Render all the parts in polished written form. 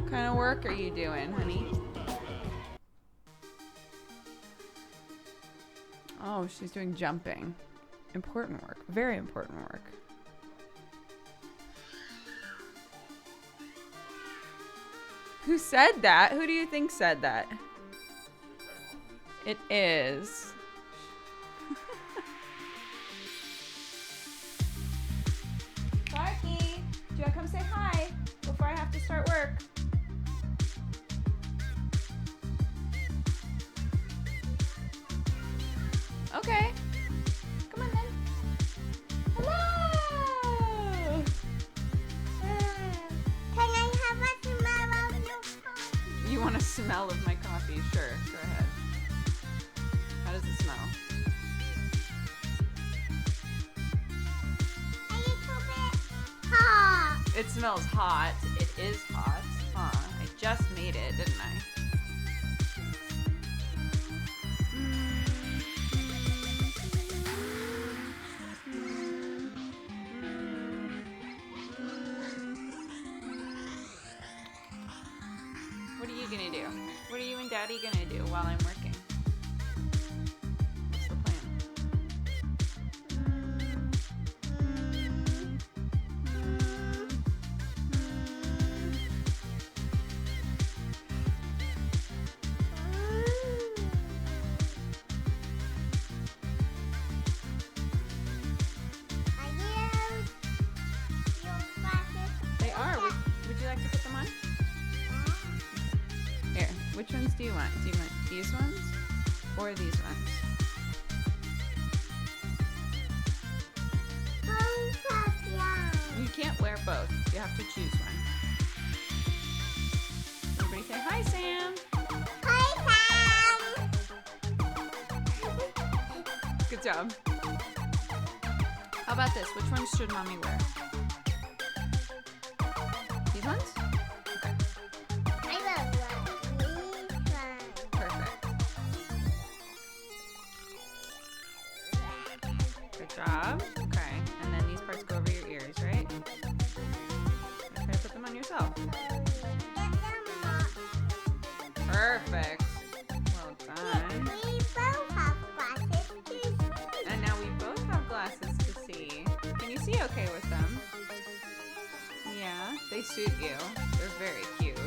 What kind of work are you doing, honey? Oh, she's doing jumping. Important work. Very important work. Who said that? Who do you think said that? It is. Sparky, do you want to come say hi before I have to start work? Okay. Come on then. Hello! Can I have a smell of your coffee? You want a smell of my coffee? Sure, go ahead. How does it smell? A little bit hot. It smells hot. It is hot. Huh. I just made it, didn't I? What are you gonna do? What are you and Daddy gonna do while I'm working? What's the plan? They are. Would you like to put them on? Here, which ones do you want? Do you want these ones or these ones? You can't wear both. You have to choose one. Everybody say hi, Sam. Good job. How about this? Which ones should Mommy wear? These ones? Okay. Perfect. Good job. Okay. And then these parts go over your ears, right? Okay, put them on yourself. Perfect. Well done. And now we both have glasses to see. Can you see okay with them? Yeah, they suit you. They're very cute.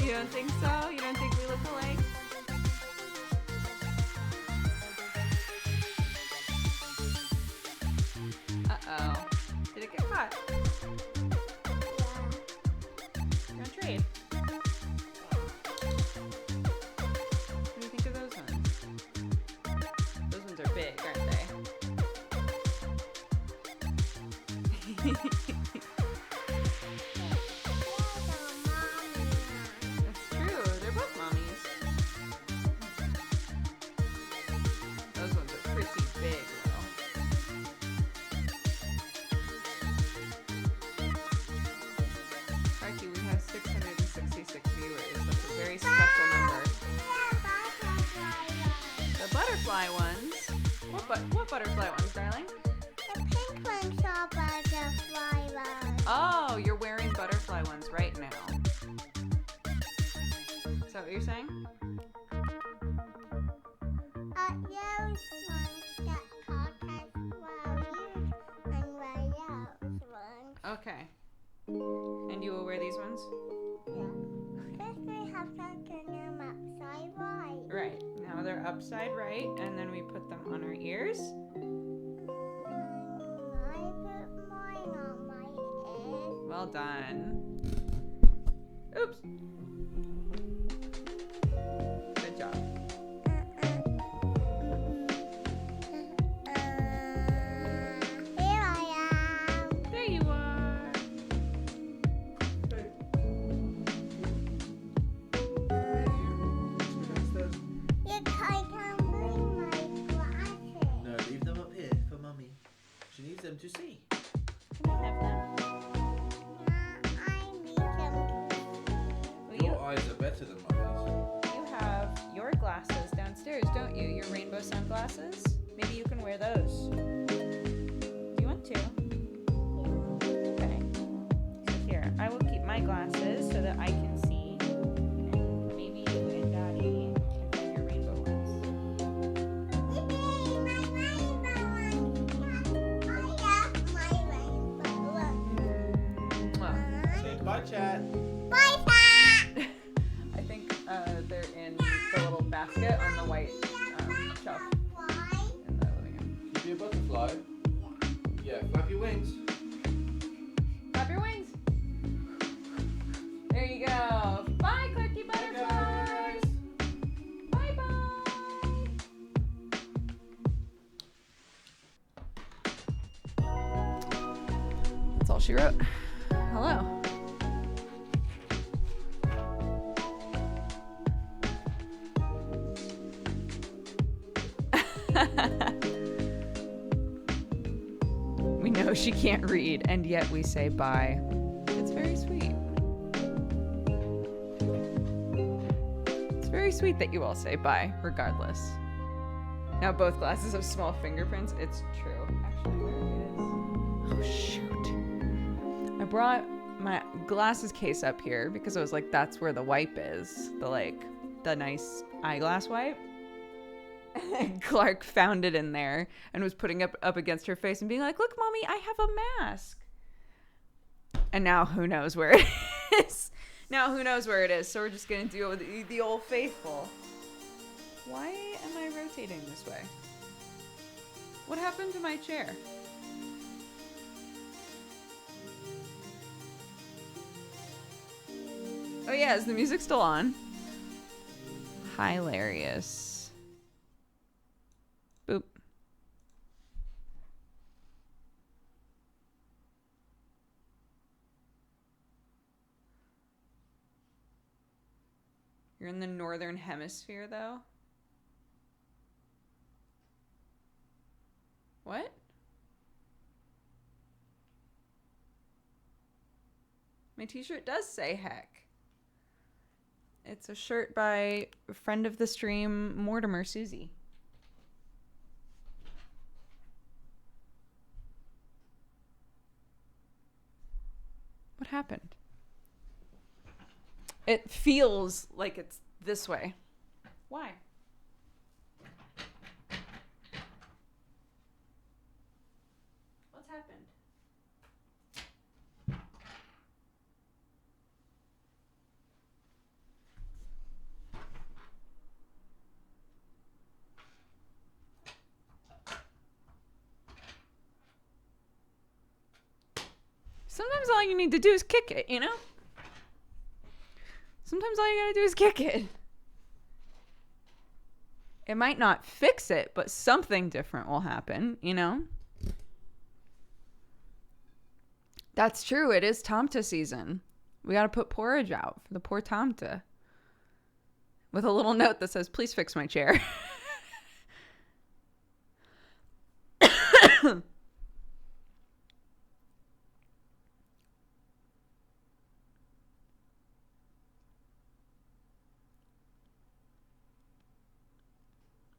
You don't think so? You don't think we look alike? Uh-oh. Did it get hot? You want to trade? What do you think of those ones? Those ones are big, aren't they? That's true. They're both mommies. Those ones are pretty big, though. Creaky, we have 666 viewers. That's a very special number. The butterfly ones. What butterfly ones, darling? The pink ones are butterfly ones. Oh, you're wearing butterfly ones right now. Is that what you're saying? Those ones get hot as well. And wear those ones. Okay. And you will wear these ones? Yeah. First we have to turn them upside right. Right. Now they're upside right, and then we put them on our ears. I put mine on my ears. Well done. Oops. Good job. Here I am. There you are. You can't bring my glasses. No, leave them up here for Mummy. She needs them to see. Can I have them? I need them. Will you? Your eyes are better than rainbow sunglasses? Maybe you can wear those. Do you want to? Okay. So here, I will keep my glasses so that I can see. And maybe you and Daddy can wear your rainbow ones. Yippee, my rainbow one. I have my rainbow one. Mwah. Say goodbye, chat. Bye, Pat. I think they're in the little basket on the white shelf in the living room. Can you be a butterfly? Yeah, flap your wings. Flap your wings. There you go. Bye, Clarky butterflies. Bye bye. That's all she wrote. Hello. We know she can't read, and yet we say bye. It's very sweet. It's very sweet that you all say bye, regardless. Now both glasses have small fingerprints. It's true. Actually, where it is. Oh, shoot. I brought my glasses case up here because I was like, that's where the wipe is. The nice eyeglass wipe. And Clark found it in there and was putting it up against her face and being like, look, Mommy, I have a mask. And now who knows where it is. Now who knows where it is. So we're just going to deal with the old faithful. Why am I rotating this way? What happened to my chair? Oh yeah, is the music still on? Hilarious. Boop. You're in the northern hemisphere, though? What? My t-shirt does say heck. It's a shirt by a friend of the stream, Mortimer Susie. What happened? It feels like it's this way. Why? What's happened? Sometimes all you need to do is kick it, you know? Sometimes all you gotta do is kick it. It might not fix it, but something different will happen, you know? That's true. It is Tomta season. We gotta put porridge out for the poor Tomta. With a little note that says, please fix my chair.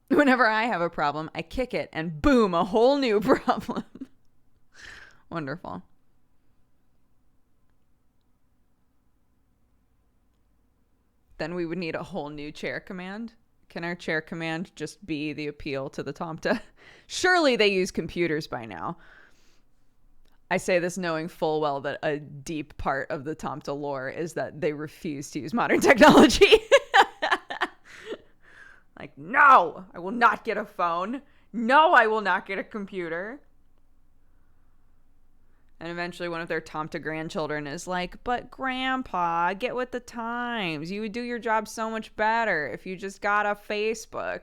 Whenever I have a problem, I kick it and boom, a whole new problem. Wonderful. Then we would need a whole new chair command. Can our chair command just be the appeal to the Tomta? Surely they use computers by now. I say this knowing full well that a deep part of the Tomta lore is that they refuse to use modern technology. Like, no, I will not get a phone. No, I will not get a computer. And eventually one of their Tomta grandchildren is like, but Grandpa, get with the times. You would do your job so much better if you just got a Facebook.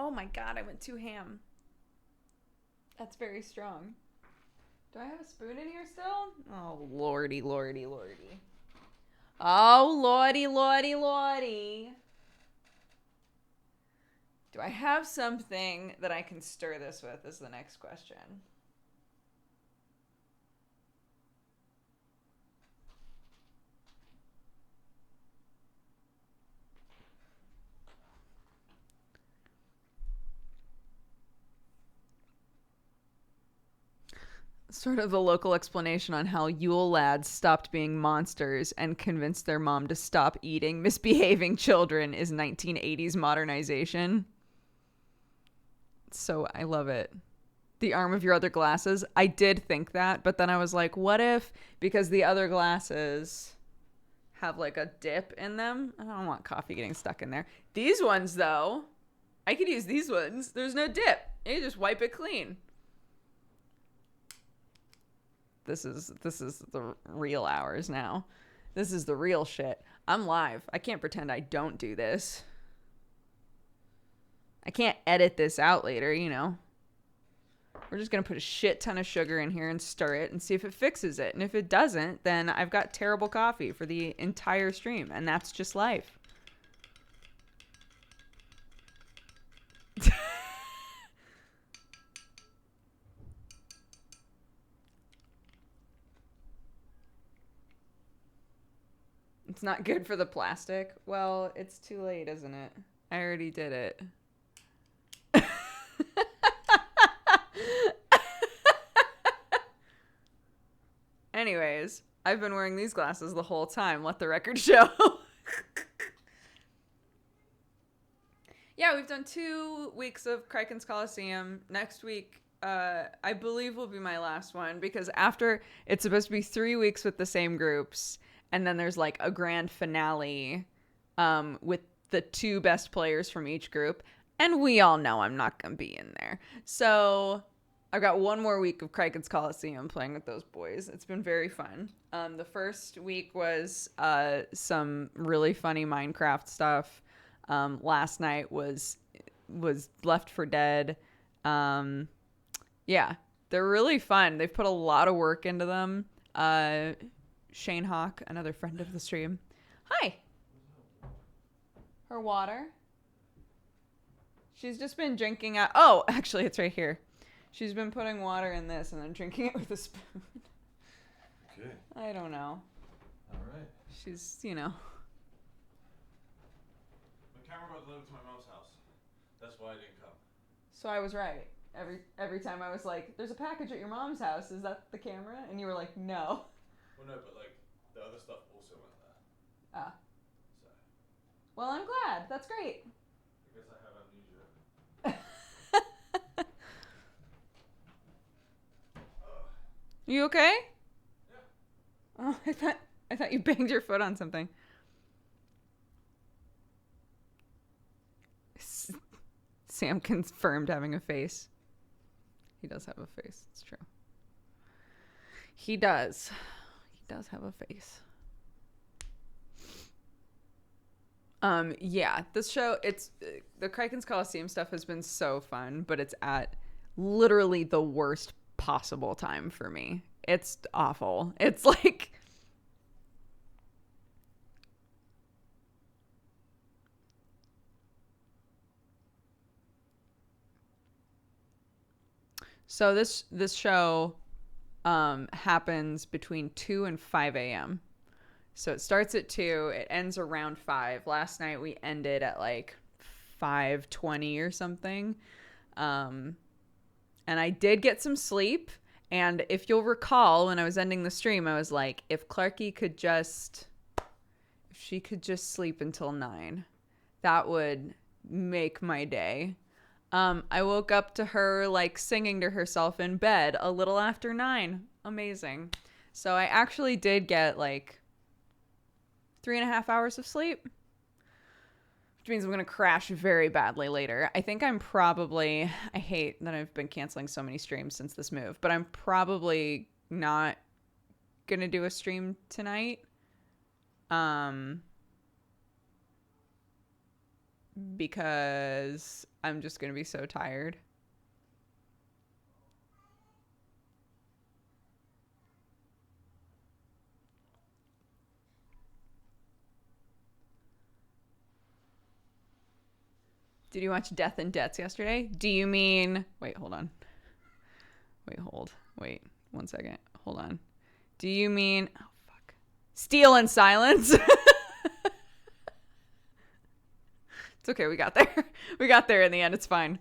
Oh my god, I went too ham. That's very strong. Do I have a spoon in here still? Oh, lordy, lordy, lordy. Oh, lordy, lordy, lordy. Do I have something that I can stir this with is the next question. Sort of a local explanation on how Yule lads stopped being monsters and convinced their mom to stop eating misbehaving children is 1980s modernization. So I love it. The arm of your other glasses. I did think that, but then I was like, what if, because the other glasses have like a dip in them? I don't want coffee getting stuck in there. These ones, though, I could use these ones. There's no dip. You just wipe it clean. This is the real hours now. This is the real shit. I'm live. I can't pretend I don't do this. I can't edit this out later, you know. We're just going to put a shit ton of sugar in here and stir it and see if it fixes it. And if it doesn't, then I've got terrible coffee for the entire stream. And that's just life. It's not good for the plastic. Well, it's too late, isn't it? I already did it. Anyways, I've been wearing these glasses the whole time. Let the record show. Yeah, we've done 2 weeks of Creaky's Coliseum. Next week, I believe will be my last one because after it's supposed to be 3 weeks with the same groups. And then there's like a grand finale with the 2 best players from each group. And we all know I'm not going to be in there. So I've got 1 more week of Creaky's Coliseum playing with those boys. It's been very fun. The first week was some really funny Minecraft stuff. Last night was Left 4 Dead. Yeah, they're really fun. They've put a lot of work into them. Shane Hawk, another friend of the stream. Hi. Her water. She's just been drinking out. Oh, actually, it's right here. She's been putting water in this and then drinking it with a spoon. Okay. I don't know. All right. She's, you know. My camera got delivered to my mom's house. That's why I didn't come. So I was right. Every time I was like, there's a package at your mom's house. Is that the camera? And you were like, no. Well, no, but like the other stuff also went there. Ah. So. Well, I'm glad. That's great. I guess I have amnesia. You okay? Yeah. Oh, I thought you banged your foot on something. Sam confirmed having a face. He does have a face. It's true. He does. He does have a face. Yeah, this show, it's the Creaky's Coliseum stuff has been so fun, but it's at literally the worst possible time for me. It's awful. It's like so this show happens between 2 and 5 a.m. So it starts at 2, it ends around 5. Last night we ended at like 5:20 or something. And I did get some sleep. And if you'll recall, when I was ending the stream, I was like, if she could just sleep until 9, that would make my day. I woke up to her like singing to herself in bed a little after 9. Amazing. So I actually did get like 3.5 hours of sleep, which means I'm going to crash very badly later. I think I hate that I've been canceling so many streams since this move, but I'm probably not going to do a stream tonight. because I'm just going to be so tired. Did you watch Death and Debts yesterday? Do you mean... Wait, hold on. Wait, 1 second. Hold on. Do you mean... Oh, fuck. Steel and Silence? It's okay, we got there. We got there in the end, it's fine.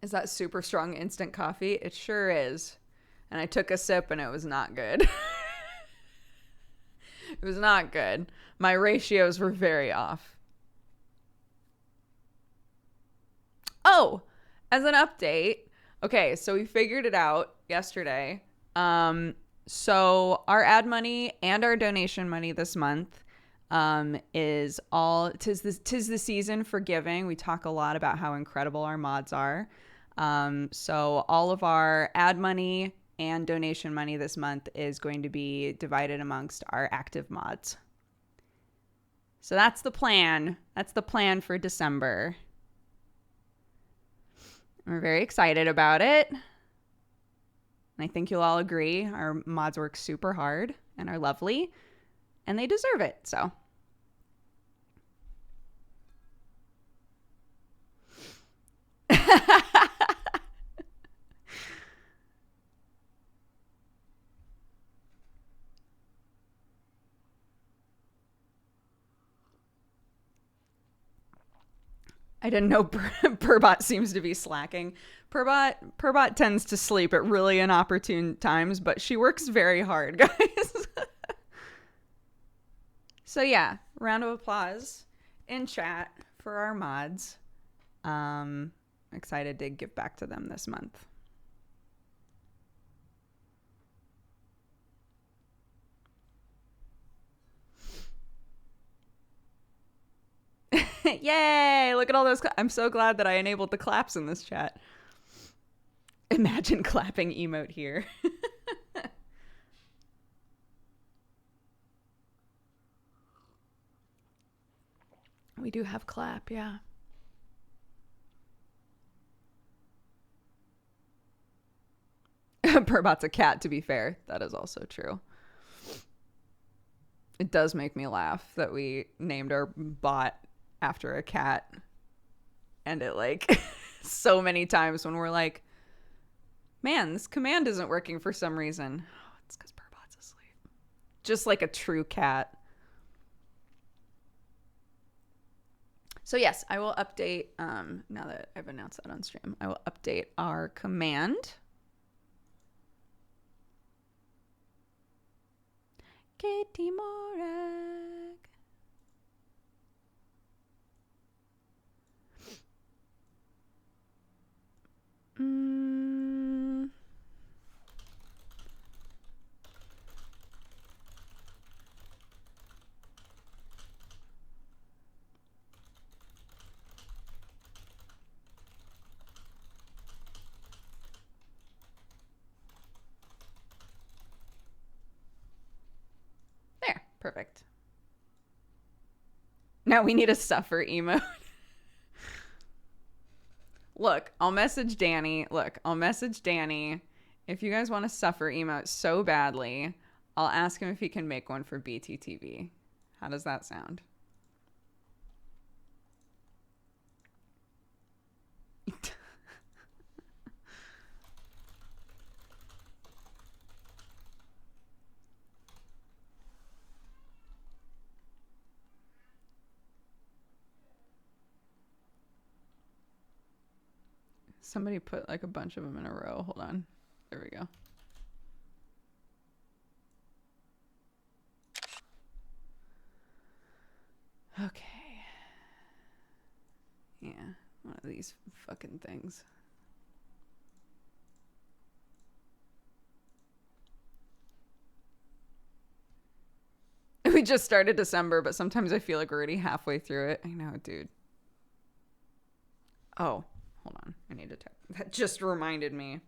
Is that super strong instant coffee? It sure is. And I took a sip and it was not good. It was not good. My ratios were very off. Oh, as an update. Okay, so we figured it out yesterday. So our ad money and our donation money this month is all... Tis the season for giving. We talk a lot about how incredible our mods are. So all of our ad money and donation money this month is going to be divided amongst our active mods. So that's the plan. That's the plan for December. We're very excited about it. And I think you'll all agree our mods work super hard and are lovely, and they deserve it. So I didn't know Purbot seems to be slacking. Purbot tends to sleep at really inopportune times, but she works very hard, guys. So yeah, round of applause in chat for our mods. Excited to give back to them this month. Yay! Look at all those. I'm so glad that I enabled the claps in this chat. Imagine clapping emote here. We do have clap, yeah. Purbot's a cat, to be fair. That is also true. It does make me laugh that we named our bot after a cat, and it like so many times when we're like, man, this command isn't working for some reason. Oh, it's because Purbot's asleep. Just like a true cat. So yes, I will update, now that I've announced that on stream, I will update our command. Katie Morag. There, perfect. Now we need a suffer emote. Look, I'll message Danny. If you guys want to suffer emote so badly, I'll ask him if he can make one for BTTV. How does that sound? Somebody put like a bunch of them in a row. Hold on. There we go. Okay. Yeah, one of these fucking things. just started December, but sometimes I feel like we're already halfway through it. I know, dude. Oh, hold on. I need to text. That just reminded me.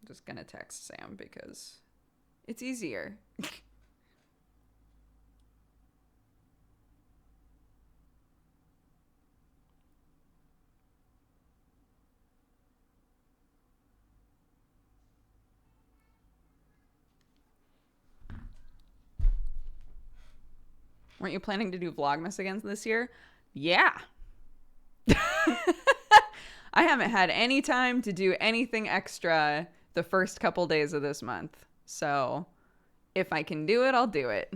I'm just gonna text Sam because it's easier. Weren't you planning to do Vlogmas again this year? Yeah. I haven't had any time to do anything extra the first couple days of this month. So if I can do it, I'll do it.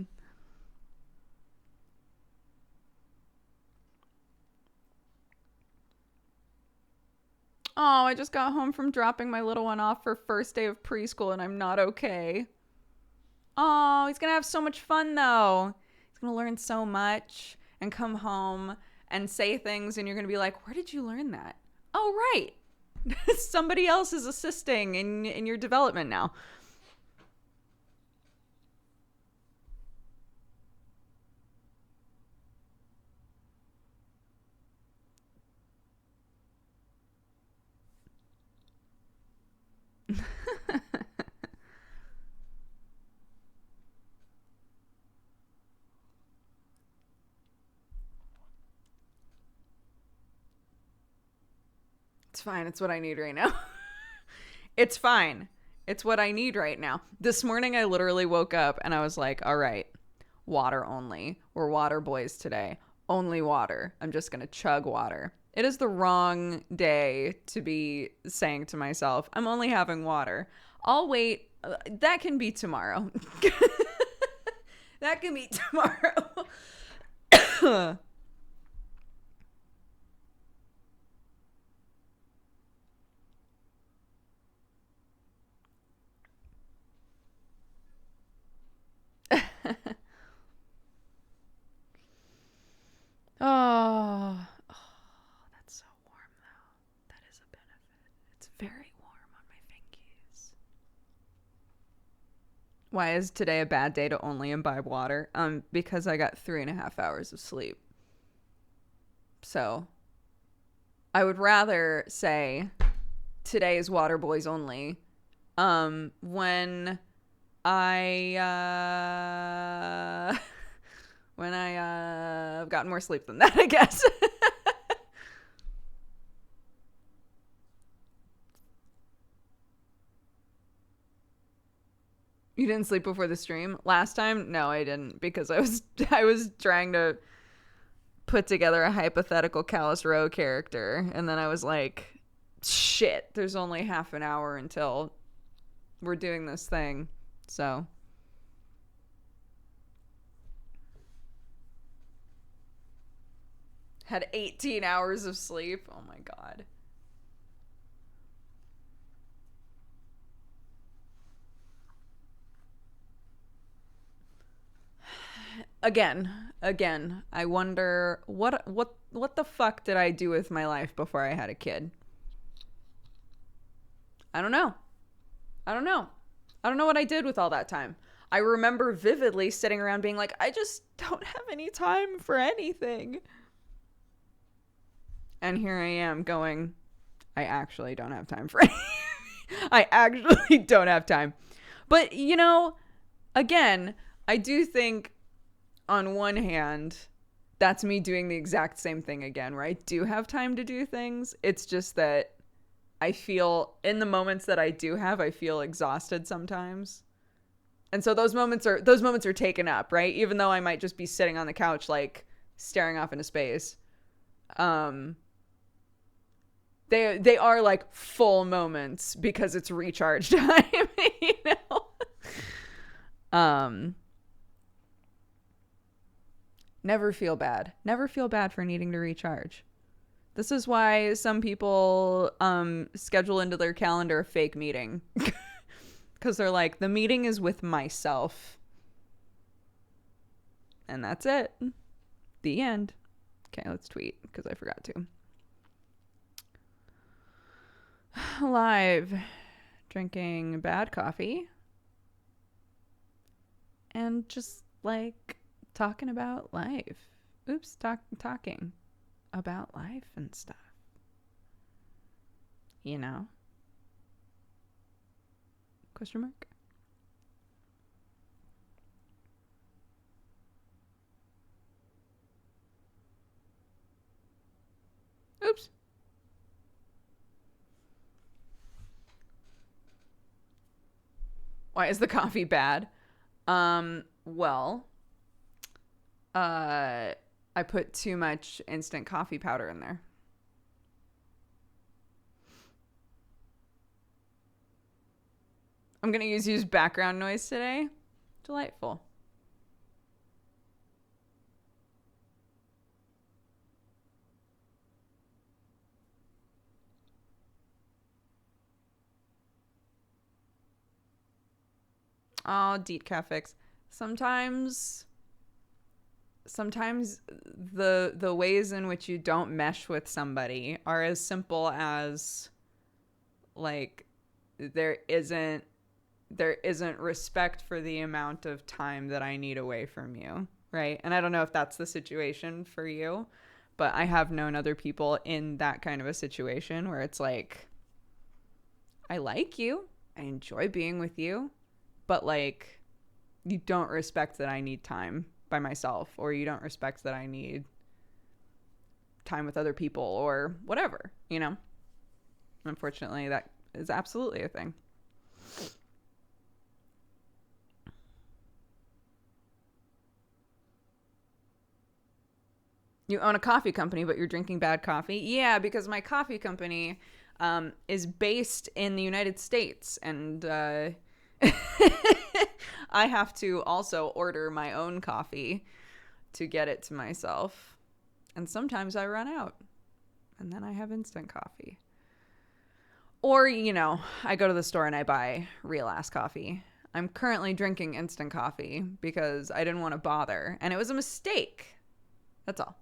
Oh, I just got home from dropping my little one off for first day of preschool and I'm not okay. Oh, he's gonna have so much fun though. He's gonna learn so much and come home and say things and you're gonna be like, where did you learn that? Oh, right. Somebody else is assisting in your development now. It's fine. It's what I need right now. It's fine. It's what I need right now. This morning, I literally woke up and I was like, all right, water only. We're water boys today. Only water. I'm just going to chug water. It is the wrong day to be saying to myself, I'm only having water. I'll wait. That can be tomorrow. That can be tomorrow. Oh, that's so warm though. That is a benefit. It's very warm on my fingies. Why is today a bad day to only imbibe water? Because I got 3.5 hours of sleep. So I would rather say today is water boys only. When I've gotten more sleep than that, I guess. You didn't sleep before the stream? Last time? No, I didn't, because I was trying to put together a hypothetical Callus Row character, and then I was like, shit, there's only half an hour until we're doing this thing. So had 18 hours of sleep. Oh my god. Again, I wonder what the fuck did I do with my life before I had a kid? I don't know. I don't know what I did with all that time. I remember vividly sitting around being like, I just don't have any time for anything. And here I am going, I actually don't have time for anything. I actually don't have time. But, you know, again, I do think on one hand, that's me doing the exact same thing again, where I do have time to do things. It's just that I feel in the moments that I do have, I feel exhausted sometimes. And so those moments are taken up, right? Even though I might just be sitting on the couch, like staring off into space. They are like full moments because it's recharge time, you know? Never feel bad. Never feel bad for needing to recharge. This is why some people schedule into their calendar a fake meeting. Because they're like, the meeting is with myself. And that's it. The end. Okay, let's tweet because I forgot to. Live. Drinking bad coffee. and just like talking about life. Oops, talking about life and stuff. You know? Question mark? Oops. Why is the coffee bad? Well, I put too much instant coffee powder in there. I'm going to use background noise today. Delightful. Oh, decaf fix. Sometimes the ways in which you don't mesh with somebody are as simple as like there isn't respect for the amount of time that I need away from you, right? And I don't know if that's the situation for you, but I have known other people in that kind of a situation where it's like, I like you, I enjoy being with you, but like you don't respect that I need time by myself, or you don't respect that I need time with other people or whatever, you know? Unfortunately, that is absolutely a thing. You own a coffee company, but you're drinking bad coffee? Yeah, because my coffee company is based in the United States, and I have to also order my own coffee to get it to myself. And sometimes I run out, and then I have instant coffee. Or, you know, I go to the store and I buy real ass coffee. I'm currently drinking instant coffee because I didn't want to bother, and it was a mistake. That's all.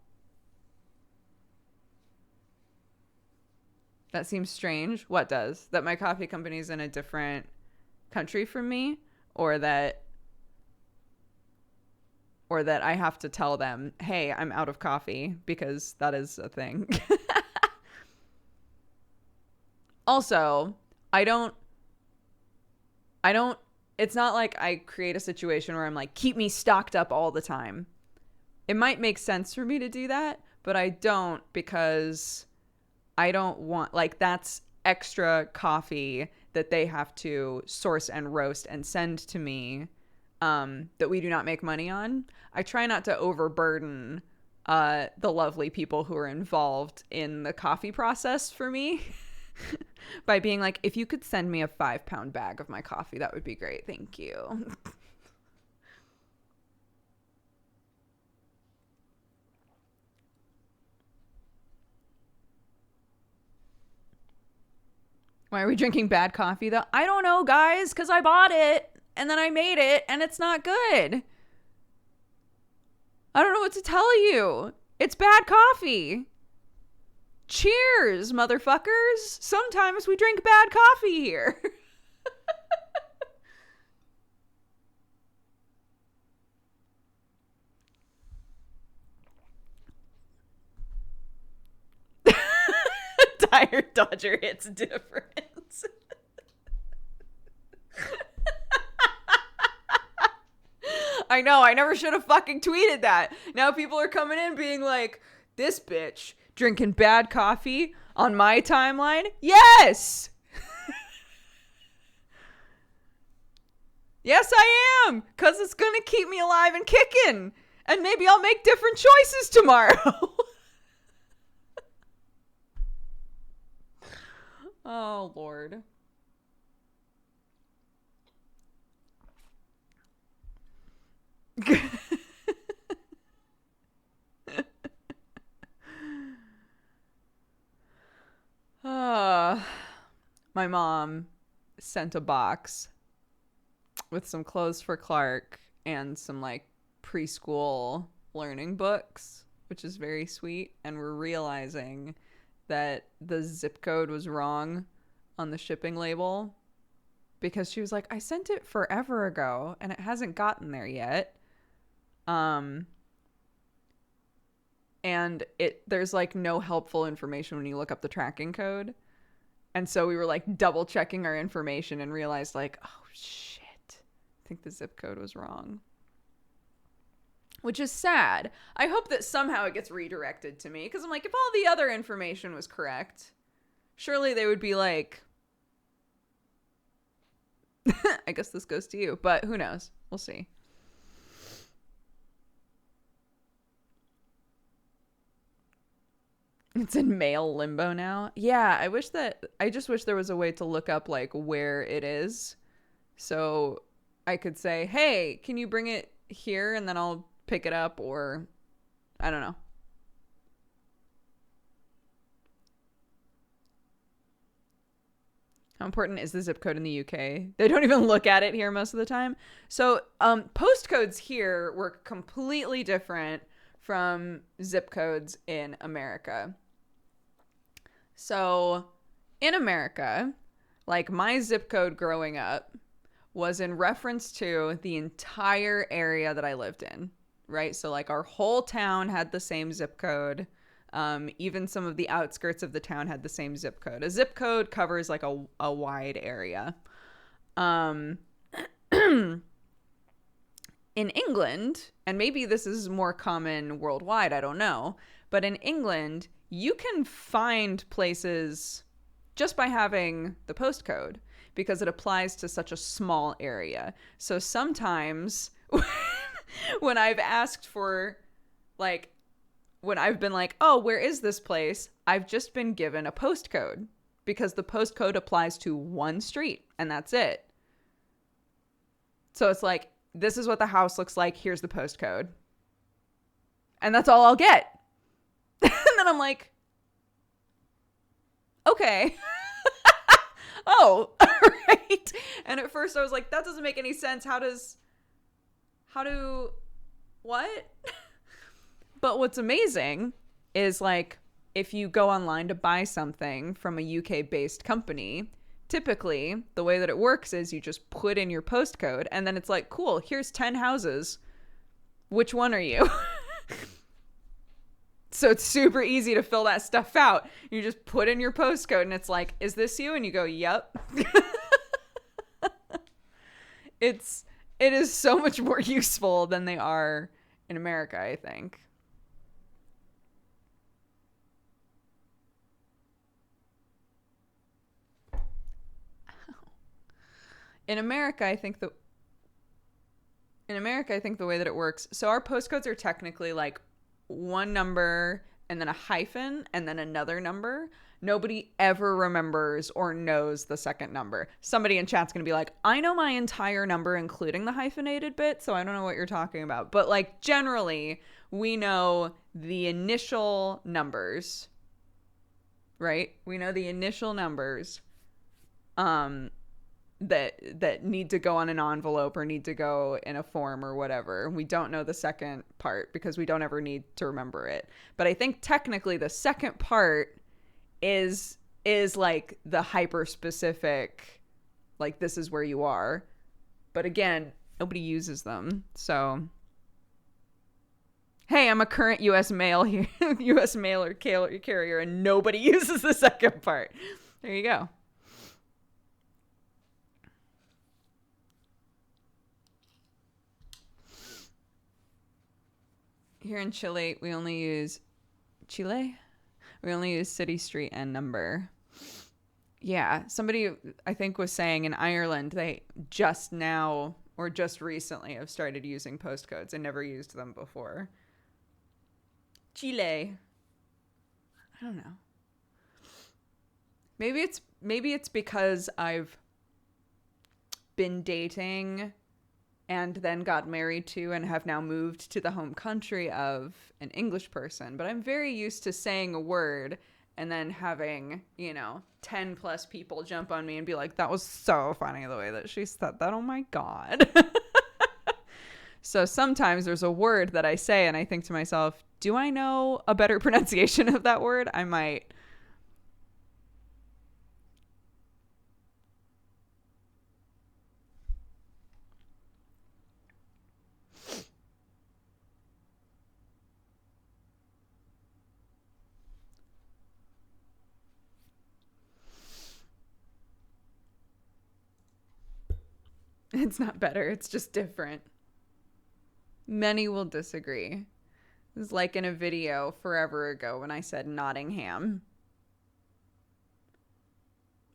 That seems strange. What does? That my coffee company's in a different country from me, or that I have to tell them, hey, I'm out of coffee, because that is a thing. Also, I don't, it's not like I create a situation where I'm like, keep me stocked up all the time. It might make sense for me to do that, but I don't, because I don't want, like, that's extra coffee that they have to source and roast and send to me that we do not make money on. I try not to overburden the lovely people who are involved in the coffee process for me by being like, if you could send me a 5-pound bag of my coffee, that would be great. Thank you. Why are we drinking bad coffee, though? I don't know, guys, because I bought it, and then I made it, and it's not good. I don't know what to tell you. It's bad coffee. Cheers, motherfuckers. Sometimes we drink bad coffee here. Tire Dodger hits different. I know, I never should have fucking tweeted that. Now people are coming in being like, this bitch drinking bad coffee on my timeline? Yes! Yes, I am! Because it's gonna keep me alive and kicking. And maybe I'll make different choices tomorrow. Oh, Lord. My mom sent a box with some clothes for Clark and some like preschool learning books, which is very sweet. And we're realizing that the zip code was wrong on the shipping label. because she was like, I sent it forever ago and it hasn't gotten there yet. And there's like no helpful information when you look up the tracking code. And so we were like double checking our information and realized like, oh shit, I think the zip code was wrong. Which is sad. I hope that somehow it gets redirected to me, because I'm like, if all the other information was correct, surely they would be like, I guess this goes to you, but who knows? We'll see. It's in mail limbo now. Yeah, I just wish there was a way to look up like where it is. So I could say, hey, can you bring it here? And then I'll pick it up, or I don't know. How important is the zip code in the UK? They don't even look at it here most of the time. So postcodes here work completely different from zip codes in America. So in America, like my zip code growing up was in reference to the entire area that I lived in, right? So like our whole town had the same zip code. Even some of the outskirts of the town had the same zip code. A zip code covers like a wide area. In England, and maybe this is more common worldwide, I don't know, but in England, you can find places just by having the postcode because it applies to such a small area. So sometimes when I've asked for, like, when I've been like, oh, where is this place? I've just been given a postcode because the postcode applies to one street and that's it. So it's like, this is what the house looks like. Here's the postcode. And that's all I'll get. And then I'm like, okay. Oh, right. And at first I was like, that doesn't make any sense. What? But what's amazing is like, if you go online to buy something from a UK-based company, typically the way that it works is you just put in your postcode and then it's like, cool, here's 10 houses. Which one are you? So it's super easy to fill that stuff out. You just put in your postcode and it's like, is this you? And you go, yep. It is so much more useful than they are in America, I think. In America, I think the way that it works, so our postcodes are technically like one number and then a hyphen and then another number. Nobody ever remembers or knows the second number. Somebody in chat's going to be like, I know my entire number, including the hyphenated bit, so I don't know what you're talking about. But like generally, we know the initial numbers, right? We know the initial numbers that need to go on an envelope or need to go in a form or whatever. We don't know the second part because we don't ever need to remember it. But I think technically the second part is like the hyper specific, like this is where you are. But again, nobody uses them. So hey, I'm a current US mail here, US mailer carrier, and nobody uses the second part. There you go. Here in Chile, we only use city, street, and number. Yeah, somebody I think was saying in Ireland they just now or just recently have started using postcodes and never used them before. Chile. I don't know. Maybe it's because I've been dating and then got married to and have now moved to the home country of an English person. But I'm very used to saying a word and then having, 10 plus people jump on me and be like, that was so funny the way that she said that. Oh my God. So sometimes there's a word that I say and I think to myself, do I know a better pronunciation of that word? I might. It's not better. It's just different. Many will disagree. It was like in a video forever ago when I said Nottingham.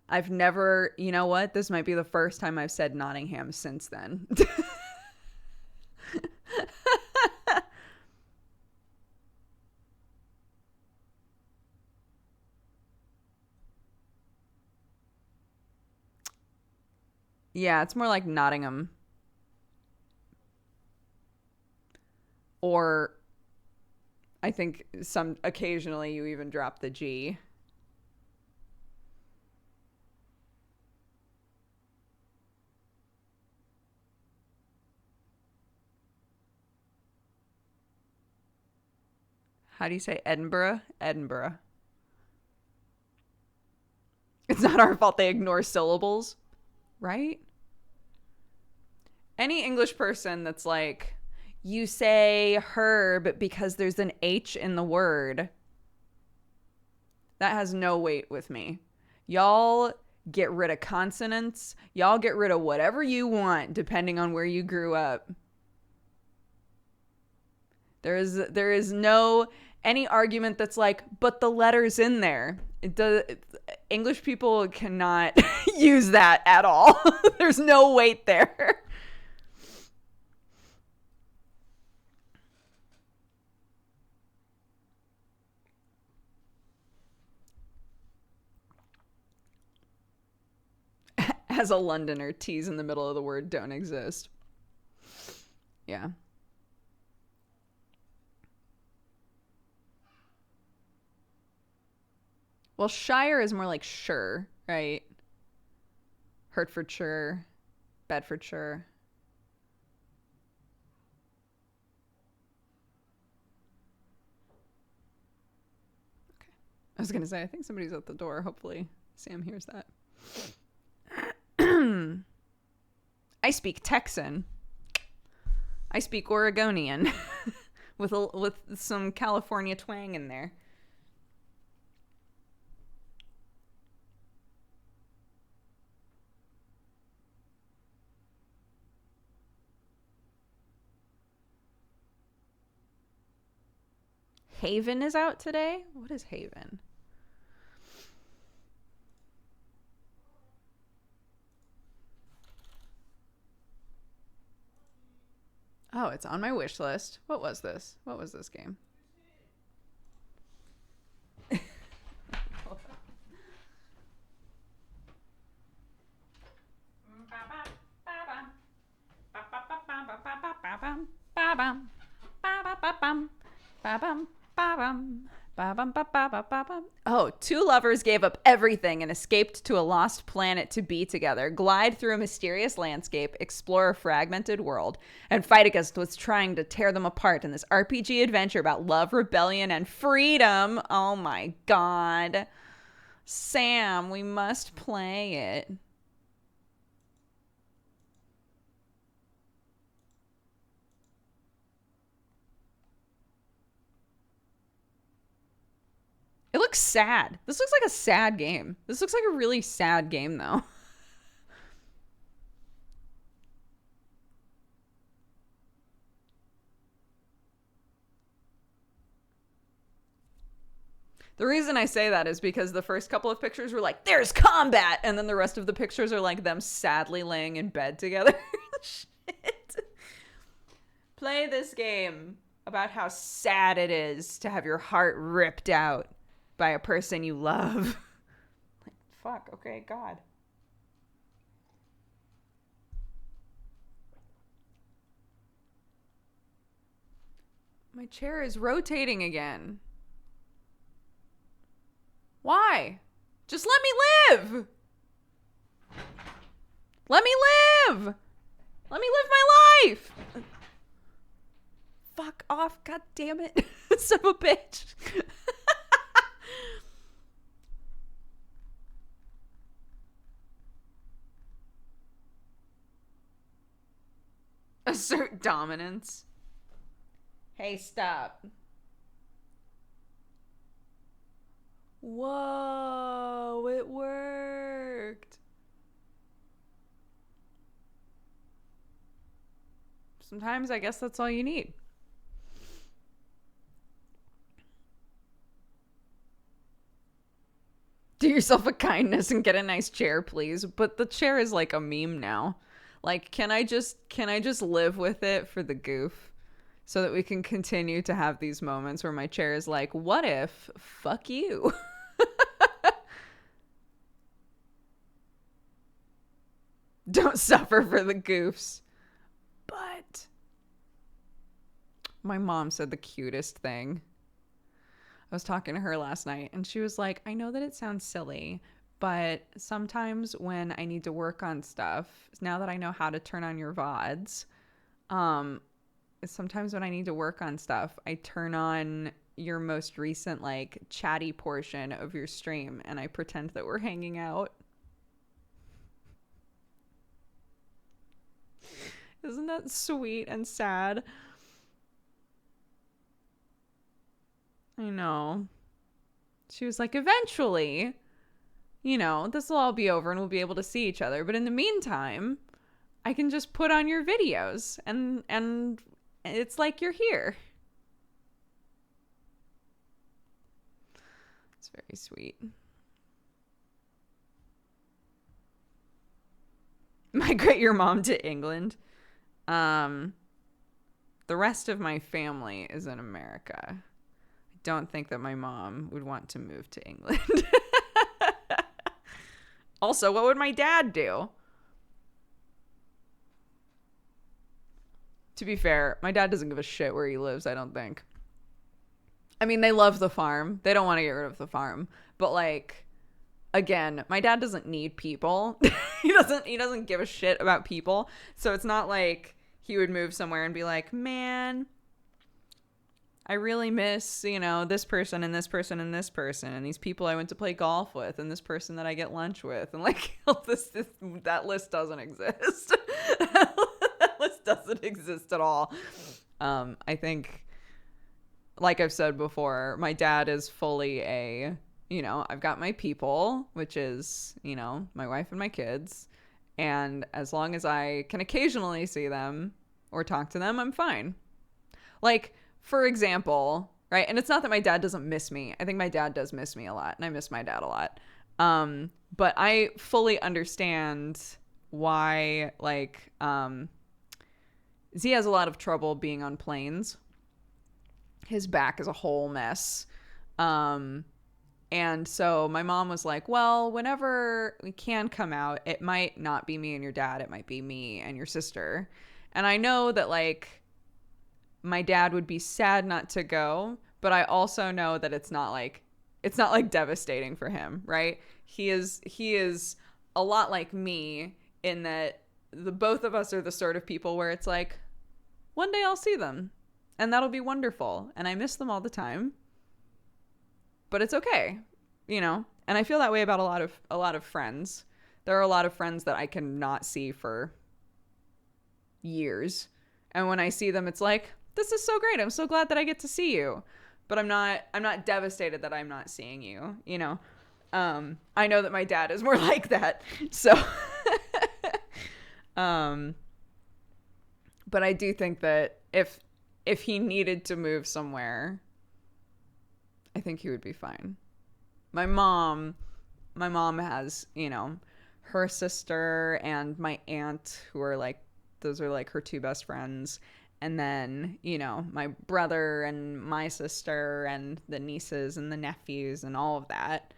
I've never, you know what? This might be the first time I've said Nottingham since then. Yeah, it's more like Nottingham. Or I think occasionally you even drop the G. How do you say Edinburgh? Edinburgh. It's not our fault they ignore syllables, right? Any English person that's like, you say herb because there's an H in the word, that has no weight with me. Y'all get rid of consonants. Y'all get rid of whatever you want, depending on where you grew up. There is no any argument that's like, but the letter's in there. English people cannot use that at all. There's no weight there. As a Londoner, T's in the middle of the word don't exist. Yeah. Well, Shire is more like sure, right? Hertfordshire, Bedfordshire. Okay. I was going to say, I think somebody's at the door. Hopefully Sam hears that. I speak Texan. I speak Oregonian with some California twang in there. Haven is out today? What is Haven? Oh, it's on my wish list. What was this? What was this game? Oh, two lovers gave up everything and escaped to a lost planet to be together, glide through a mysterious landscape, explore a fragmented world, and fight against what's trying to tear them apart in this RPG adventure about love, rebellion, and freedom. Oh my god. Sam, we must play it. It looks sad. This looks like a sad game. This looks like a really sad game, though. The reason I say that is because the first couple of pictures were like, there's combat! And then the rest of the pictures are like them sadly laying in bed together. Shit. Play this game about how sad it is to have your heart ripped out by a person you love. Like, fuck, okay, God. My chair is rotating again. Why? Just let me live! Let me live! Let me live my life! Fuck off, god damn it. Son of a bitch. Assert dominance. Hey, stop. Whoa, it worked. sometimes I guess that's all you need. Do yourself a kindness and get a nice chair, please. But the chair is like a meme now. Like, can I just live with it for the goof so that we can continue to have these moments where my chair is like, what if? Fuck you. Don't suffer for the goofs. But my mom said the cutest thing. I was talking to her last night and she was like, I know that it sounds silly, but sometimes when I need to work on stuff, now that I know how to turn on your VODs, sometimes when I need to work on stuff, I turn on your most recent like chatty portion of your stream and I pretend that we're hanging out. Isn't that sweet and sad? I know. She was like, eventually, you know, this will all be over and we'll be able to see each other. But in the meantime, I can just put on your videos and it's like you're here. It's very sweet. Migrate your mom to England. The rest of my family is in America. I don't think that my mom would want to move to England. Also, what would my dad do? To be fair, my dad doesn't give a shit where he lives, I don't think. I mean, they love the farm. They don't want to get rid of the farm. But like, again, my dad doesn't need people. He doesn't give a shit about people. So it's not like he would move somewhere and be like, man, I really miss, you know, this person and this person and this person and these people I went to play golf with and this person that I get lunch with. And like, that list doesn't exist. That list doesn't exist at all. I think, like I've said before, my dad is fully you know, I've got my people, which is, you know, my wife and my kids. And as long as I can occasionally see them or talk to them, I'm fine. Like, for example, right? And it's not that my dad doesn't miss me. I think my dad does miss me a lot, and I miss my dad a lot. But I fully understand why, like, Z has a lot of trouble being on planes. His back is a whole mess. And so my mom was like, well, whenever we can come out, it might not be me and your dad. It might be me and your sister. And I know that, like, my dad would be sad not to go, but I also know that it's not like devastating for him, right? He is a lot like me in that the both of us are the sort of people where it's like, one day I'll see them and that'll be wonderful. And I miss them all the time. But it's okay, you know? And I feel that way about a lot of friends. There are a lot of friends that I cannot see for years. And when I see them, it's like, this is so great. I'm so glad that I get to see you. But I'm not devastated that I'm not seeing you, you know? I know that my dad is more like that. So, but I do think that if he needed to move somewhere, I think he would be fine. My mom has, you know, her sister and my aunt who are like, those are like her two best friends. And then, you know, my brother and my sister and the nieces and the nephews and all of that.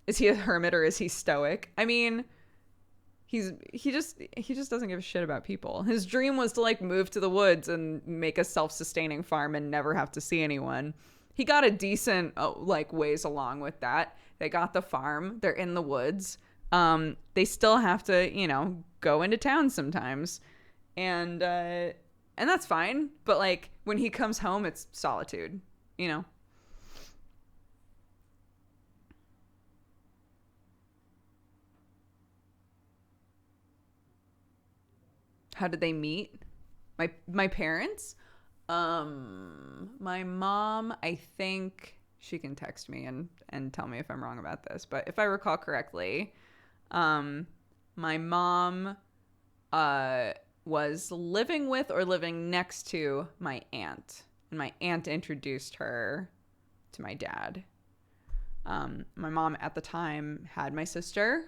Is he a hermit or is he stoic? I mean, he just doesn't give a shit about people. His dream was to like move to the woods and make a self-sustaining farm and never have to see anyone. He got a decent like ways along with that. They got the farm. They're in the woods. They still have to, you know, go into town sometimes. And that's fine. But like when he comes home, it's solitude, you know? How did they meet? My parents? My mom, I think she can text me and tell me if I'm wrong about this. But if I recall correctly, my mom was living with or living next to my aunt. And my aunt introduced her to my dad. My mom at the time had my sister.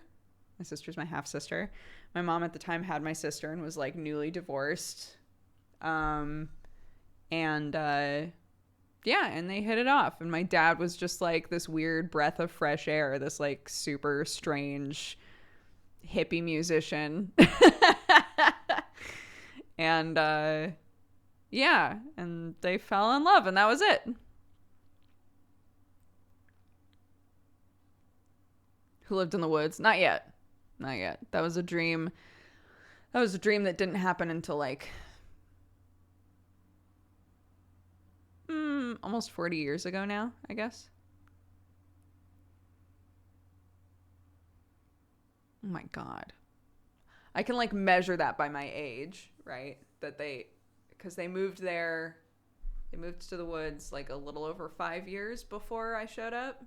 My sister's my half sister. My mom at the time had my sister and was like newly divorced. And they hit it off. And my dad was just like this weird breath of fresh air, this like super strange hippie musician. And and they fell in love, and that was it. Who lived in the woods? Not yet. That was a dream. That was a dream that didn't happen until like almost 40 years ago now, I guess. Oh my God. I can like measure that by my age, right? Because they moved there, they moved to the woods like a little over 5 years before I showed up.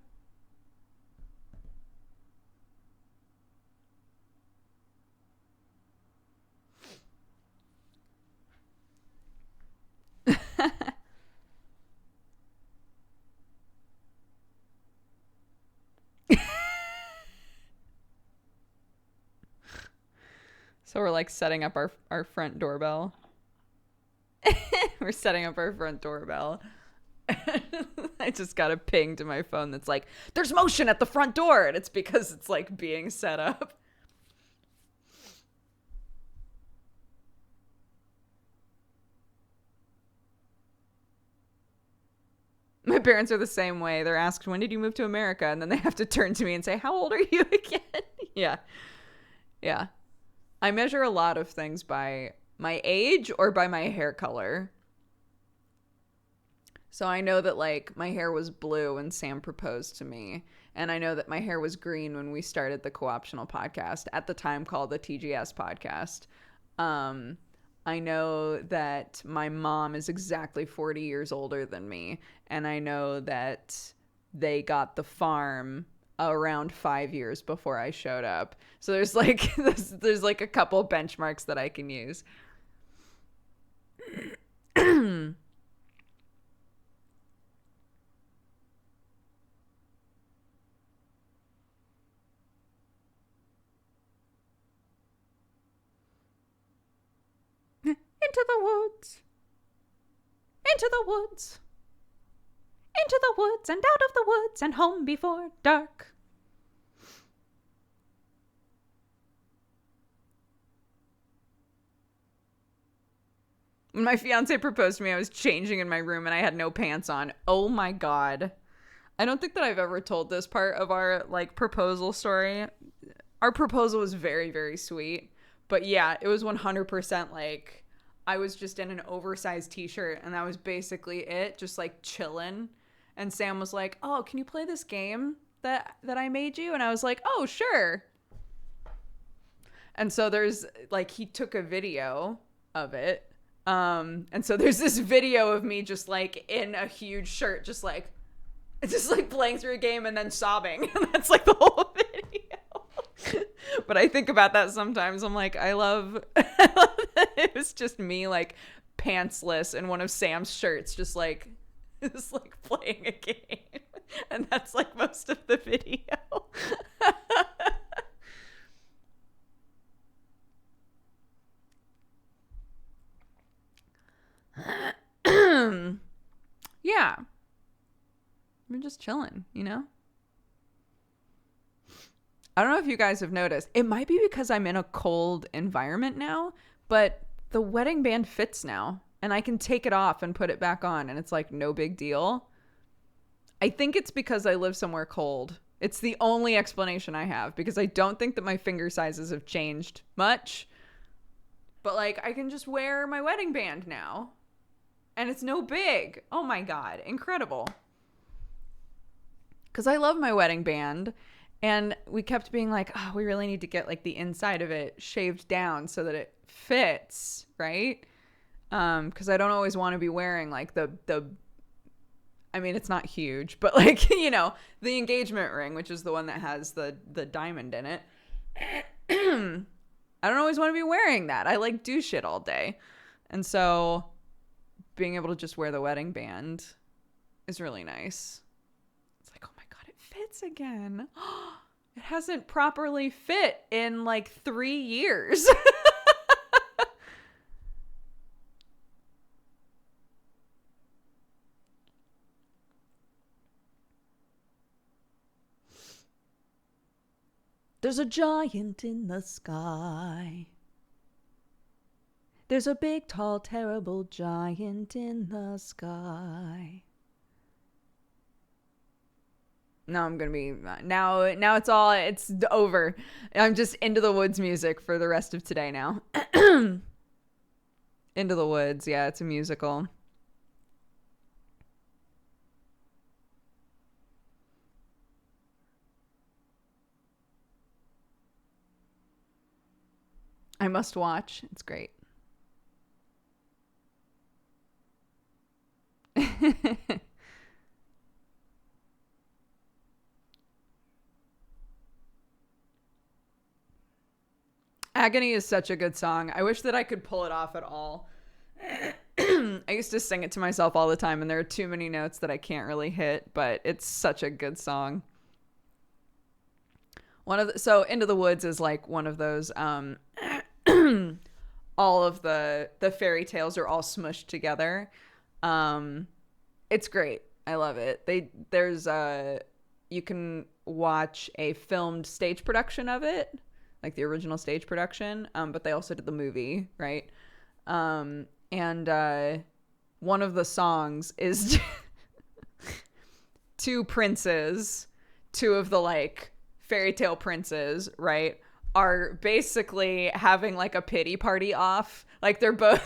So we're like setting up our front doorbell. We're setting up our front doorbell. I just got a ping to my phone that's like, there's motion at the front door. And it's because it's like being set up. My parents are the same way. They're asked, when did you move to America? And then they have to turn to me and say, how old are you again? Yeah. I measure a lot of things by my age or by my hair color. So I know that like my hair was blue when Sam proposed to me. And I know that my hair was green when we started the Co-optional podcast, at the time called the TGS podcast. I know that my mom is exactly 40 years older than me. And I know that they got the farm around 5 years before I showed up. So there's like there's like a couple benchmarks that I can use. Into the woods. Into the woods. Into the woods and out of the woods and home before dark. When my fiance proposed to me, I was changing in my room and I had no pants on. Oh my God. I don't think that I've ever told this part of our like proposal story. Our proposal was very, very sweet. But yeah, it was 100% like I was just in an oversized t-shirt and that was basically it, just like chilling. And Sam was like, oh, can you play this game that I made you? And I was like, oh, sure. And so there's like, he took a video of it. And so there's this video of me just like in a huge shirt, just like playing through a game and then sobbing. And that's like the whole video. But I think about that sometimes. I'm like, I love that it was just me like pantsless in one of Sam's shirts, just like playing a game. And that's like most of the video. Yeah. We're just chilling, you know? I don't know if you guys have noticed. It might be because I'm in a cold environment now, but the wedding band fits now. And I can take it off and put it back on. And it's like no big deal. I think it's because I live somewhere cold. It's the only explanation I have. Because I don't think that my finger sizes have changed much. But like I can just wear my wedding band now. And it's no big. Oh my God. Incredible. Because I love my wedding band. And we kept being like, oh, we really need to get like the inside of it shaved down so that it fits, right? Because I don't always want to be wearing like the I mean, it's not huge, but like, you know, the engagement ring, which is the one that has the diamond in it. I don't always want to be wearing that. I like do shit all day. And so being able to just wear the wedding band is really nice. It's like, oh my God, it fits again. It hasn't properly fit in like 3 years. There's a giant in the sky. There's a big, tall, terrible giant in the sky. Now I'm gonna be now it's over. I'm just Into the Woods music for the rest of today now. Into the Woods, yeah, it's a musical. I must watch. It's great. Agony is such a good song. I wish that I could pull it off at all. I used to sing it to myself all the time, and there are too many notes that I can't really hit, but it's such a good song. So Into the Woods is like one of those all of the fairy tales are all smushed together. It's great. I love it. You can watch a filmed stage production of it, like the original stage production, but they also did the movie, right? And one of the songs is two of the like fairy tale princes, right, are basically having like a pity party off. Like they're both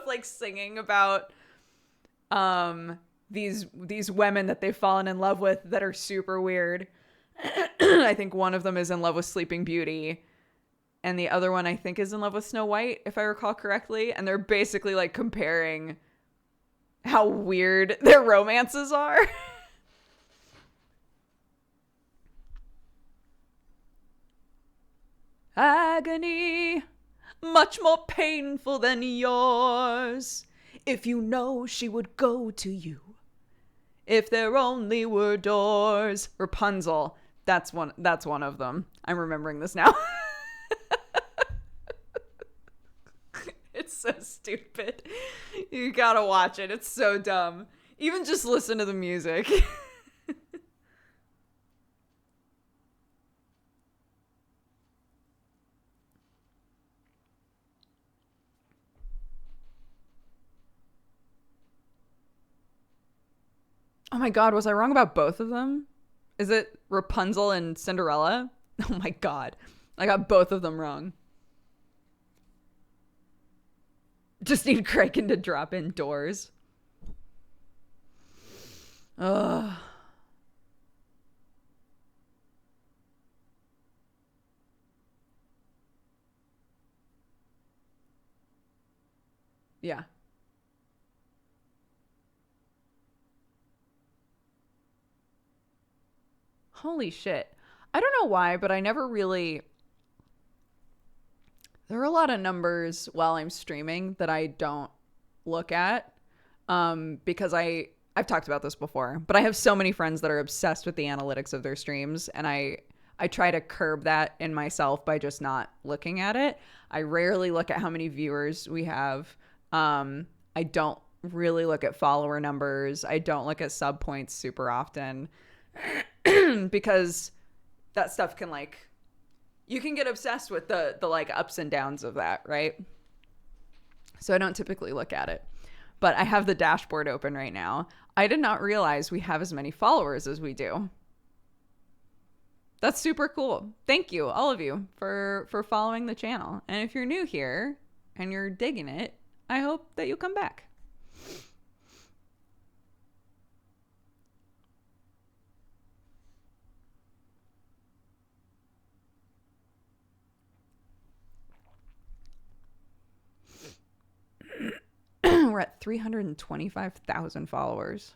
like singing about these women that they've fallen in love with that are super weird. I think one of them is in love with Sleeping Beauty, and the other one I think is in love with Snow White, if I recall correctly. And they're basically like comparing how weird their romances are. Agony, much more painful than yours. If you know she would go to you. If there only were doors. Rapunzel. That's one of them. I'm remembering this now. It's so stupid. You gotta watch it. It's so dumb. Even just listen to the music. Oh my God, was I wrong about both of them? Is it Rapunzel and Cinderella? Oh my God, I got both of them wrong. Just need Kraken to drop indoors. Ugh. Yeah. Holy shit. I don't know why, but I never really... There are a lot of numbers while I'm streaming that I don't look at because I've talked about this before, but I have so many friends that are obsessed with the analytics of their streams, and I try to curb that in myself by just not looking at it. I rarely look at how many viewers we have. I don't really look at follower numbers. I don't look at sub points super often because that stuff can like... You can get obsessed with the like ups and downs of that, right? So I don't typically look at it. But I have the dashboard open right now. I did not realize we have as many followers as we do. That's super cool. Thank you, all of you, for following the channel. And if you're new here and you're digging it, I hope that you'll come back. We're at 325,000 followers.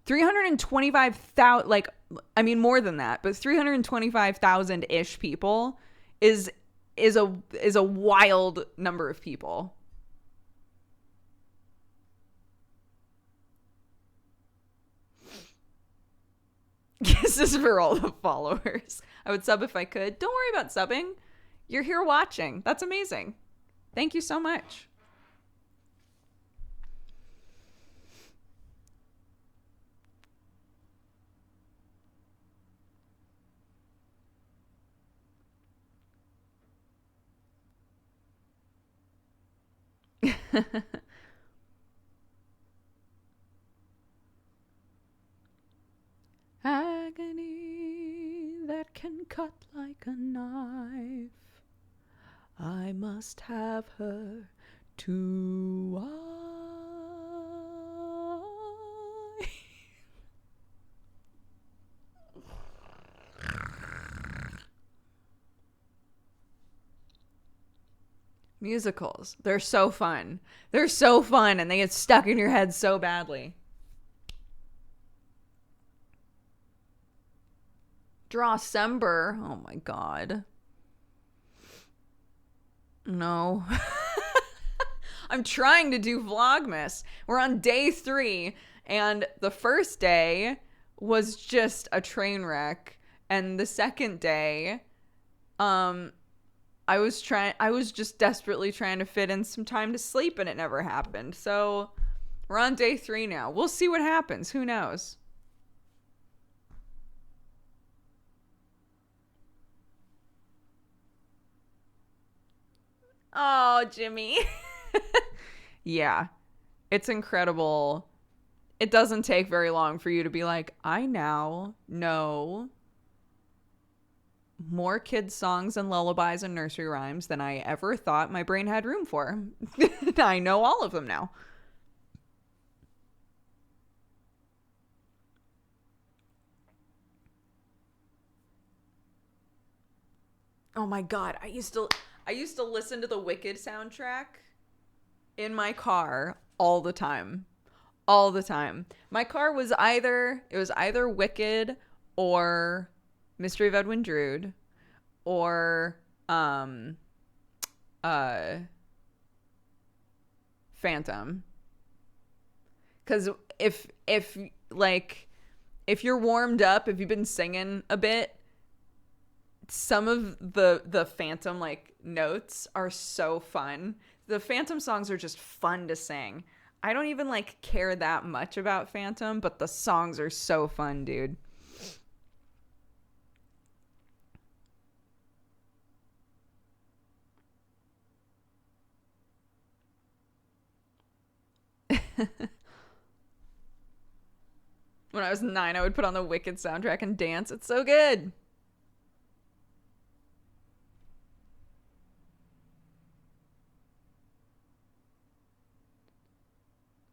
325,000, like, I mean, more than that, but 325,000-ish people is a wild number of people. Kisses for all the followers. I would sub if I could. Don't worry about subbing. You're here watching. That's amazing. Thank you so much. Agony that can cut like a knife. I must have her to I. Musicals. They're so fun. They're so fun and they get stuck in your head so badly. Drawcember. Oh my god. No. I'm trying to do Vlogmas. We're on day 3 and the first day was just a train wreck and the second day I was just desperately trying to fit in some time to sleep and it never happened. So we're on day 3 now. We'll see what happens. Who knows? Oh, Jimmy. Yeah. It's incredible. It doesn't take very long for you to be like, I now know more kids' songs and lullabies and nursery rhymes than I ever thought my brain had room for. I know all of them now. Oh my god, I used to listen to the Wicked soundtrack in my car all the time. All the time. My car was either Wicked or Mystery of Edwin Drood or Phantom. Cuz if you're warmed up, if you've been singing a bit, some of the Phantom like notes are so fun. The Phantom songs are just fun to sing. I don't even like care that much about Phantom, but the songs are so fun, dude. When I was 9, I would put on the Wicked soundtrack and dance. It's so good.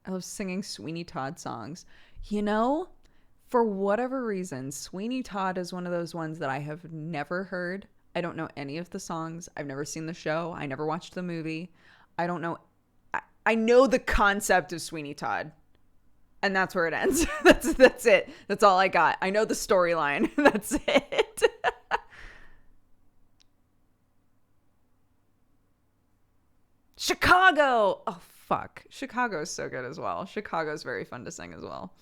I love singing Sweeney Todd songs. You know, for whatever reason, Sweeney Todd is one of those ones that I have never heard. I don't know any of the songs. I've never seen the show. I never watched the movie. I don't know. I know the concept of Sweeney Todd. And that's where it ends. That's it. That's all I got. I know the storyline. That's it. Chicago. Oh, fuck. Chicago's so good as well. Chicago's very fun to sing as well.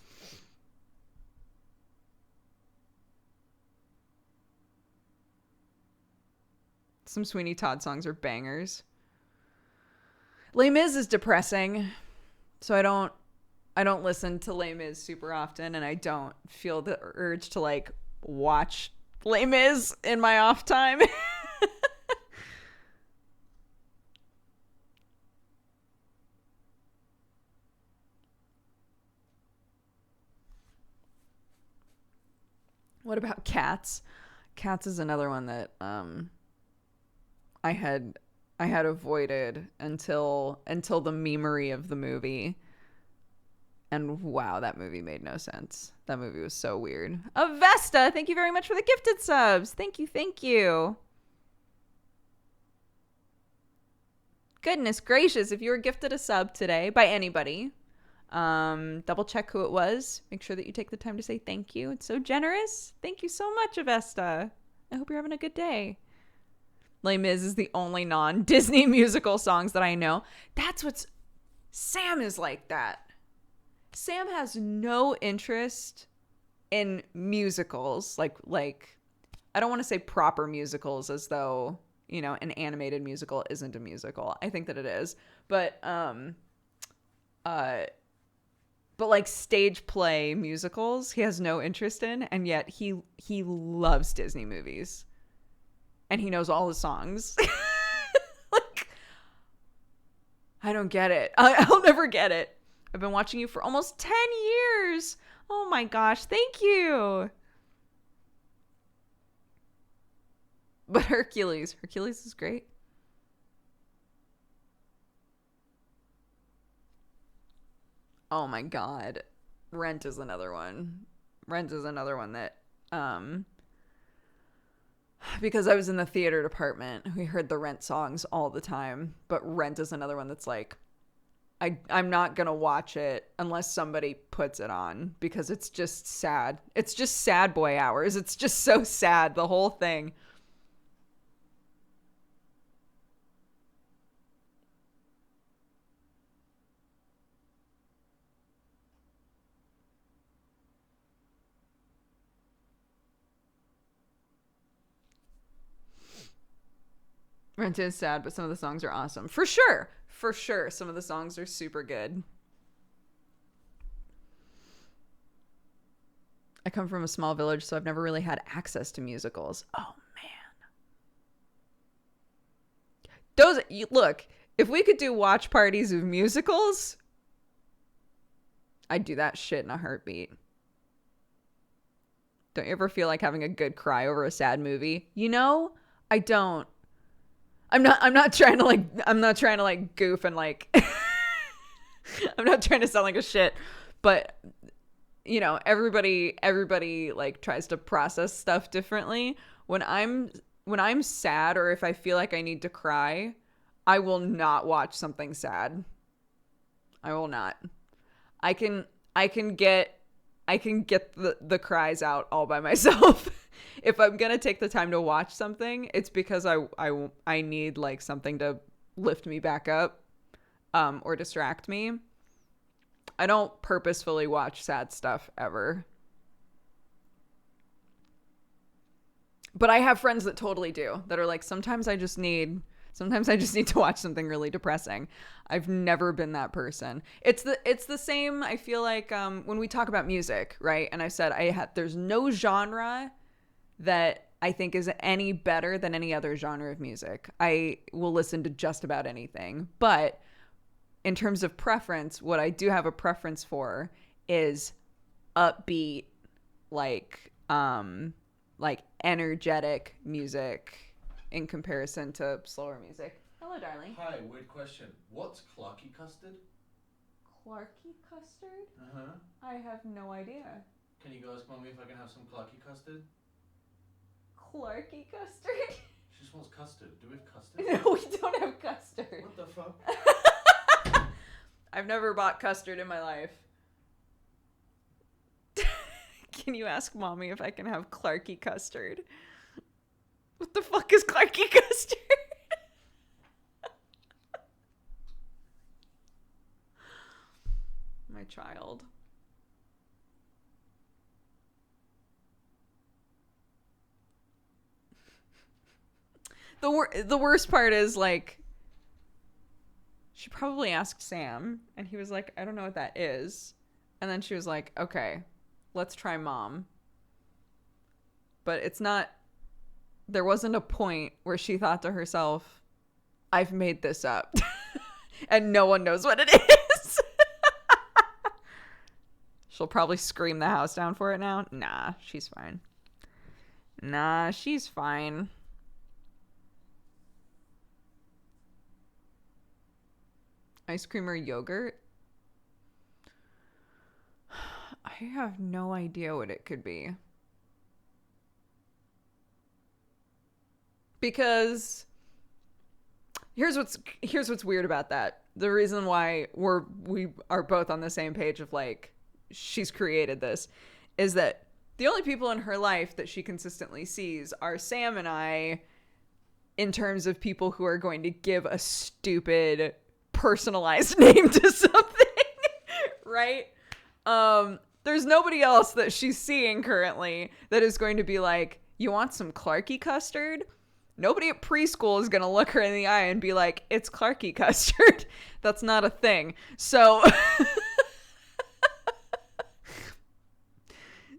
Some Sweeney Todd songs are bangers. Les Mis is depressing. So I don't listen to Les Mis super often, and I don't feel the urge to like watch Les Mis in my off time. What about Cats? Cats is another one that I had avoided until the memery of the movie. And wow, that movie made no sense. That movie was so weird. Avesta, thank you very much for the gifted subs. Thank you, thank you. Goodness gracious, if you were gifted a sub today by anybody, double check who it was. Make sure that you take the time to say thank you. It's so generous. Thank you so much, Avesta. I hope you're having a good day. Les Mis is the only non-Disney musical songs that I know. That's what's... Sam is like that. Sam has no interest in musicals. Like I don't want to say proper musicals as though, you know, an animated musical isn't a musical. I think that it is. But like stage play musicals, he has no interest in, and yet he loves Disney movies. And he knows all the songs. Like, I don't get it. I'll never get it. I've been watching you for almost 10 years. Oh my gosh, thank you. But Hercules is great. Oh my god. Rent is another one. Rent is another one that because I was in the theater department, we heard the Rent songs all the time. But Rent is another one that's like, I'm not going to watch it unless somebody puts it on because it's just sad. It's just sad boy hours. It's just so sad, the whole thing. Rent is sad, but some of the songs are awesome. For sure. For sure. Some of the songs are super good. I come from a small village, so I've never really had access to musicals. Oh, man. Look, if we could do watch parties of musicals, I'd do that shit in a heartbeat. Don't you ever feel like having a good cry over a sad movie? You know, I don't. I'm not trying to like goof and like I'm not trying to sound like a shit, but you know, everybody like tries to process stuff differently. When I'm sad or if I feel like I need to cry, I will not watch something sad. I will not. I can get the cries out all by myself. If I'm going to take the time to watch something, it's because I need like something to lift me back up or distract me. I don't purposefully watch sad stuff ever. But I have friends that totally do, that are like, sometimes I just need to watch something really depressing. I've never been that person. It's the same, I feel like, when we talk about music, right? And I said there's no genre that I think is any better than any other genre of music. I will listen to just about anything. But in terms of preference, what I do have a preference for is upbeat, like energetic music in comparison to slower music. Hello, darling. Hi, weird question. What's Clarky custard? Clarky custard? Uh-huh. I have no idea. Can you go ask Mommy if I can have some Clarky custard? Clarky custard? She just wants custard. Do we have custard? No, we don't have custard. What the fuck? I've never bought custard in my life. Can you ask Mommy if I can have Clarky custard? What the fuck is Clarky custard? My child. The worst part is, like, she probably asked Sam, and he was like, I don't know what that is. And then she was like, okay, let's try Mom. But it's not, there wasn't a point where she thought to herself, I've made this up. And no one knows what it is. She'll probably scream the house down for it now. Nah, she's fine. Ice cream or yogurt? I have no idea what it could be. Because here's what's weird about that. The reason why we are both on the same page of like, she's created this, is that the only people in her life that she consistently sees are Sam and I, in terms of people who are going to give a stupid personalized name to something, right? There's nobody else that she's seeing currently that is going to be like, you want some Clarky custard? Nobody at preschool is going to look her in the eye and be like, it's Clarky custard. That's not a thing. So,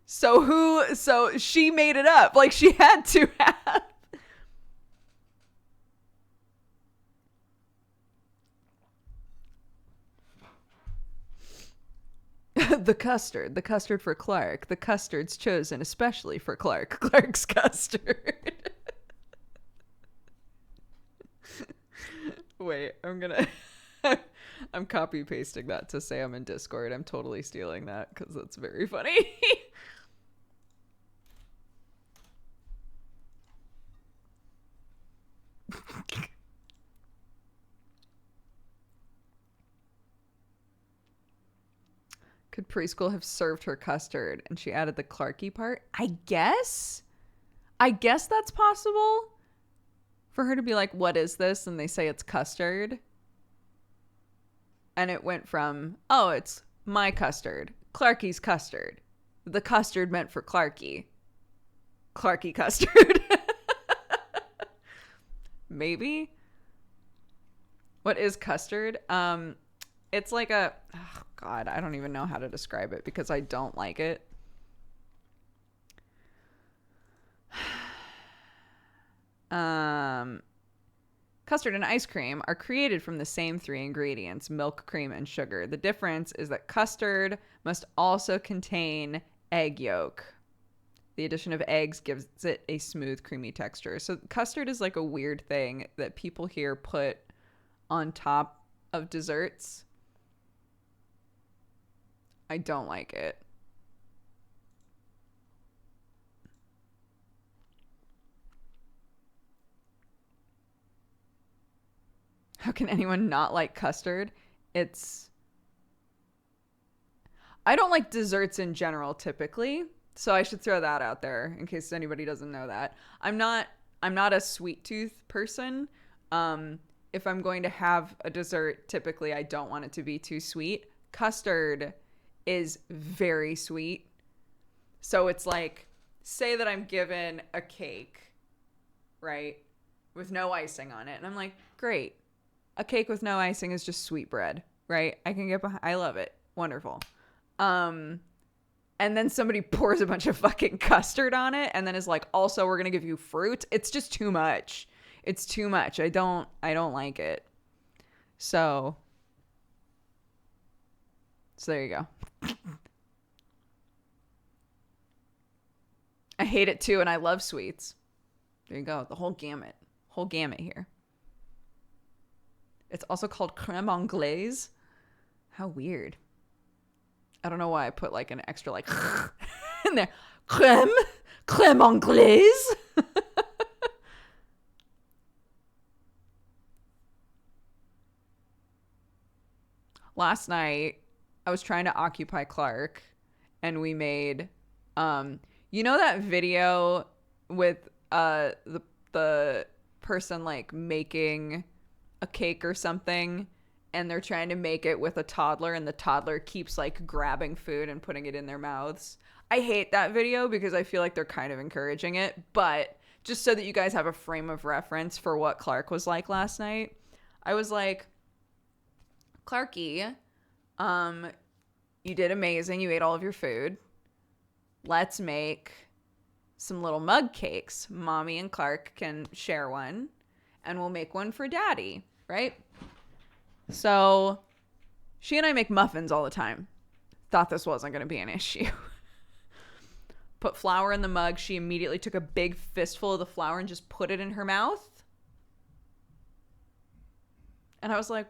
so she made it up. Like, she had to have. The custard for Clark. The custard's chosen especially for Clark. Clark's custard. Wait, I'm copy pasting that to Sam in Discord. I'm totally stealing that because that's very funny. Could preschool have served her custard and she added the Clarky part? I guess that's possible. For her to be like, what is this? And they say it's custard. And it went from, oh, it's my custard. Clarky's custard. The custard meant for Clarky. Clarky custard. Maybe. What is custard? It's like a, oh God, I don't even know how to describe it because I don't like it. Custard and ice cream are created from the same three ingredients, milk, cream, and sugar. The difference is that custard must also contain egg yolk. The addition of eggs gives it a smooth, creamy texture. So custard is like a weird thing that people here put on top of desserts. I don't like it. How can anyone not like custard? I don't like desserts in general typically, so I should throw that out there in case anybody doesn't know that. I'm not a sweet tooth person. If I'm going to have a dessert, typically I don't want it to be too sweet. Custard is very sweet. So it's like, say that I'm given a cake, right? With no icing on it. And I'm like, great. A cake with no icing is just sweet bread, right? I can get behind. I love it. Wonderful. And then somebody pours a bunch of fucking custard on it and then is like, also, we're going to give you fruit. It's just too much. It's too much. I don't like it. So there you go. I hate it too, and I love sweets. There you go. The whole gamut here. It's also called creme anglaise. How weird. I don't know why I put like an extra like in there. Creme anglaise. Last night, I was trying to occupy Clark, and we made, you know that video with the person like making a cake or something, and they're trying to make it with a toddler, and the toddler keeps like grabbing food and putting it in their mouths. I hate that video because I feel like they're kind of encouraging it, but just so that you guys have a frame of reference for what Clark was like last night, I was like, Clarky, you did amazing. You ate all of your food. Let's make some little mug cakes. Mommy and Clark can share one, and we'll make one for Daddy, right? So she and I make muffins all the time. Thought this wasn't going to be an issue. Put flour in the mug. She immediately took a big fistful of the flour and just put it in her mouth. And I was like,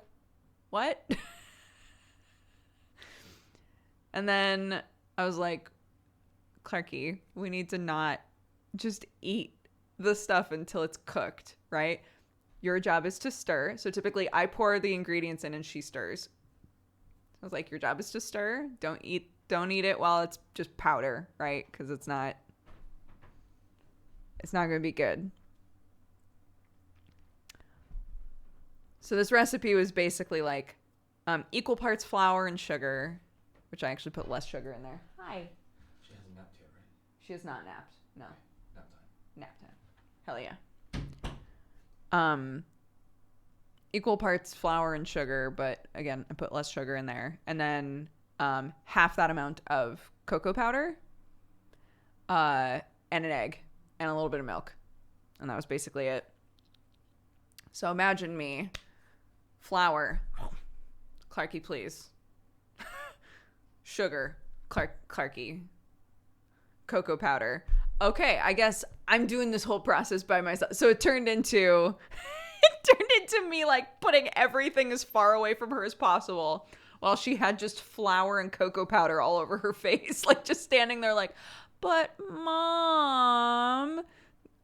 what? And then I was like, Clarky, we need to not just eat the stuff until it's cooked, right? Your job is to stir. So typically I pour the ingredients in and she stirs. I was like, your job is to stir. Don't eat it while it's just powder, right? Because it's not going to be good. So this recipe was basically like equal parts flour and sugar, which I actually put less sugar in there. Hi. She hasn't napped yet, right? She has not napped. No. Nap time. Nap time. Hell yeah. Equal parts flour and sugar, but again, I put less sugar in there. And then half that amount of cocoa powder, and an egg, and a little bit of milk. And that was basically it. So imagine me, flour, Clarky please. Sugar, Clarky. Cocoa powder. Okay, I guess I'm doing this whole process by myself. So it turned into me like putting everything as far away from her as possible while she had just flour and cocoa powder all over her face, like just standing there like, but Mom,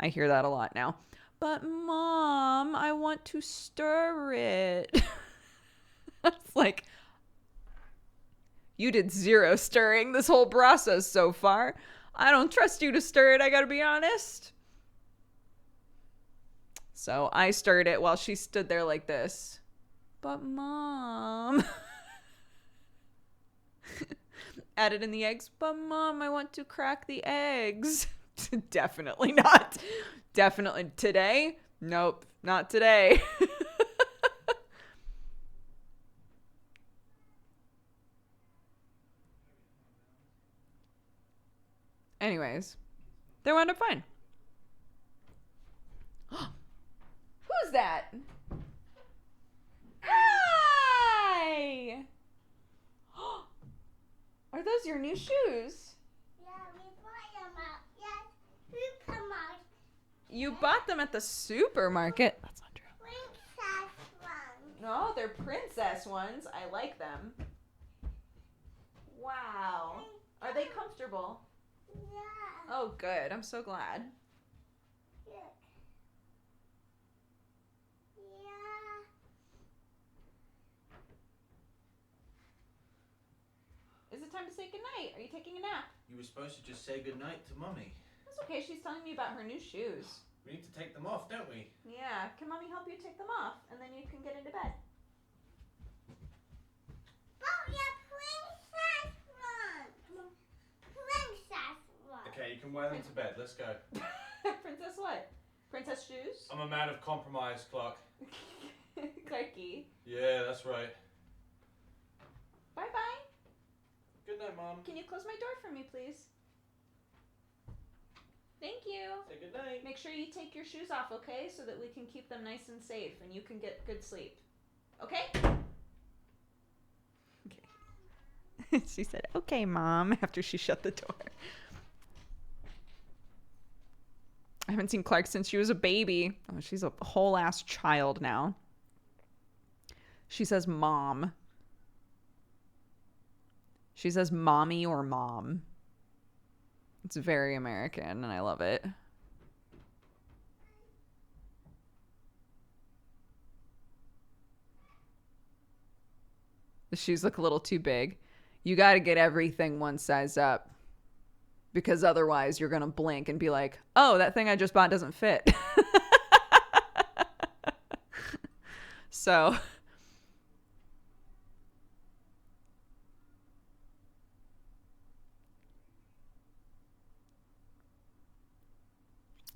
I hear that a lot now. But Mom, I want to stir it. It's like, you did zero stirring this whole process so far. I don't trust you to stir it, I gotta be honest. So I stirred it while she stood there like this. But Mom. Added in the eggs. But Mom, I want to crack the eggs. Definitely not. Definitely today? Nope, not today. Anyways, they wound up fine. Who's that? Hi! Are those your new shoes? Yeah, we bought them out. Yes, supermarket. You bought them at the supermarket. That's not true. Princess one. No, they're princess ones. I like them. Wow. Are they comfortable? Yeah. Oh, good. I'm so glad. Look. Yeah. Is it time to say goodnight? Are you taking a nap? You were supposed to just say goodnight to Mummy. That's okay. She's telling me about her new shoes. We need to take them off, don't we? Yeah. Can Mommy help you take them off? And then you can get into bed. Oh, yeah, princess one. Princess one. Okay, you can wear them to bed. Let's go. Princess what? Princess shoes? I'm a man of compromise, Clark. Creaky. Yeah, that's right. Bye-bye. Good night, Mom. Can you close my door for me, please? Thank you. Say good night. Make sure you take your shoes off, okay? So that we can keep them nice and safe and you can get good sleep. Okay? Okay. She said, okay, Mom, after she shut the door. I haven't seen Clark since she was a baby. Oh, she's a whole ass child now. She says Mom. She says mommy or mom. It's very American and I love it. The shoes look a little too big. You got to get everything one size up. Because otherwise you're going to blink and be like, oh, that thing I just bought doesn't fit. So...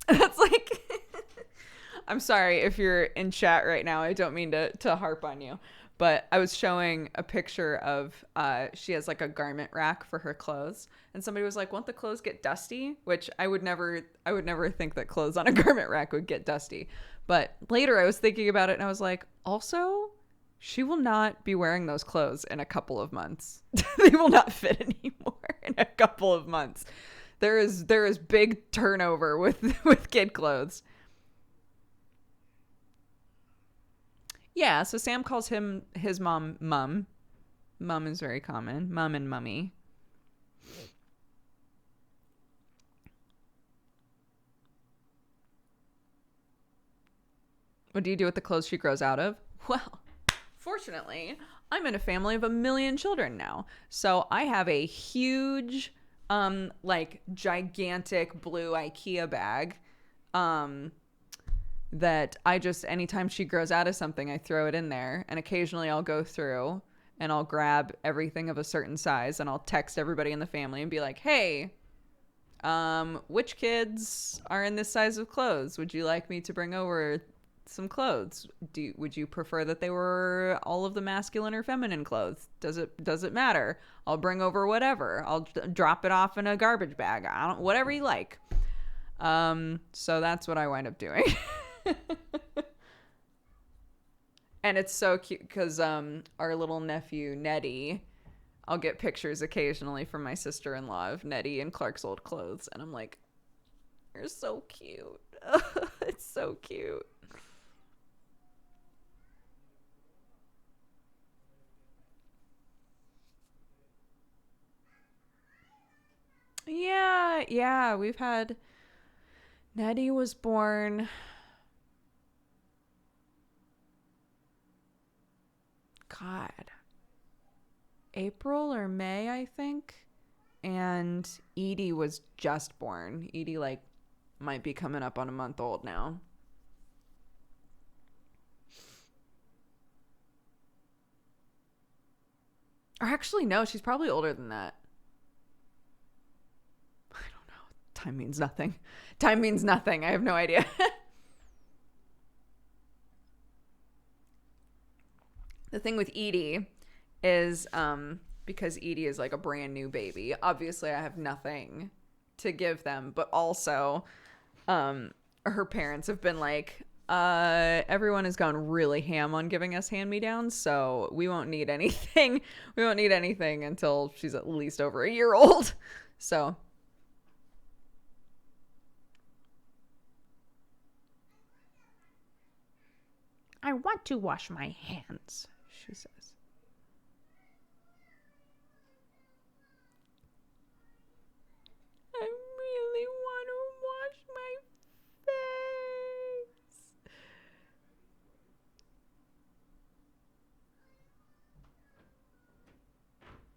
That's like, I'm sorry if you're in chat right now. I don't mean to harp on you, but I was showing a picture of, she has like a garment rack for her clothes. And somebody was like, won't the clothes get dusty? Which I would never think that clothes on a garment rack would get dusty. But later I was thinking about it and I was like, also, she will not be wearing those clothes in a couple of months. They will not fit anymore in a couple of months. There is big turnover with kid clothes. Yeah, so Sam calls his mom Mum. Mum is very common. Mum and Mummy. What do you do with the clothes she grows out of? Well, fortunately, I'm in a family of 1 million children now. So I have a huge... like gigantic blue IKEA bag that I just, anytime she grows out of something, I throw it in there. And occasionally I'll go through and I'll grab everything of a certain size and I'll text everybody in the family and be like, hey, which kids are in this size of clothes? Would you like me to bring over some clothes? Would you prefer that they were all of the masculine or feminine clothes? Does it matter? I'll bring over whatever. I'll drop it off in a garbage bag. Whatever you like. So that's what I wind up doing. And it's so cute because our little nephew Nettie, I'll get pictures occasionally from my sister-in-law of Nettie in Clark's old clothes, and I'm like, you're so cute. It's so cute. Yeah, we've had, Nettie was born, God, April or May, I think. And Edie was just born. Edie, like, might be coming up on a month old now. Or actually, no, she's probably older than that. I don't know. Time means nothing. Time means nothing. I have no idea. The thing with Edie is, because Edie is like a brand new baby, obviously I have nothing to give them, but also, her parents have been like, everyone has gone really ham on giving us hand-me-downs, so we won't need anything. We won't need anything until she's at least over a year old. So. I want to wash my hands, she says. I really want to wash my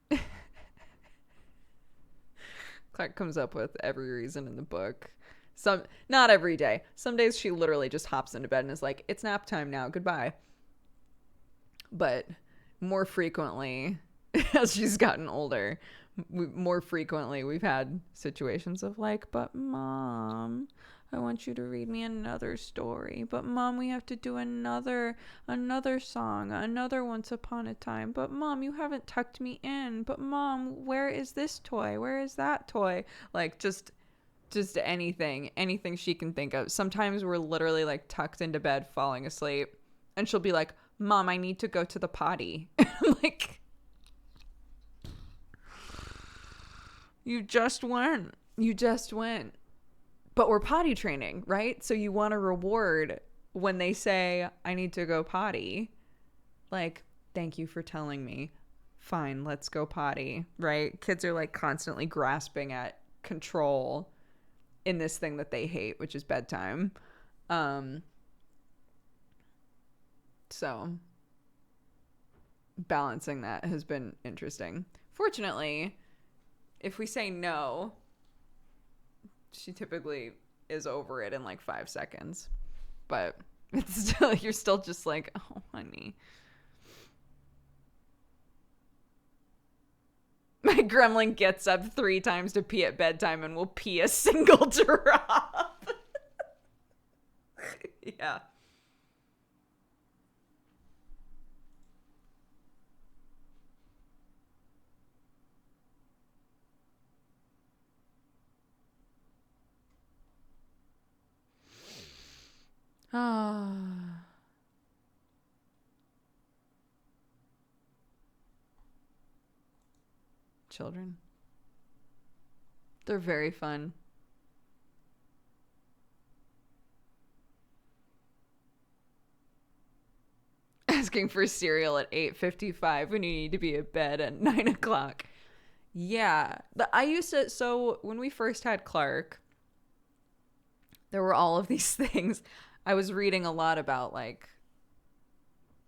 face. Clark comes up with every reason in the book. Not every day. Some days she literally just hops into bed and is like, it's nap time now, goodbye. But more frequently, as she's gotten older, more frequently we've had situations of like, but Mom, I want you to read me another story. But Mom, we have to do another song, another Once Upon a Time. But Mom, you haven't tucked me in. But Mom, where is this toy? Where is that toy? Like, just anything she can think of. Sometimes we're literally like tucked into bed falling asleep and she'll be like, Mom, I need to go to the potty. I'm like, you just went. But we're potty training, right? So you want a reward when they say, I need to go potty. Like, thank you for telling me. Fine, let's go potty, right? Kids are like constantly grasping at control in this thing that they hate, which is bedtime. So balancing that has been interesting. Fortunately, if we say no, she typically is over it in like 5 seconds. But it's still, you're still just like, oh, honey. My gremlin gets up 3 times to pee at bedtime and will pee a single drop. Yeah. Ah. Children. They're very fun. Asking for cereal at 8:55 when you need to be at bed at 9 o'clock. Yeah. So when we first had Clark, there were all of these things. I was reading a lot about like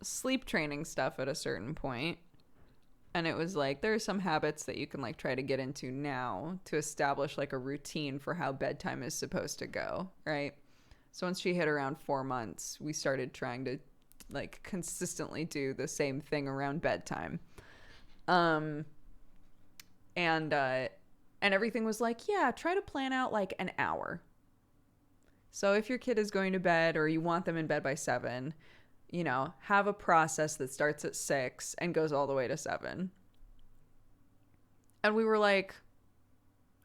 sleep training stuff at a certain point. And it was like, there are some habits that you can like try to get into now to establish like a routine for how bedtime is supposed to go, right? So once she hit around 4 months, we started trying to like consistently do the same thing around bedtime. And everything was like, yeah, try to plan out like an hour. So if your kid is going to bed or you want them in bed by 7, you know, have a process that starts at 6 and goes all the way to 7. And we were like,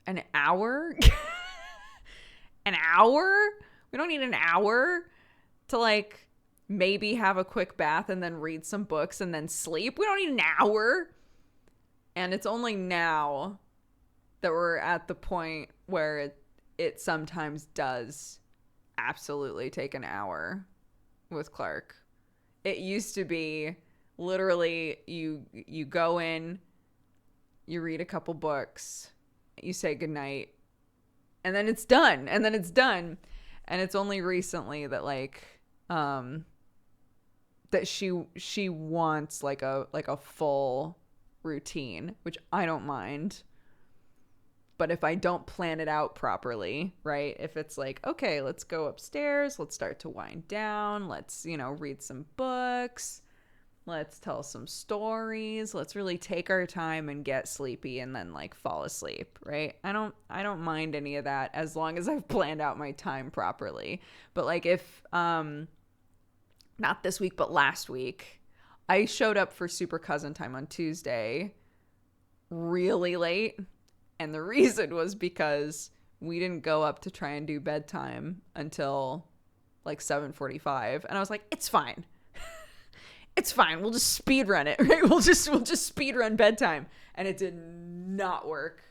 an hour? An hour? We don't need an hour to like maybe have a quick bath and then read some books and then sleep. We don't need an hour. And it's only now that we're at the point where it sometimes does absolutely take an hour with Clark. It used to be literally you go in, you read a couple books, you say goodnight, and then it's done. And it's only recently that like that she wants like a full routine, which I don't mind. But if I don't plan it out properly, right? If it's like, okay, let's go upstairs, let's start to wind down, let's, you know, read some books, let's tell some stories, let's really take our time and get sleepy and then like fall asleep, right? I don't mind any of that as long as I've planned out my time properly. But like if not this week but last week, I showed up for Super Cousin Time on Tuesday really late, and the reason was because we didn't go up to try and do bedtime until like 7:45, and I was like, it's fine. It's fine. We'll just speed run it, right? We'll just speed run bedtime. And it did not work.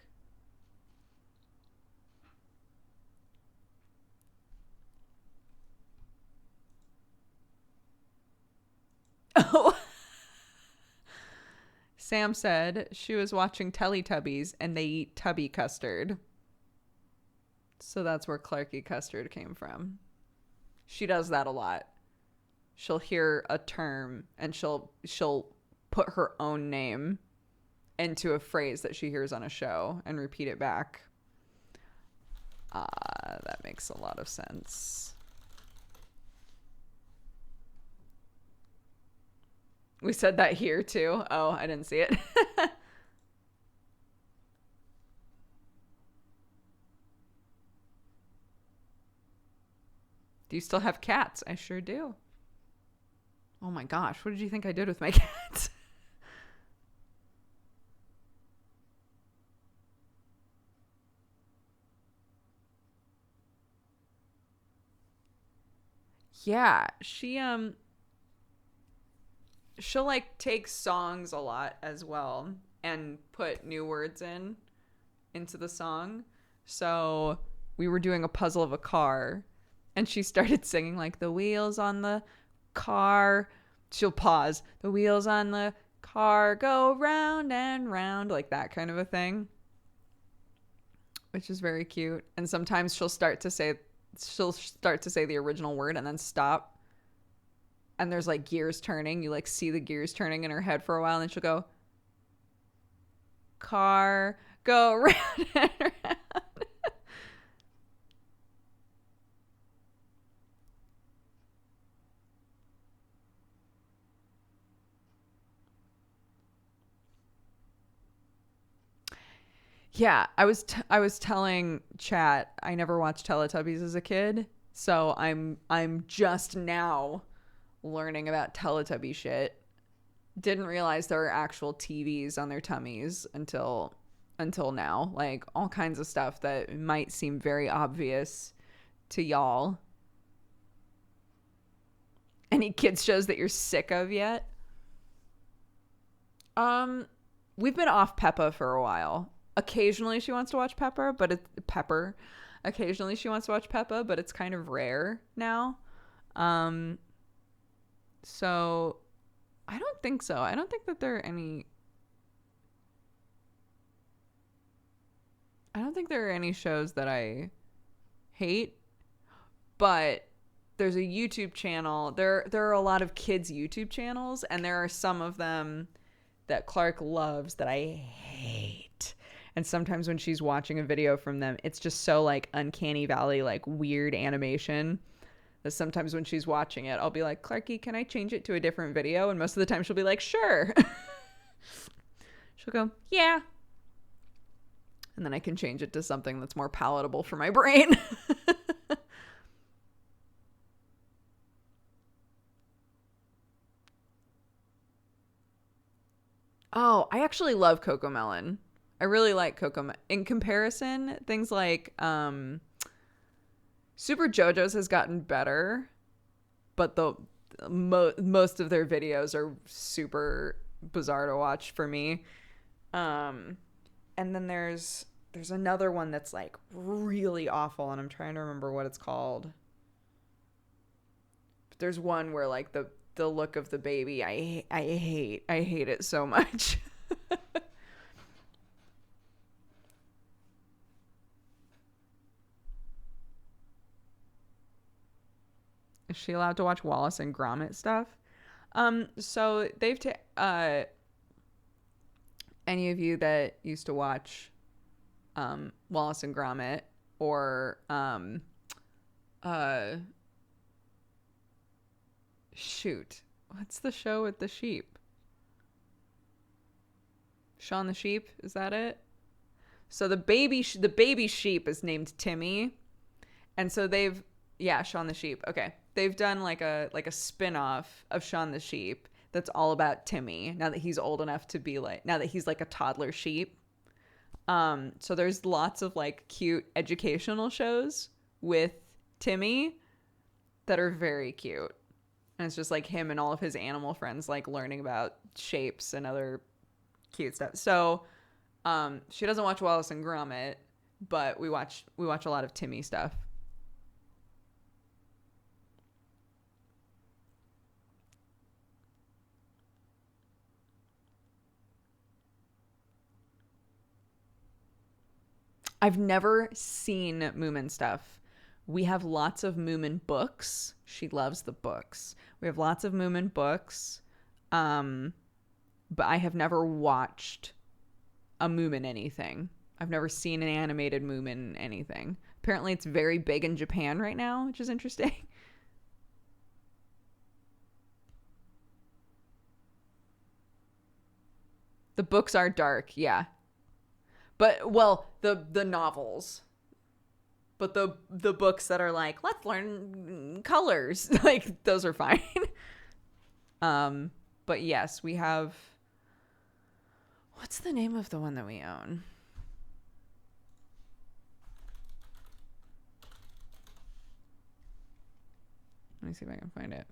Oh. Sam said she was watching Teletubbies and they eat tubby custard. So that's where Clarky custard came from. She does that a lot. She'll hear a term and she'll put her own name into a phrase that she hears on a show and repeat it back. That makes a lot of sense. We said that here too. Oh, I didn't see it. Do you still have cats? I sure do. Oh my gosh, what did you think I did with my cats? Yeah, she'll like take songs a lot as well and put new words into the song. So we were doing a puzzle of a car and she started singing like the wheels on the car. She'll pause. The wheels on the car go round and round, like that kind of a thing, which is very cute. And sometimes she'll start to say the original word and then stop. And there's like gears turning. You like see the gears turning in her head for a while, and then she'll go, car go round and round. Yeah, I was telling chat I never watched Teletubbies as a kid, so I'm just now learning about Teletubby shit. Didn't realize there were actual TVs on their tummies until now. Like all kinds of stuff that might seem very obvious to y'all. Any kids shows that you're sick of yet? We've been off Peppa for a while. Occasionally she wants to watch Pepper. Occasionally she wants to watch Peppa, but it's kind of rare now. So I don't think so. I don't think that there are any shows that I hate, but there's a YouTube channel. There are a lot of kids YouTube channels, and there are some of them that Clark loves that I hate. And sometimes when she's watching a video from them, it's just so like uncanny valley, like weird animation Sometimes when she's watching it, I'll be like, Clarky, can I change it to a different video? And most of the time she'll be like, sure. She'll go, yeah. And then I can change it to something that's more palatable for my brain. Oh, I actually love Cocomelon. I really like Cocomelon. In comparison, things like Super JoJo's has gotten better, but most of their videos are super bizarre to watch for me. And then there's another one that's like really awful, and I'm trying to remember what it's called. But there's one where like the look of the baby, I hate it so much. Is she allowed to watch Wallace and Gromit stuff? So they've any of you that used to watch Wallace and Gromit, or shoot, what's the show with the sheep? Shaun the Sheep, is that it? So the baby sheep is named Timmy, and so Shaun the Sheep. Okay, they've done like a spin-off of Shaun the Sheep that's all about Timmy now that he's old enough to be now that he's like a toddler sheep. So there's lots of like cute educational shows with Timmy that are very cute. And it's just like him and all of his animal friends like learning about shapes and other cute stuff. So she doesn't watch Wallace and Gromit, but we watch a lot of Timmy stuff. I've never seen Moomin stuff. We have lots of Moomin books. She loves the books. We have lots of Moomin books. But I have never watched a Moomin anything. I've never seen an animated Moomin anything. Apparently it's very big in Japan right now, which is interesting. The books are dark, yeah. But, well, the novels. But the books that are like, let's learn colors, like, those are fine. But yes, we have... What's the name of the one that we own? Let me see if I can find it.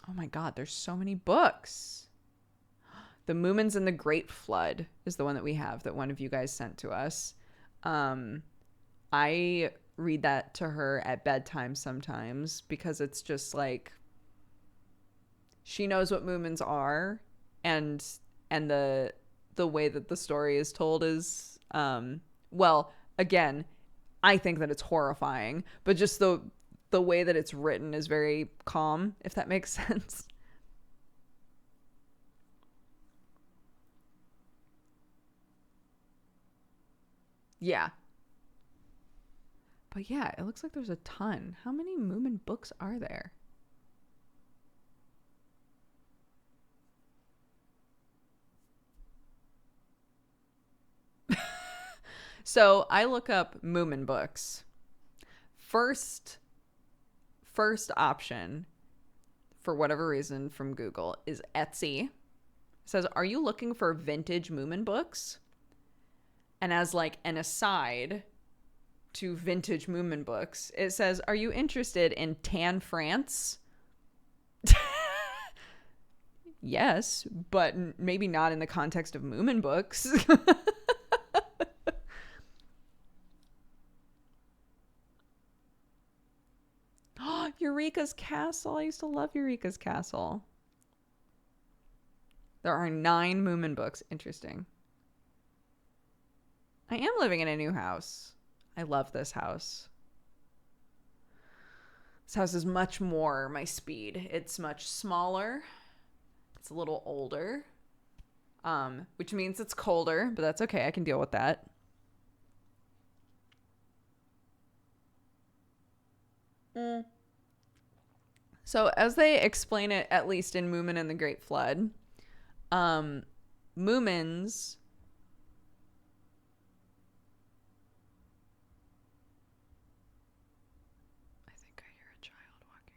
Oh my god, there's so many books. The Moomins and the Great Flood is the one that we have that one of you guys sent to us. I read that to her at bedtime sometimes because it's just like she knows what Moomins are, and the way that the story is told is well, again, I think that it's horrifying, but just the way that it's written is very calm, if that makes sense. Yeah. But yeah, it looks like there's a ton. How many Moomin books are there? So I look up Moomin books. First option, for whatever reason, from Google is Etsy. It says, are you looking for vintage Moomin books? And as like an aside to vintage Moomin books, it says, are you interested in Tan France? Yes, but maybe not in the context of Moomin books. Eureka's Castle. I used to love Eureka's Castle. There are 9 Moomin books. Interesting. I am living in a new house. I love this house. This house is much more my speed. It's much smaller. It's a little older. Which means it's colder, but that's okay. I can deal with that. So as they explain it, at least in Moomin and the Great Flood, Moomins... I think I hear a child walking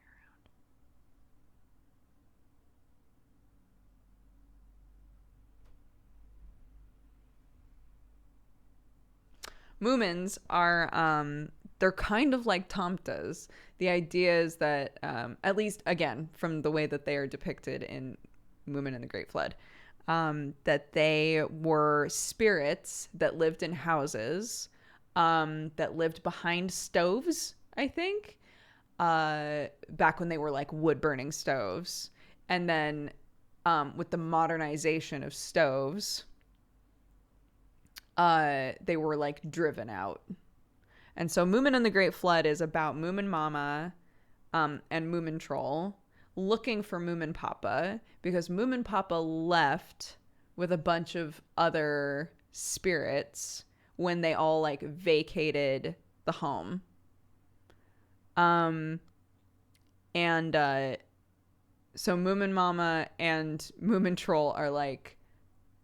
around. Moomins are, they're kind of like Tomtas. The idea is that, at least, again, from the way that they are depicted in Moomin and the Great Flood, that they were spirits that lived in houses, that lived behind stoves, I think, back when they were like wood-burning stoves. And then with the modernization of stoves, they were like driven out. And so Moomin and the Great Flood is about Moomin Mama and Moomin Troll looking for Moomin Papa, because Moomin Papa left with a bunch of other spirits when they all like vacated the home. So Moomin Mama and Moomin Troll are like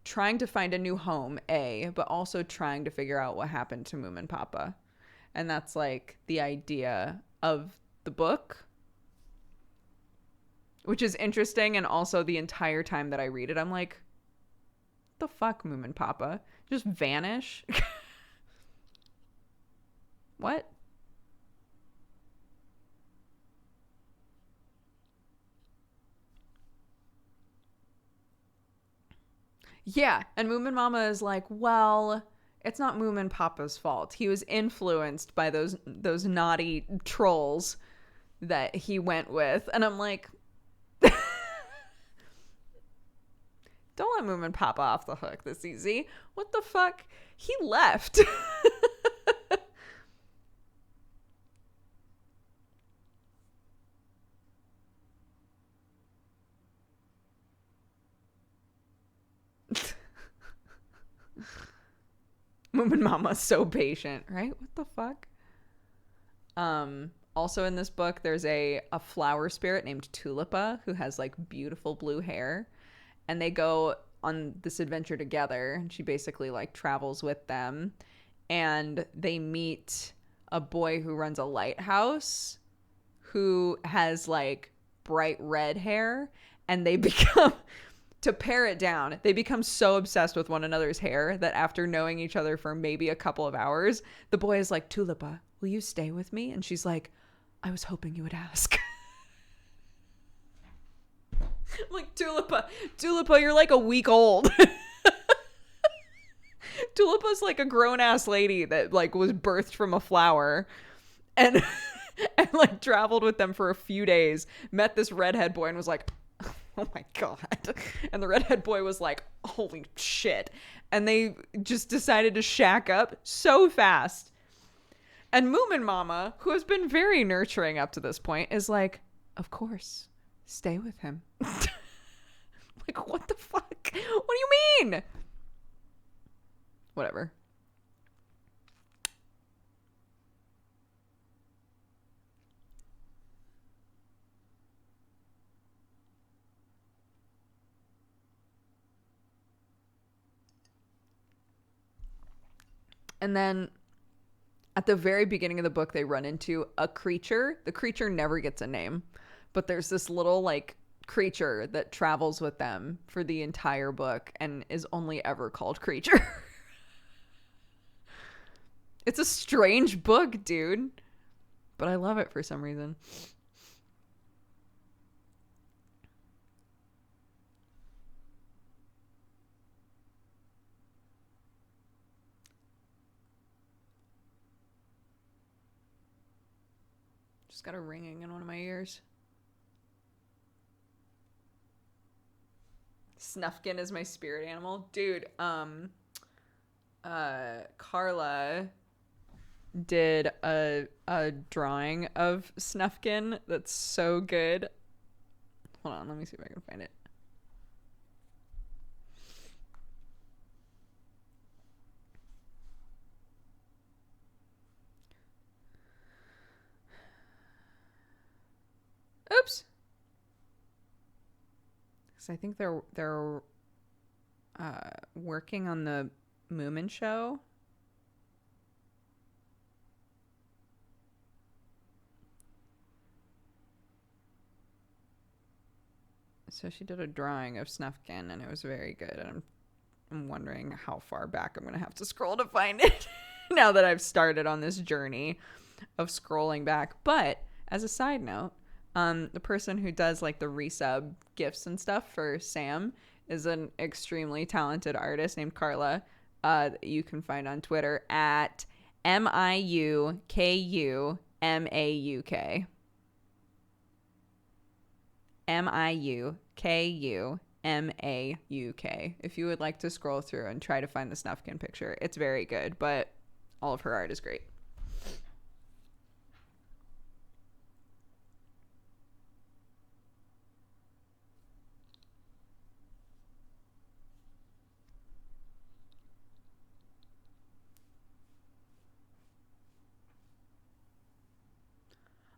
trying to find a new home, but also trying to figure out what happened to Moomin Papa. And that's like the idea of the book, which is interesting. And also the entire time that I read it, I'm like, the fuck, Moomin Papa? Just vanish? What? Yeah, and Moomin Mama is like, well, it's not Moomin Papa's fault. He was influenced by those naughty trolls that he went with. And I'm like, don't let Moomin Papa off the hook this easy. What the fuck? He left. Moomin Mama's so patient, right? What the fuck? Also in this book, there's a flower spirit named Tulipa who has like beautiful blue hair, and they go on this adventure together. And she basically like travels with them, and they meet a boy who runs a lighthouse who has like bright red hair, and they become... To pare it down, they become so obsessed with one another's hair that after knowing each other for maybe a couple of hours, the boy is like, Tulipa, will you stay with me? And she's like, I was hoping you would ask. I'm like, Tulipa, you're like a week old. Tulipa's like a grown-ass lady that like was birthed from a flower and like traveled with them for a few days, met this redhead boy and was like, oh my God. And the redhead boy was like, holy shit. And they just decided to shack up so fast. And Moomin Mama, who has been very nurturing up to this point, is like, of course, stay with him. Like, what the fuck? What do you mean? Whatever. And then at the very beginning of the book, they run into a creature. The creature never gets a name, but there's this little like creature that travels with them for the entire book and is only ever called Creature. It's a strange book, dude, but I love it for some reason. Just got a ringing in one of my ears. Snufkin is my spirit animal. Dude, Carla did a drawing of Snufkin that's so good. Hold on, let me see if I can find it. Oops. Because I think they're working on the Moomin show. So she did a drawing of Snufkin, and it was very good. And I'm wondering how far back I'm going to have to scroll to find it now that I've started on this journey of scrolling back. But as a side note, the person who does like the resub gifts and stuff for Sam is an extremely talented artist named Carla. That you can find on Twitter at MIUKUMAUK. MIUKUMAUK. If you would like to scroll through and try to find the Snufkin picture, it's very good, but all of her art is great.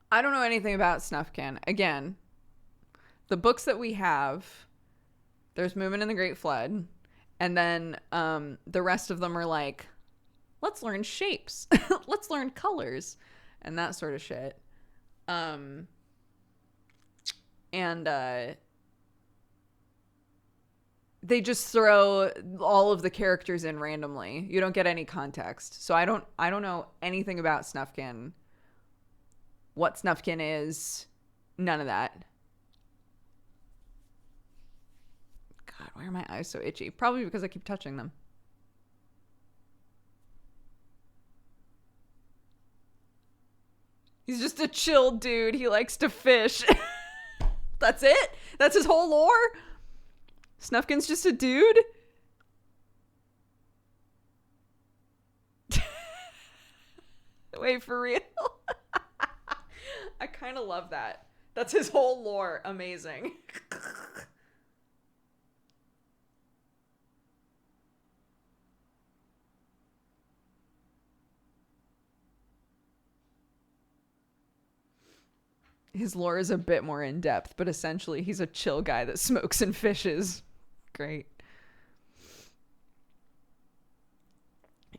I don't know anything about Snufkin. Again, the books that we have, there's Moomin and the Great Flood, and then the rest of them are like, let's learn shapes, let's learn colors, and that sort of shit. And they just throw all of the characters in randomly. You don't get any context. So I don't know anything about Snufkin. What Snufkin is, none of that. God, why are my eyes so itchy? Probably because I keep touching them. He's just a chill dude. He likes to fish. That's it? That's his whole lore? Snufkin's just a dude? Wait, for real? I kind of love that. That's his whole lore. Amazing. His lore is a bit more in depth, but essentially he's a chill guy that smokes and fishes. Great.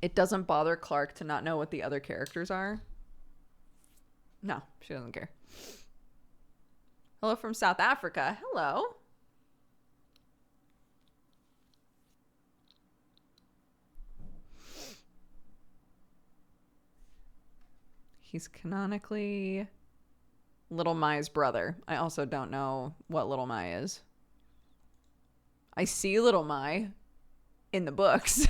It doesn't bother Clark to not know what the other characters are. No, she doesn't care. Hello from South Africa. Hello. He's canonically Little Mai's brother. I also don't know what Little Mai is. I see Little Mai in the books.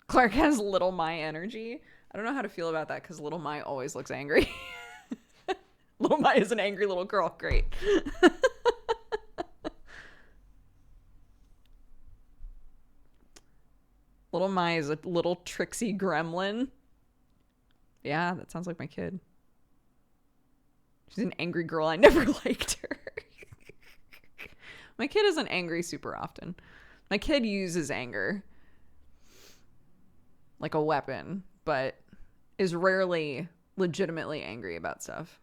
Clark has Little Mai energy. I don't know how to feel about that because Little Mai always looks angry. Little Mai is an angry little girl. Great. Little Mai is a little tricksy gremlin. Yeah, that sounds like my kid. She's an angry girl. I never liked her. My kid isn't angry super often. My kid uses anger like a weapon, but is rarely legitimately angry about stuff.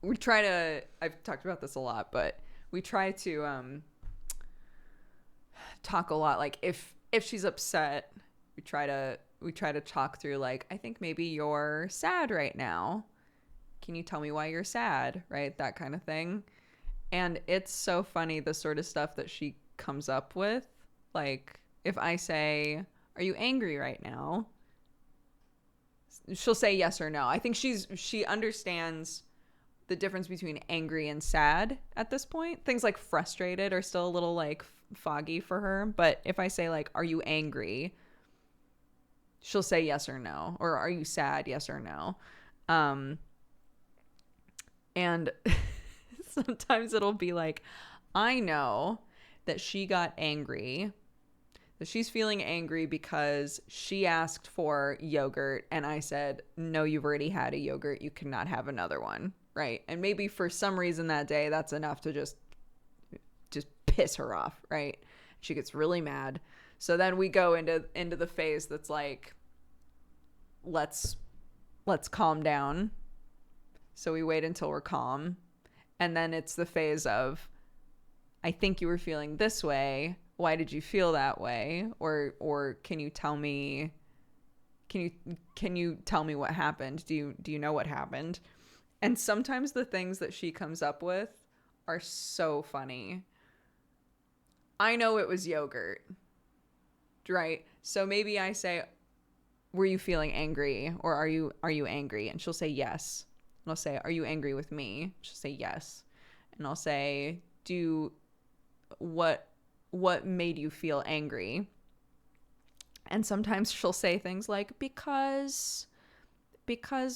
We try to, I've talked about this a lot, but we try to talk a lot, like if she's upset, we try to talk through, like, I think maybe you're sad right now. Can you tell me why you're sad? Right? That kind of thing. And it's so funny, the sort of stuff that she comes up with. Like, if I say, are you angry right now? She'll say yes or no. I think she understands the difference between angry and sad at this point. Things like frustrated are still a little like foggy for her. But if I say like, are you angry? She'll say yes or no. Or are you sad? Yes or no. And sometimes it'll be like, I know that she got angry, So she's feeling angry because she asked for yogurt and I said, no, you've already had a yogurt. You cannot have another one. Right. And maybe for some reason that day, that's enough to just piss her off. Right. She gets really mad. So then we go into the phase that's like, let's calm down. So we wait until we're calm. And then it's the phase of, I think you were feeling this way. Why did you feel that way? Or can you tell me what happened? Do you know what happened? And sometimes the things that she comes up with are so funny. I know it was yogurt, right? So maybe I say, were you feeling angry, or are you angry? And she'll say yes. And I'll say, are you angry with me? She'll say yes. And I'll say, what made you feel angry? And sometimes she'll say things like, because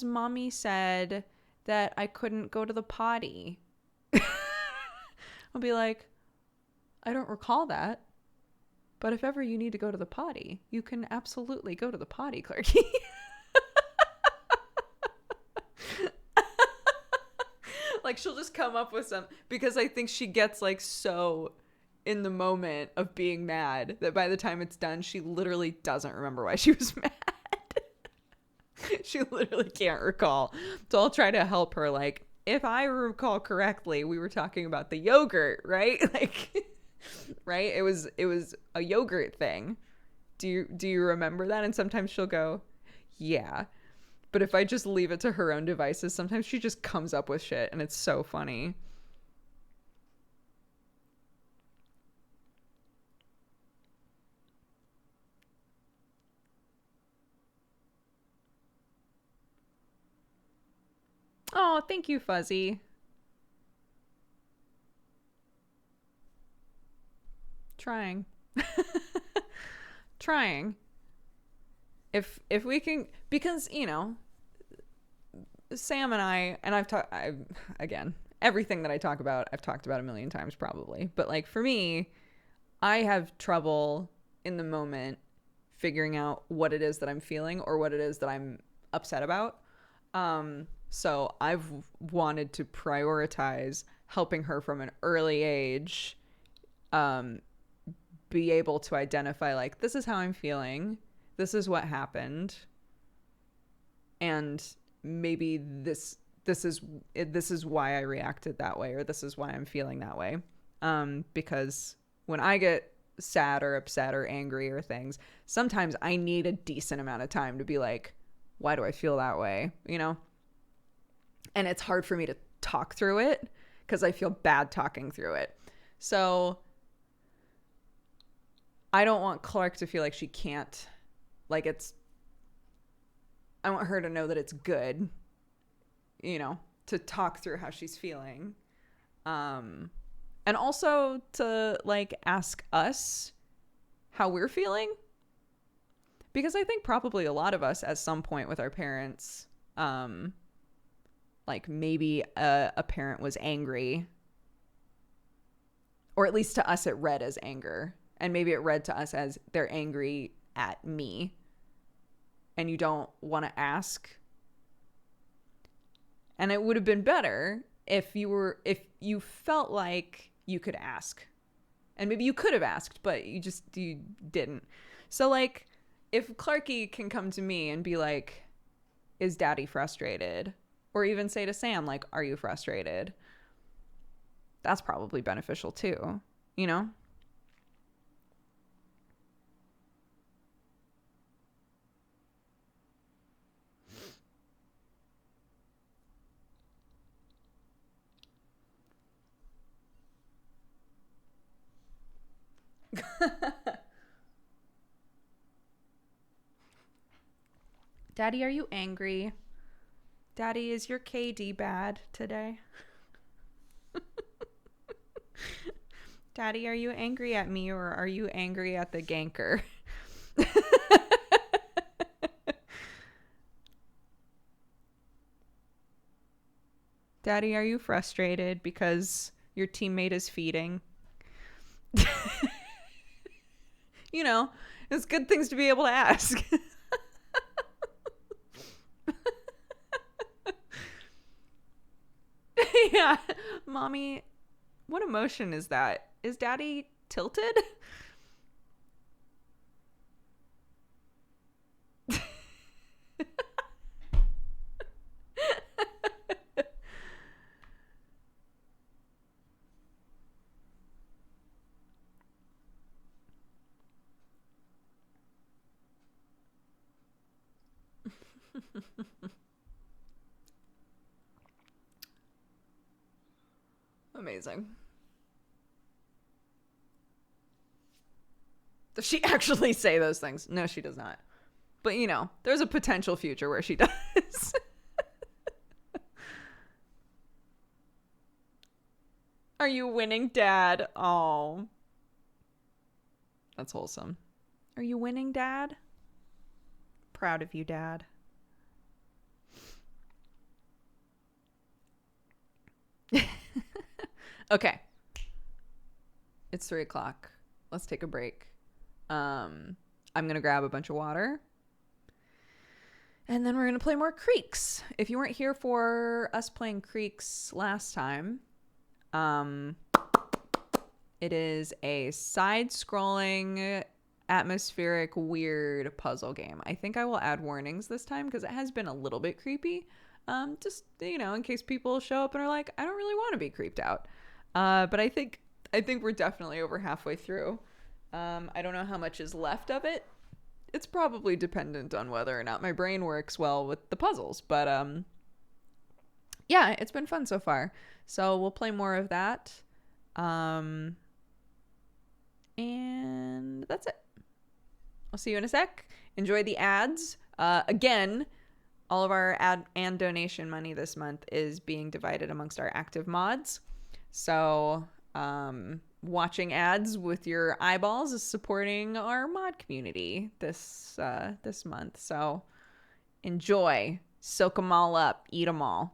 mommy said that I couldn't go to the potty. I'll be like, I don't recall that. But if ever you need to go to the potty, you can absolutely go to the potty, Clarky. Like, she'll just come up with some, because I think she gets like so in the moment of being mad that by the time it's done, she literally doesn't remember why she was mad. She literally can't recall. So I'll try to help her. Like, if I recall correctly, we were talking about the yogurt, right? Like, right? It was a yogurt thing. Do you remember that? And sometimes she'll go, yeah. But if I just leave it to her own devices, sometimes she just comes up with shit and it's so funny. Oh, thank you, Fuzzy. Trying. Trying. If we can, because, you know, Sam and I've again, everything that I talk about, I've talked about a million times probably. But like for me, I have trouble in the moment figuring out what it is that I'm feeling or what it is that I'm upset about. So I've wanted to prioritize helping her from an early age, be able to identify like, this is how I'm feeling. This is what happened. And maybe this is why I reacted that way, or this is why I'm feeling that way. Because when I get sad or upset or angry or things, sometimes I need a decent amount of time to be like, why do I feel that way? You know? And it's hard for me to talk through it because I feel bad talking through it. So I don't want Clark to feel like she can't, like I want her to know that it's good, you know, to talk through how she's feeling. And also to like ask us how we're feeling. Because I think probably a lot of us at some point with our parents, like maybe a parent was angry, or at least to us it read as anger, and maybe it read to us as they're angry at me, and you don't want to ask. And it would have been better if you felt like you could ask, and maybe you could have asked, but you didn't. So like, if Clarky can come to me and be like, is daddy frustrated? Or even say to Sam, like, are you frustrated? That's probably beneficial too, you know? Daddy, are you angry? Daddy, is your KD bad today? Daddy, are you angry at me, or are you angry at the ganker? Daddy, are you frustrated because your teammate is feeding? you know, it's good things to be able to ask. Yeah. Mommy, what emotion is that? Is Daddy tilted? Amazing. Does she actually say those things? No, she does not. But, you know, there's a potential future where she does. Are you winning, Dad? Oh. That's wholesome. Are you winning, Dad? Proud of you, Dad. Okay. It's 3:00. Let's take a break. I'm gonna grab a bunch of water. And then we're gonna play more Creaks. If you weren't here for us playing Creaks last time, it is a side-scrolling, atmospheric, weird puzzle game. I think I will add warnings this time because it has been a little bit creepy. Just, you know, in case people show up and are like, I don't really want to be creeped out. But I think we're definitely over halfway through. I don't know how much is left of it. It's probably dependent on whether or not my brain works well with the puzzles. But yeah, it's been fun so far. So we'll play more of that. And that's it. I'll see you in a sec. Enjoy the ads. Again, all of our ad and donation money this month is being divided amongst our active mods. So watching ads with your eyeballs is supporting our mod community this month. So enjoy. Soak them all up. Eat them all.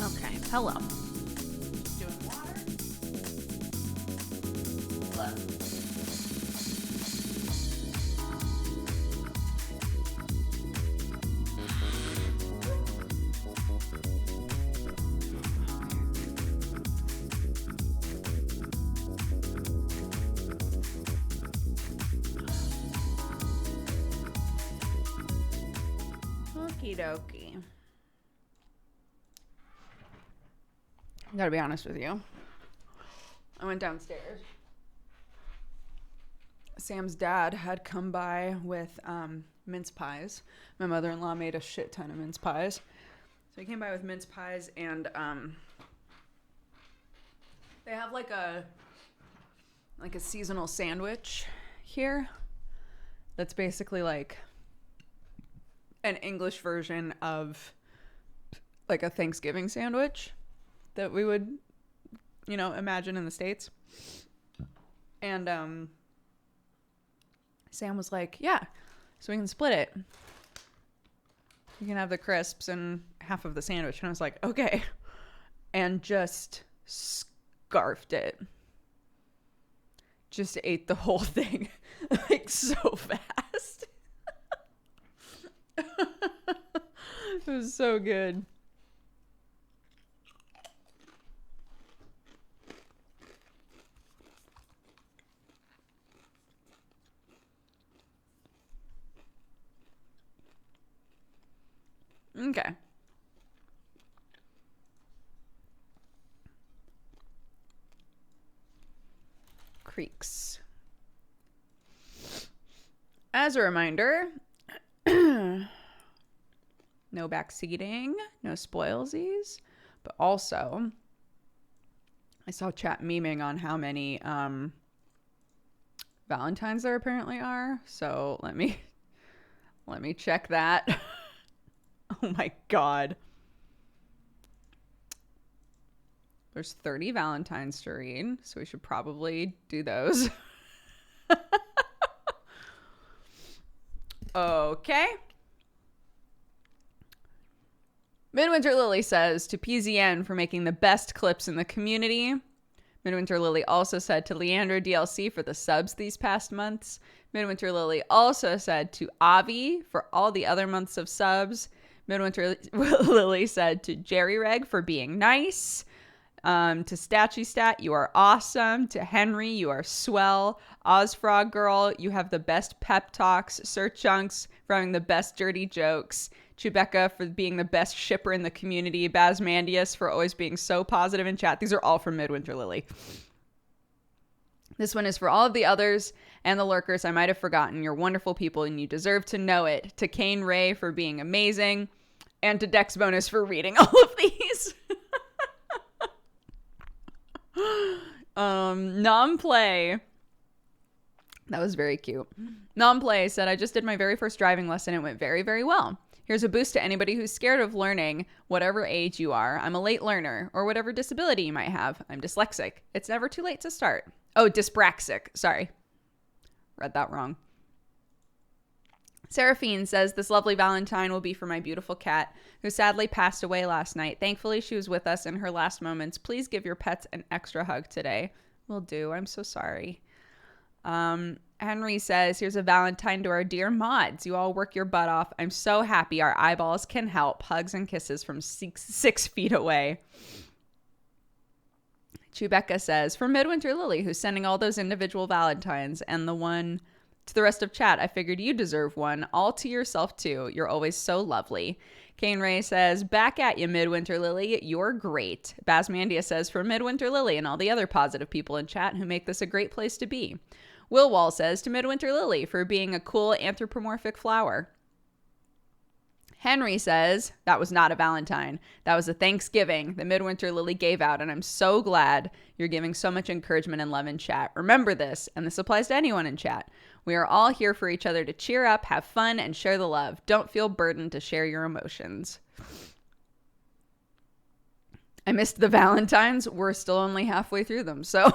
Okay, hello. Just doing water. Look. Okie dokie. I gotta be honest with you. I went downstairs. Sam's dad had come by with mince pies. My mother-in-law made a shit ton of mince pies. So he came by with mince pies, and they have like a seasonal sandwich here that's basically like an English version of like a Thanksgiving sandwich that we would, you know, imagine in the States. And Sam was like, yeah, so we can split it. You can have the crisps and half of the sandwich. And I was like, okay. And just scarfed it. Just ate the whole thing like so fast. It was so good. Okay. Creaks. As a reminder, no backseating, no spoilsies, but also I saw chat memeing on how many Valentines there apparently are. So let me check that. Oh my God. There's 30 Valentines to read, so we should probably do those. Okay. Midwinter Lily says to PZN for making the best clips in the community. Midwinter Lily also said to Leandro DLC for the subs these past months. Midwinter Lily also said to Avi for all the other months of subs. Midwinter Lily said to Jerry Reg for being nice. To Statchy Stat, you are awesome. To Henry, you are swell. Ozfrog Girl, you have the best pep talks. Sir Chunks for having the best dirty jokes. Chewbecca for being the best shipper in the community. Basmandius for always being so positive in chat. These are all from Midwinter Lily. This one is for all of the others and the lurkers I might have forgotten. You're wonderful people and you deserve to know it. To Kane Ray for being amazing. And to Dexbonus for reading all of these. Nomplay. That was very cute. Nomplay said, I just did my very first driving lesson. It went very, very well. Here's a boost to anybody who's scared of learning, whatever age you are. I'm a late learner, or whatever disability you might have. I'm dyslexic. It's never too late to start. Oh, dyspraxic. Sorry. Read that wrong. Seraphine says, this lovely Valentine will be for my beautiful cat, who sadly passed away last night. Thankfully, she was with us in her last moments. Please give your pets an extra hug today. Will do. I'm so sorry. Henry says, here's a Valentine to our dear mods. You all work your butt off. I'm so happy our eyeballs can help. Hugs and kisses from 6 feet away. Chewbecca says, for Midwinter Lily, who's sending all those individual Valentines, and the one to the rest of chat, I figured you deserve one. All to yourself, too. You're always so lovely. Kane Ray says, back at you, Midwinter Lily. You're great. Basmandia says, for Midwinter Lily and all the other positive people in chat who make this a great place to be. Will Wall says, to Midwinter Lily for being a cool anthropomorphic flower. Henry says, that was not a Valentine. That was a Thanksgiving that Midwinter Lily gave out, and I'm so glad you're giving so much encouragement and love in chat. Remember this, and this applies to anyone in chat. We are all here for each other to cheer up, have fun, and share the love. Don't feel burdened to share your emotions. I missed the Valentines. We're still only halfway through them, so...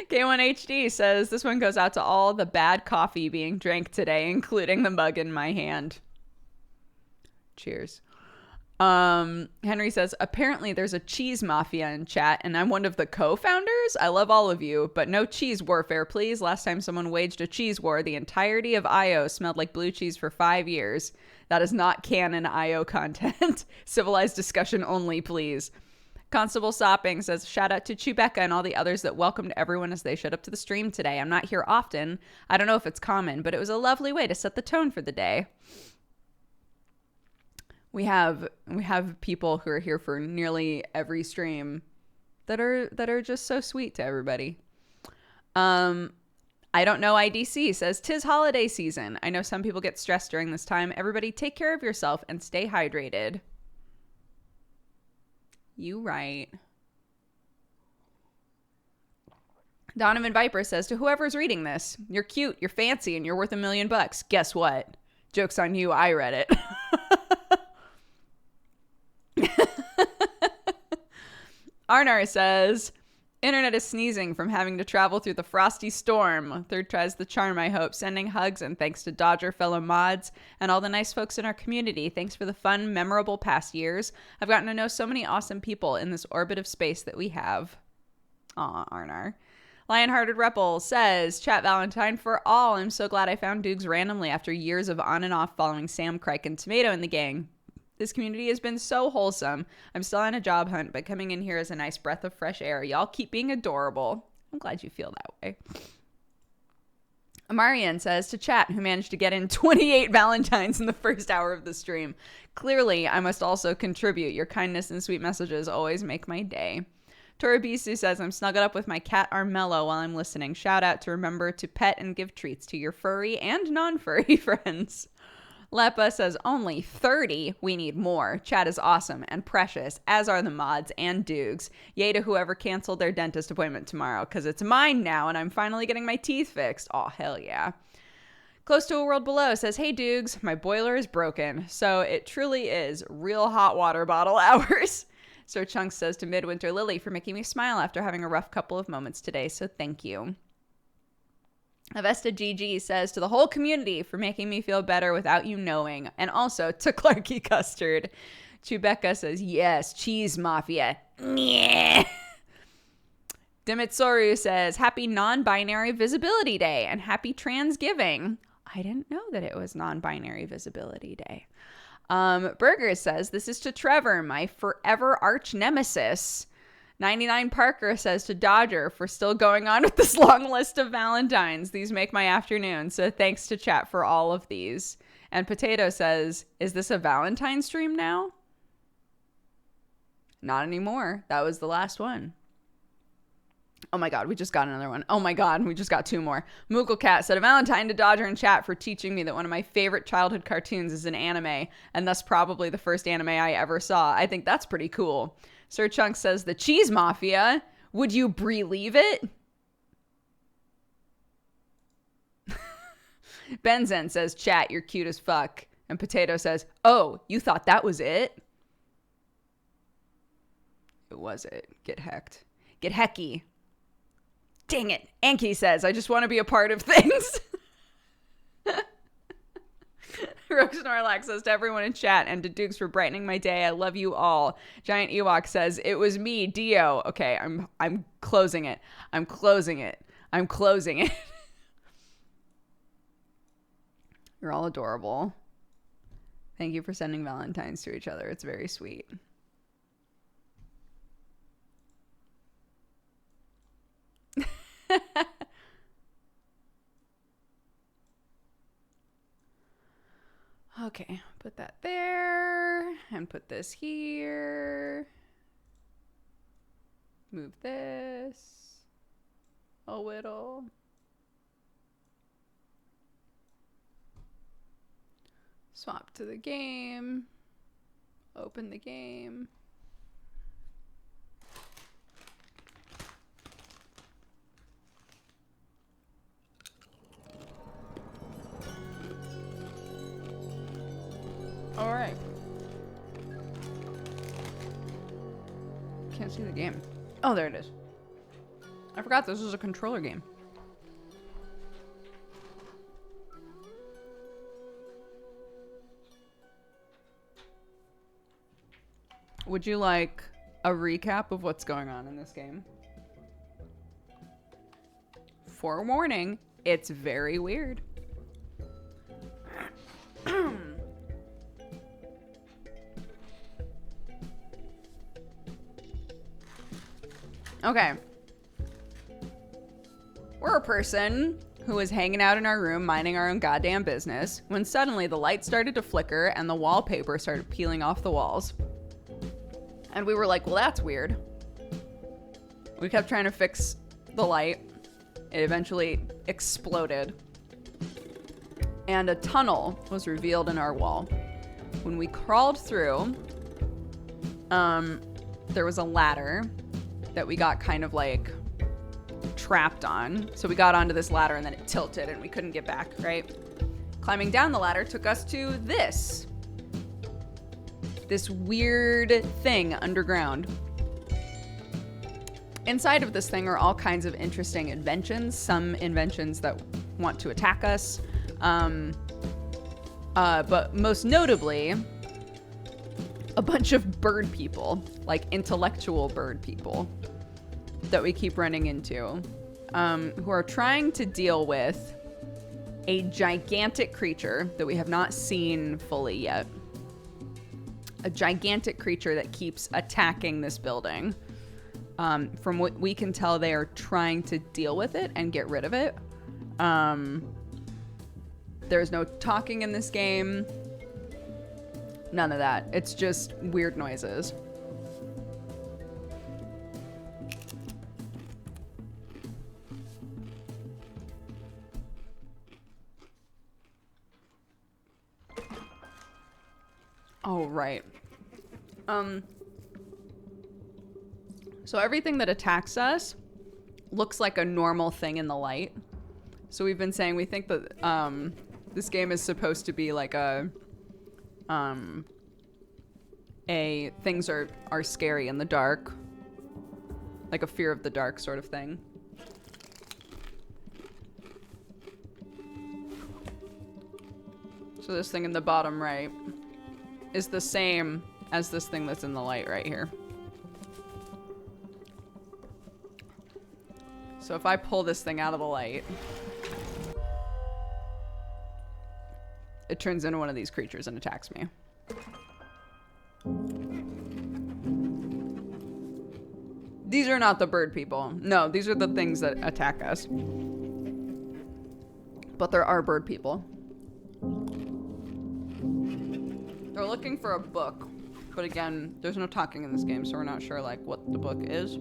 K1HD says, this one goes out to all the bad coffee being drank today, including the mug in my hand. Cheers. Henry says, apparently there's a cheese mafia in chat, and I'm one of the co-founders. I love all of you, but no cheese warfare, please. Last time someone waged a cheese war, the entirety of IO smelled like blue cheese for 5 years. That is not canon IO content. Civilized discussion only, please. Constable Sopping says, shout out to Chewbecca and all the others that welcomed everyone as they showed up to the stream today. I'm not here often. I don't know if it's common, but it was a lovely way to set the tone for the day. We have people who are here for nearly every stream that are just so sweet to everybody. I don't know IDC says, 'tis holiday season. I know some people get stressed during this time. Everybody take care of yourself and stay hydrated. You right. Donovan Viper says, to whoever's reading this, you're cute, you're fancy, and you're worth $1 million. Guess what? Joke's on you, I read it. Arnar says, internet is sneezing from having to travel through the frosty storm. Third tries the charm, I hope. Sending hugs and thanks to Dodger fellow mods and all the nice folks in our community. Thanks for the fun, memorable past years. I've gotten to know so many awesome people in this orbit of space that we have. Aw, Arnar. Lionhearted Rebel says, chat Valentine for all. I'm so glad I found Dukes randomly after years of on and off following Sam, Crike, and Tomato in the gang. This community has been so wholesome. I'm still on a job hunt, but coming in here is a nice breath of fresh air. Y'all keep being adorable. I'm glad you feel that way. Amarian says, to chat, who managed to get in 28 Valentines in the first hour of the stream. Clearly, I must also contribute. Your kindness and sweet messages always make my day. Torabisu says, I'm snuggled up with my cat Armello while I'm listening. Shout out to remember to pet and give treats to your furry and non-furry friends. Lepa says, only 30. We need more. Chat is awesome and precious, as are the mods and Dukes. Yay to whoever canceled their dentist appointment tomorrow, because it's mine now and I'm finally getting my teeth fixed. Aw, hell yeah. Close to a World Below says, hey Dukes, my boiler is broken. So it truly is real hot water bottle hours. Sir Chunks says to Midwinter Lily for making me smile after having a rough couple of moments today, so thank you. Avesta GG says, to the whole community for making me feel better without you knowing. And also to Clarky Custard. Chewbecca says, yes, cheese mafia. Nyeh. Dimitsoru says, happy non-binary visibility day and happy Transgiving. I didn't know that it was non-binary visibility day. Burger says, this is to Trevor, my forever arch nemesis. 99 Parker says to Dodger for still going on with this long list of Valentines. These make my afternoon, so thanks to chat for all of these. And Potato says, is this a Valentine stream now? Not anymore. That was the last one. Oh my god, we just got another one. Oh my god, we just got 2 more. Moogle Cat said, a Valentine to Dodger in chat for teaching me that one of my favorite childhood cartoons is an anime, and thus probably the first anime I ever saw. I think that's pretty cool. Sir Chunk says, the cheese mafia. Would you believe it? Benzen says, chat, you're cute as fuck. And Potato says, oh, you thought that was it? It was it. Get hecked. Get hecky. Dang it. Anki says, I just want to be a part of things. Rogue Snorlax says to everyone in chat and to Dukes for brightening my day. I love you all. Giant Ewok says, it was me, Dio. Okay, I'm closing it. I'm closing it. I'm closing it. You're all adorable. Thank you for sending Valentines to each other. It's very sweet. Okay, put that there and put this here. Move this a little. Swap to the game. Open the game. can't see the game. Oh, there it is. I forgot this was a controller game. Would you like a recap of what's going on in this game? Forewarning, it's very weird. Okay. We're a person who was hanging out in our room minding our own goddamn business when suddenly the light started to flicker and the wallpaper started peeling off the walls. And we were like, well, that's weird. We kept trying to fix the light. It eventually exploded. And a tunnel was revealed in our wall. When we crawled through, there was a ladder that we got kind of like trapped on. So we got onto this ladder and then it tilted and we couldn't get back, right? Climbing down the ladder took us to this weird thing underground. Inside of this thing are all kinds of interesting inventions. Some inventions that want to attack us. But most notably, a bunch of bird people, like intellectual bird people that we keep running into, who are trying to deal with a gigantic creature that we have not seen fully yet. A gigantic creature that keeps attacking this building. From what we can tell, they are trying to deal with it and get rid of it. There's no talking in this game. None of that. It's just weird noises. Oh, right. So everything that attacks us looks like a normal thing in the light. So we've been saying we think that this game is supposed to be like things are scary in the dark. Like a fear of the dark sort of thing. So this thing in the bottom right is the same as this thing that's in the light right here. So if I pull this thing out of the light, it turns into one of these creatures and attacks me. These are not the bird people. No, these are the things that attack us. But there are bird people. They're looking for a book. But again, there's no talking in this game, so we're not sure like what the book is.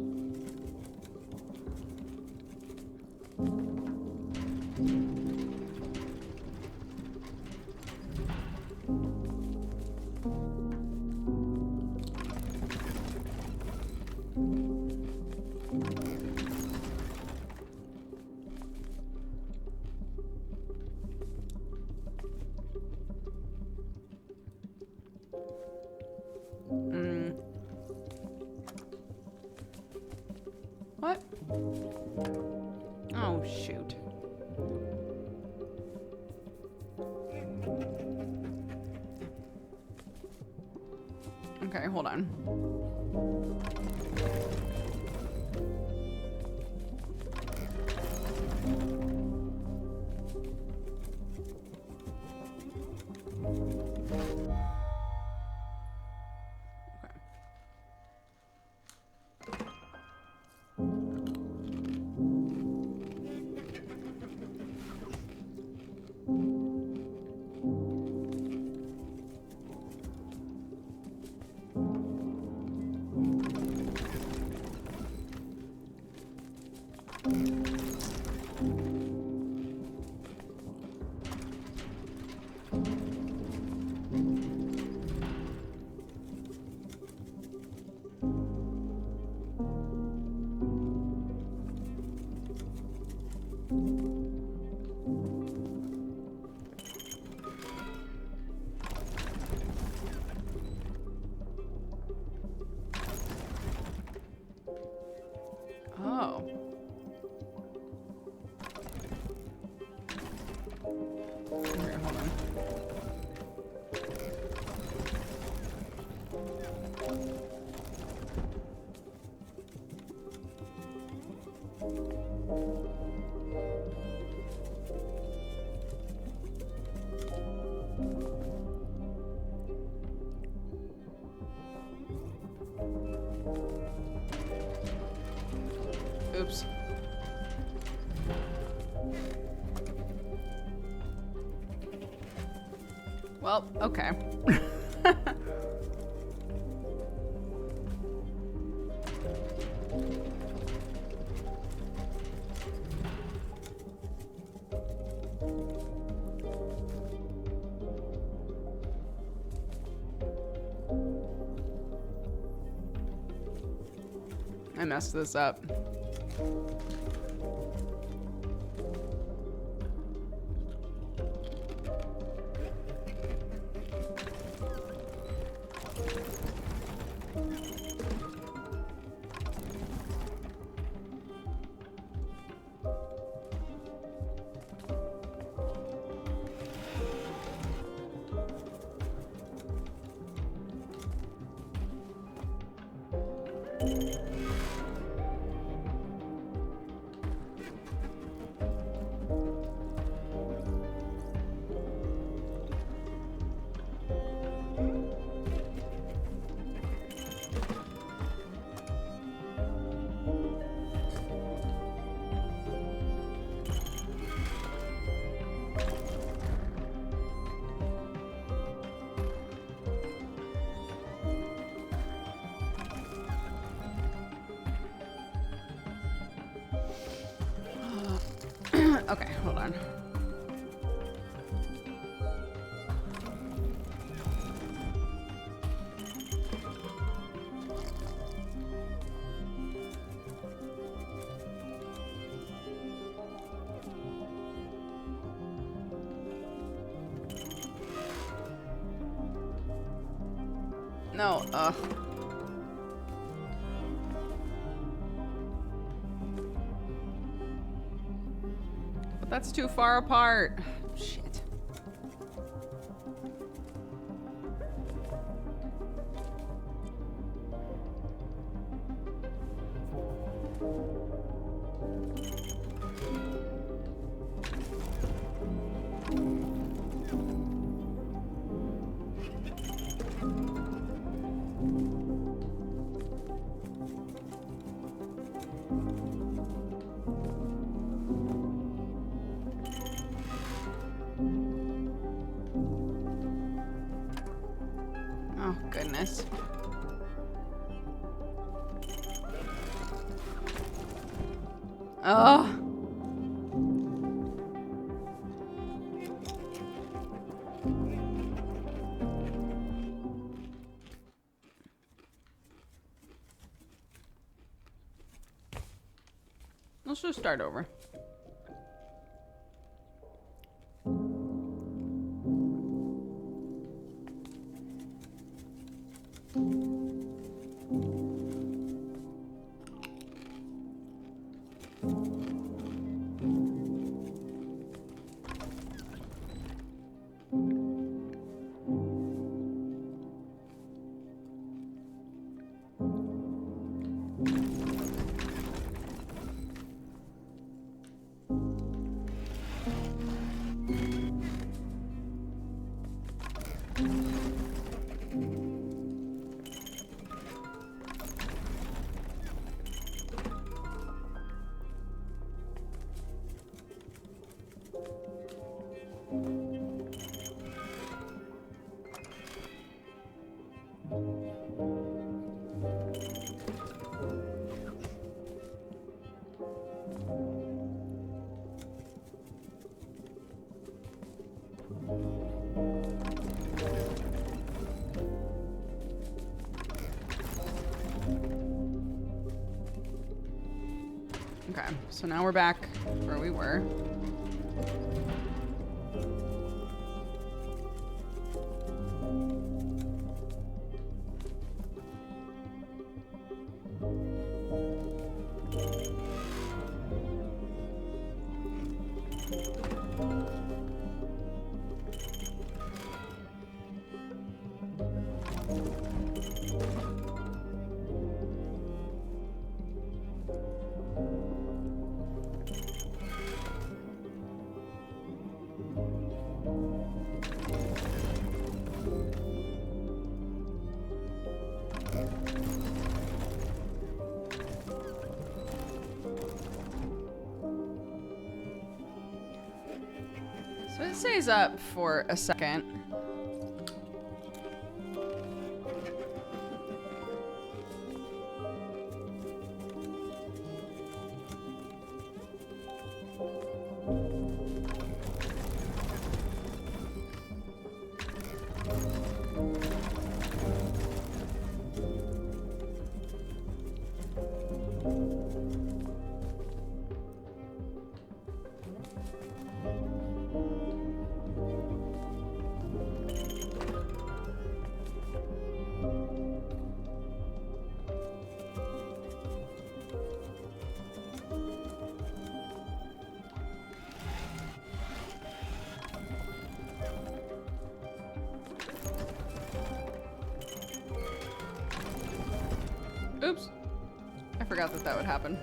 What? Oh, shoot. Okay, hold on. Oops. Well, okay. I messed this up. Okay, hold on. No, but that's too far apart. Shit. Oh, goodness. Oh. Let's just start over. Okay, so now we're back where we were. So it stays up for a second. Oops. I forgot that that would happen.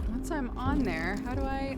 Once I'm on there, how do I...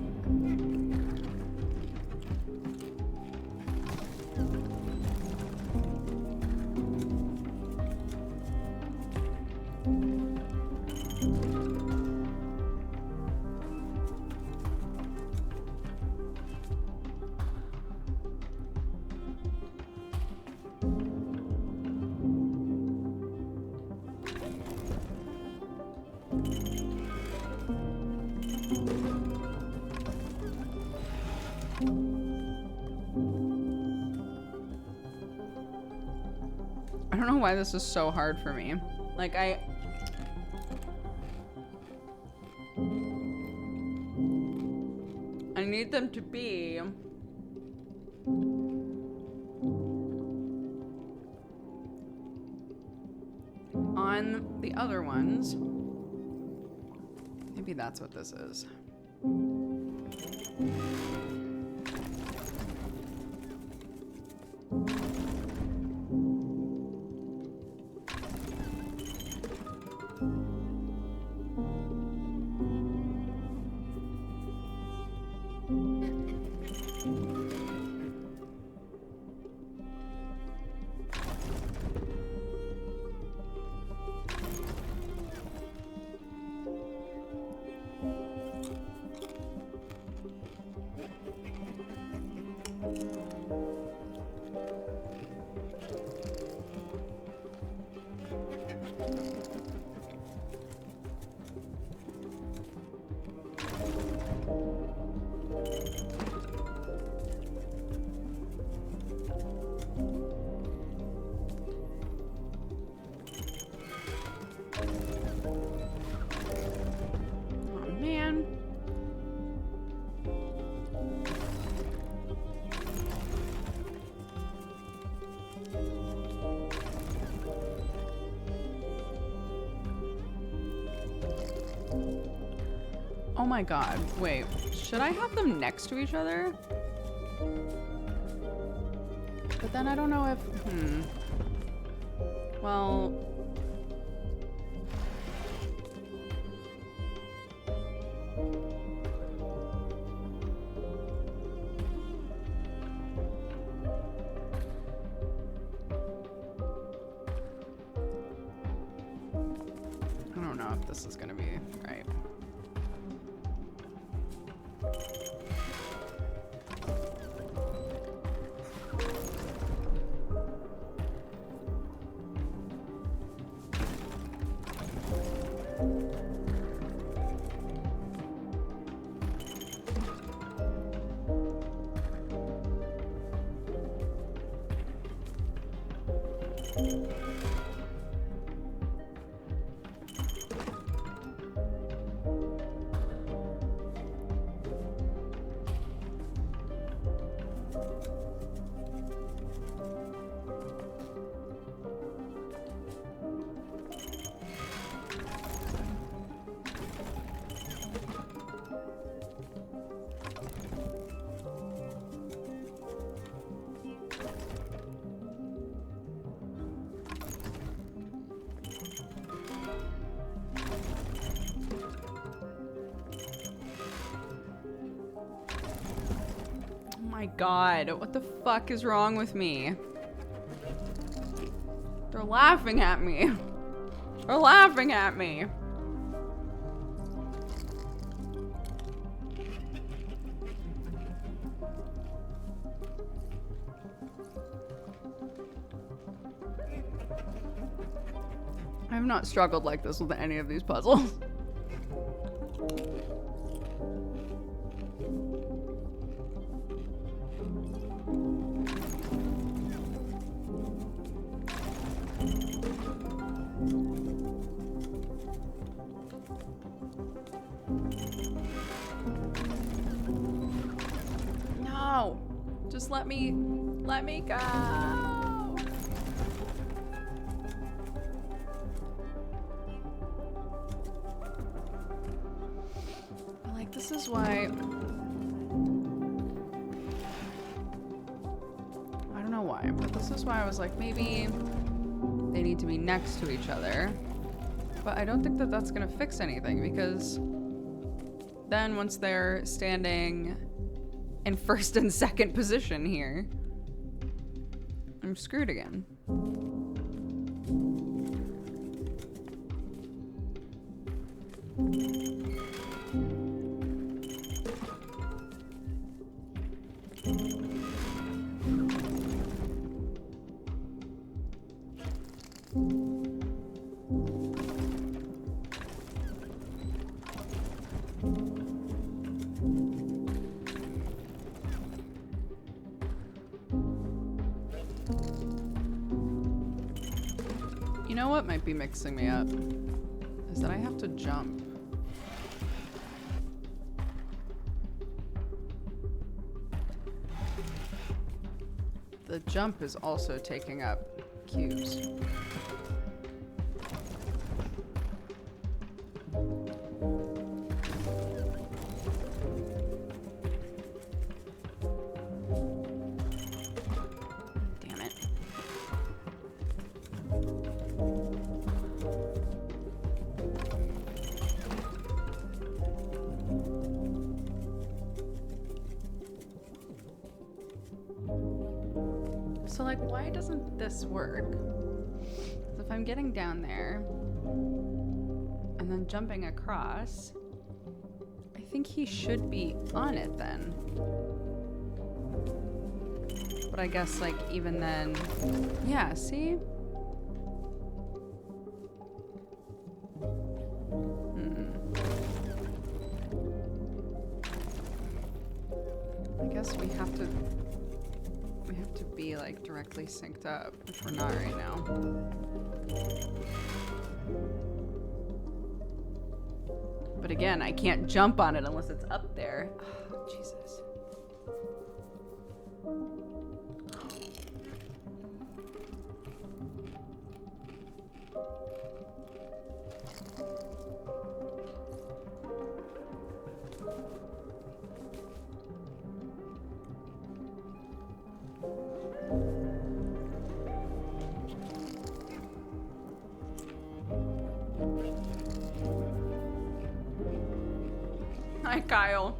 I don't know why this is so hard for me. Like, I need them to be on the other ones. Maybe that's what this is. Oh my god, wait. Should I have them next to each other? But then I don't know if... Well... I don't know if this is gonna be right. My god, what the fuck is wrong with me? They're laughing at me. They're laughing at me. I have not struggled like this with any of these puzzles. No, just let me go. Like, this is why, I don't know why, but this is why I was like, maybe they need to be next to each other. But I don't think that that's gonna fix anything, because then once they're standing in first and second position here, I'm screwed again. You know what might be mixing me up? Is that I have to jump. The jump is also taking up cubes. Damn it. So, like, why doesn't this work? So if I'm getting down there and then jumping across, I think he should be on it then. But I guess, like, even then, yeah, see? I guess we have to be like directly synced up, which we're not right now. But again, I can't jump on it unless it's up there. Oh, Jesus. Hi, Kyle.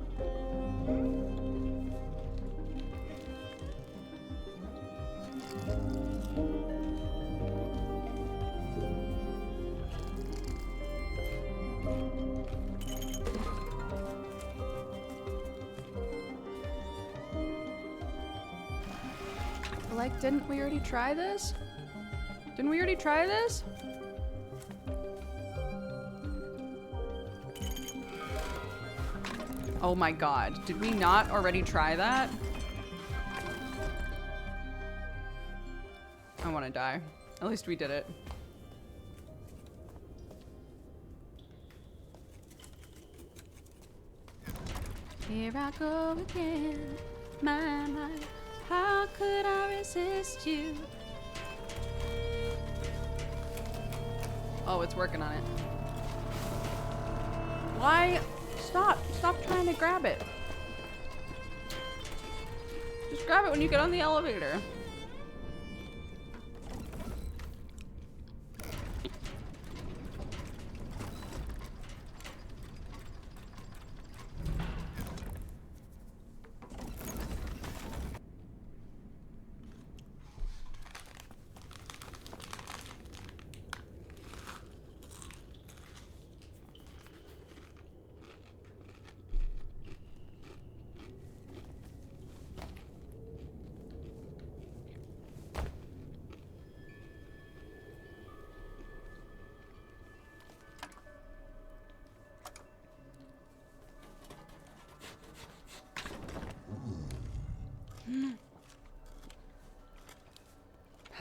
Like, didn't we already try this? Didn't we already try this? Oh my god, did we not already try that? I want to die. At least we did it. Here I go again, my, how could I resist you? Oh, it's working on it. Why? Stop trying to grab it. Just grab it when you get on the elevator.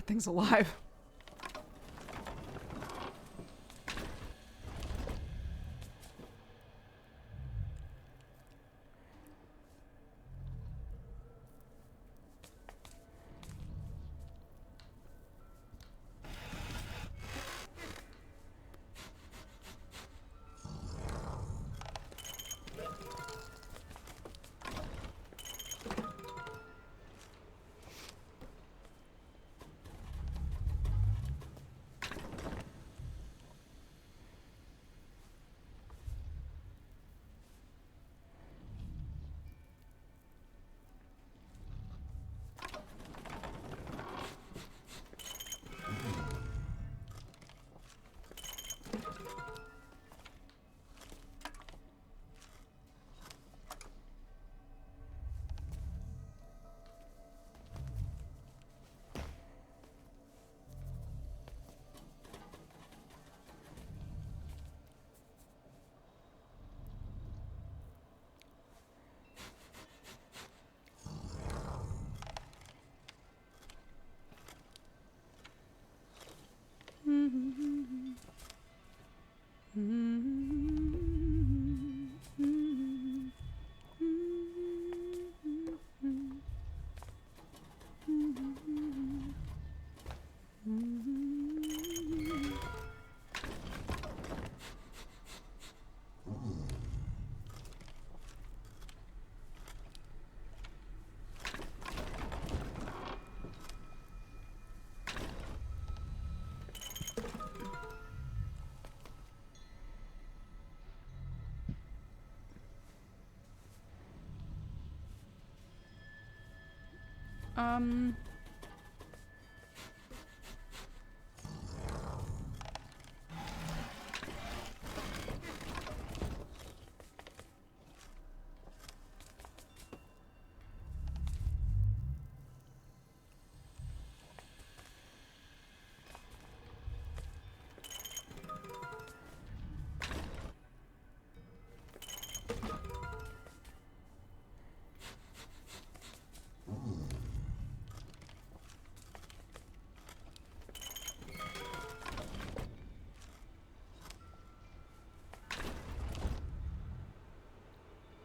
thing's alive.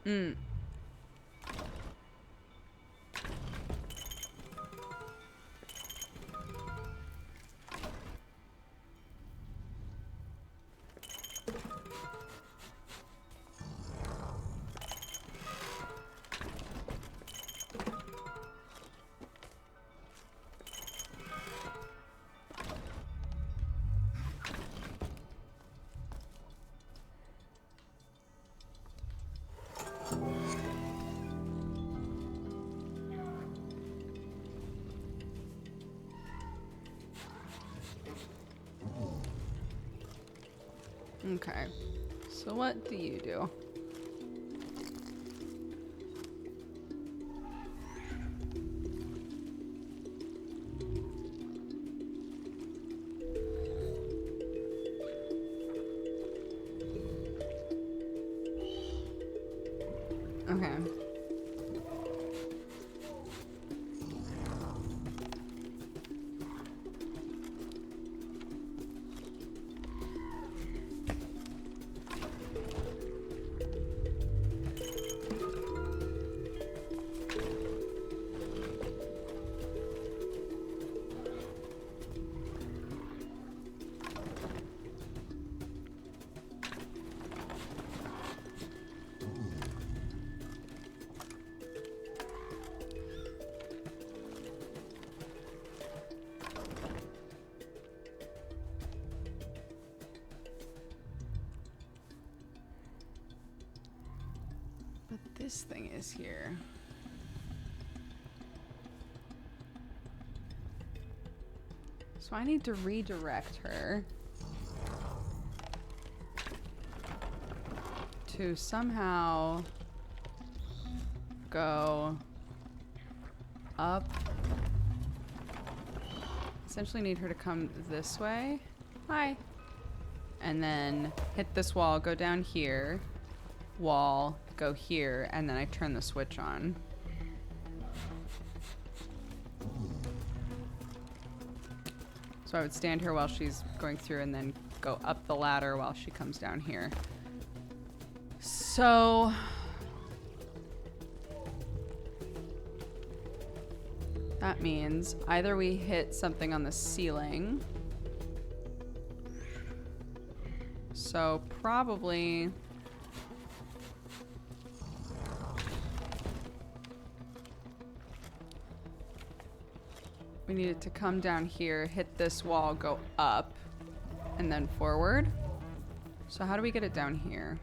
Mm. Okay, so what do you do? Okay. But this thing is here. So I need to redirect her to somehow go up. Essentially need her to come this way. Hi. And then hit this wall, go down here, wall, go here, and then I turn the switch on. So I would stand here while she's going through and then go up the ladder while she comes down here. So... that means either we hit something on the ceiling. So probably... we need it to come down here, hit this wall, go up, and then forward. So how do we get it down here?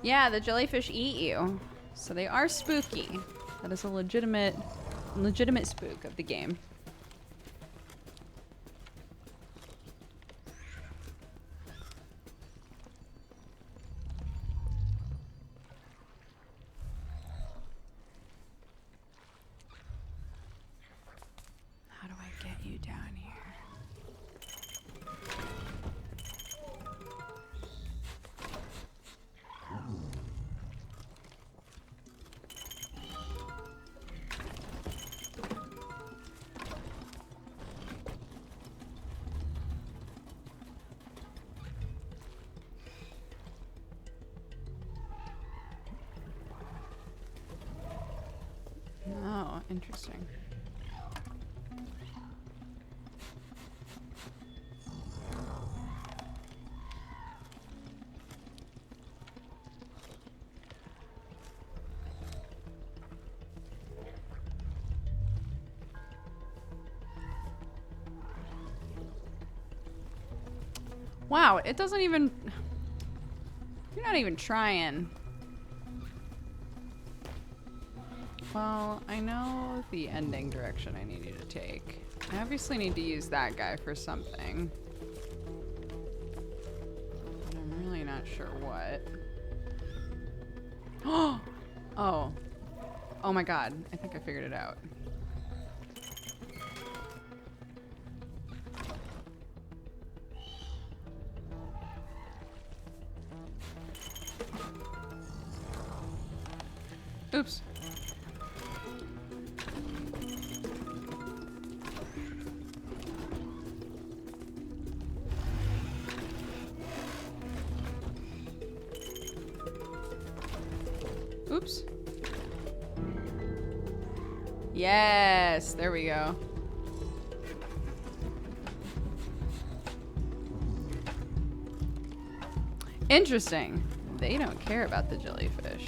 Yeah, the jellyfish eat you. So they are spooky. That is a legitimate spook of the game. How do I get you down here? Oh, interesting. Wow, it doesn't even... you're not even trying. Well, I know the ending direction I need you to take. I obviously need to use that guy for something. But I'm really not sure what. Oh. Oh my god. I think I figured it out. Oops. Oops. Yes, there we go. Interesting. They don't care about the jellyfish.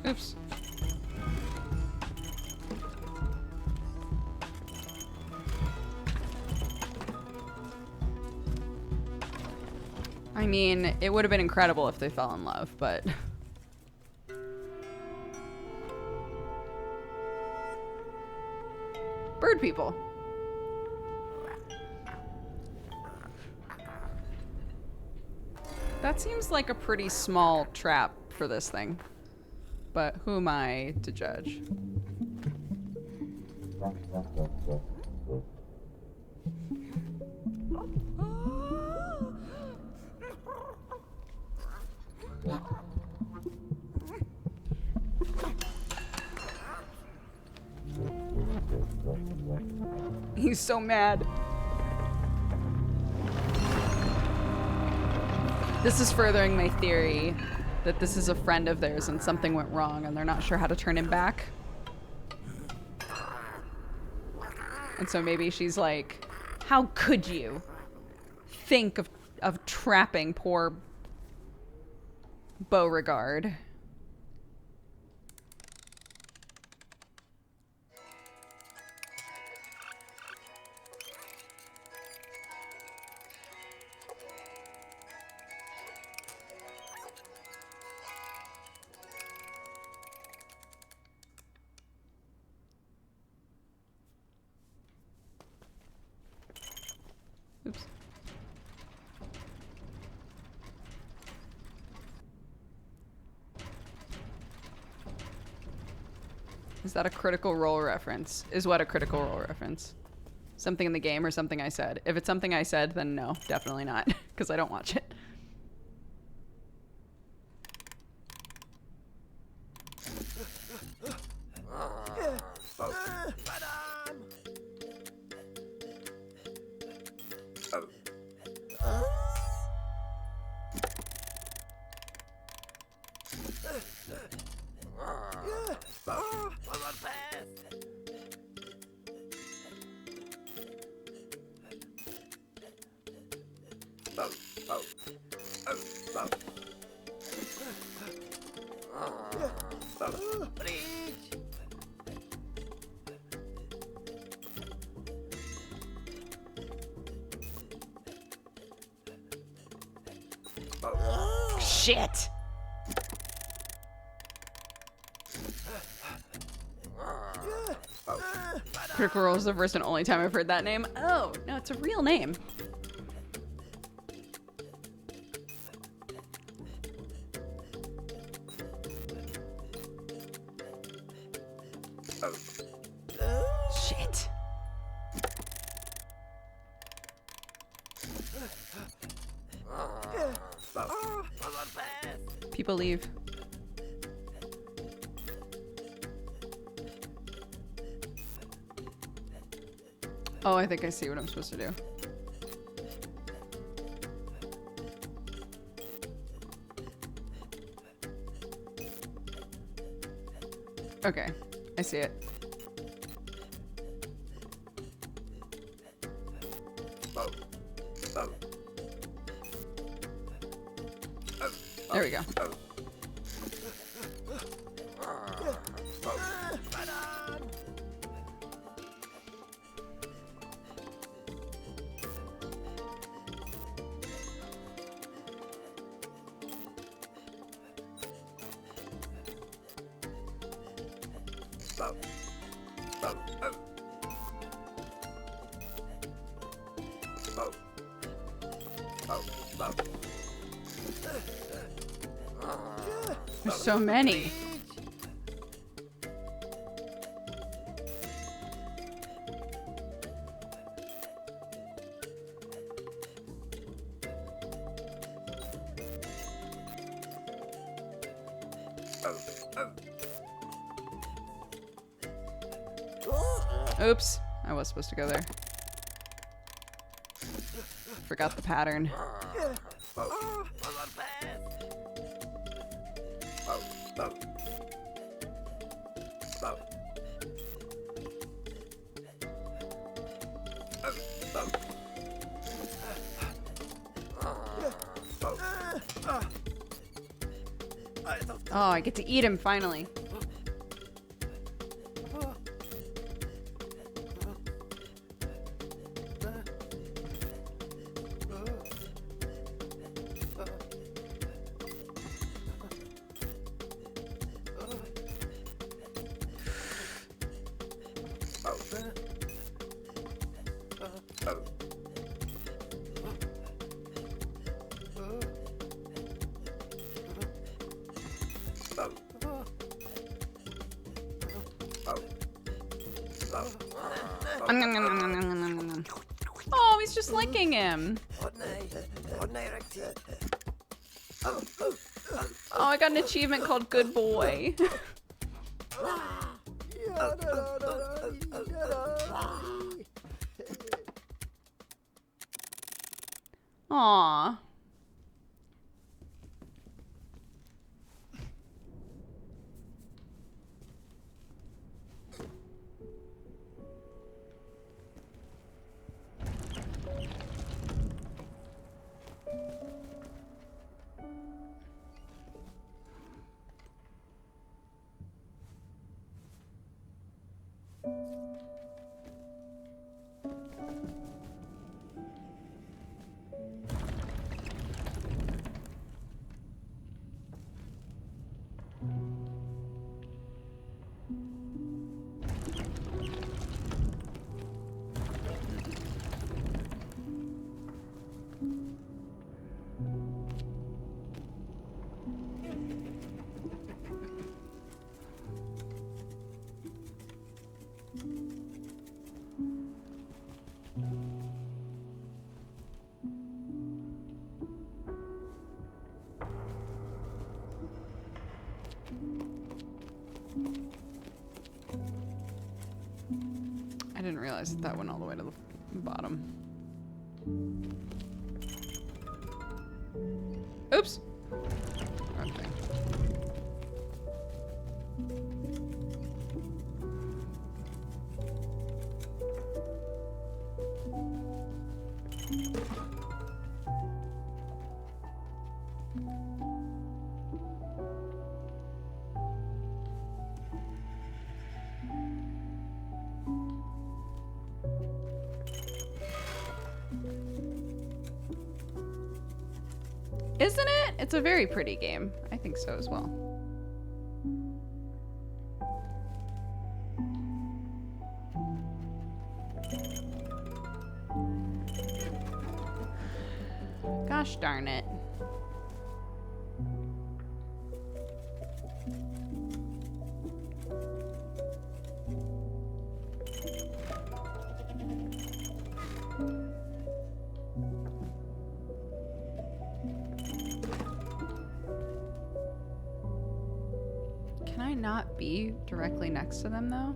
Oops. I mean, it would have been incredible if they fell in love, but... Bird people. That seems like a pretty small trap for this thing. But who am I to judge? He's so mad. This is furthering my theory that this is a friend of theirs and something went wrong and they're not sure how to turn him back. And so maybe she's like, how could you think of trapping poor Beauregard? Oops. Is that a Critical Role reference? Is what a Critical Role reference? Something in the game or something I said? If it's something I said, then no, definitely not, because I don't watch it. Shit! Critical Role is the first and only time I've heard that name. Oh, no, it's a real name. Shit. People leave. Oh, I think I see what I'm supposed to do. Okay, I see it. There we go. There's so many. Oops, I was supposed to go there. Forgot the pattern. Oh, I get to eat him finally. Oh, he's just licking him. Oh, I got an achievement called Good Boy. Aw. I didn't realize that went all the way to the bottom. Oops. Okay. Isn't it? It's a very pretty game. I think so as well. Gosh darn it. Can I not be directly next to them though?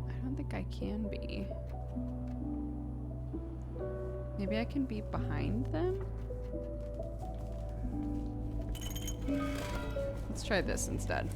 I don't think I can be. Maybe I can be behind them? Let's try this instead.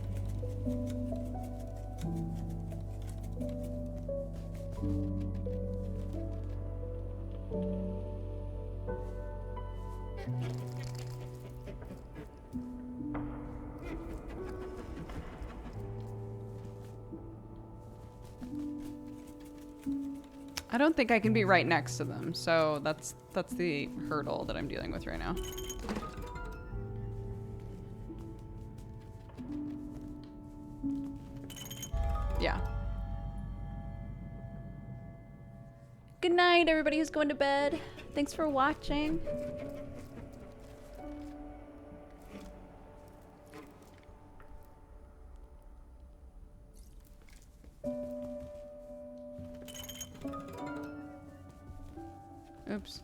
I don't think I can be right next to them, so that's the hurdle that I'm dealing with right now. Yeah. Good night, everybody who's going to bed. Thanks for watching. Oops.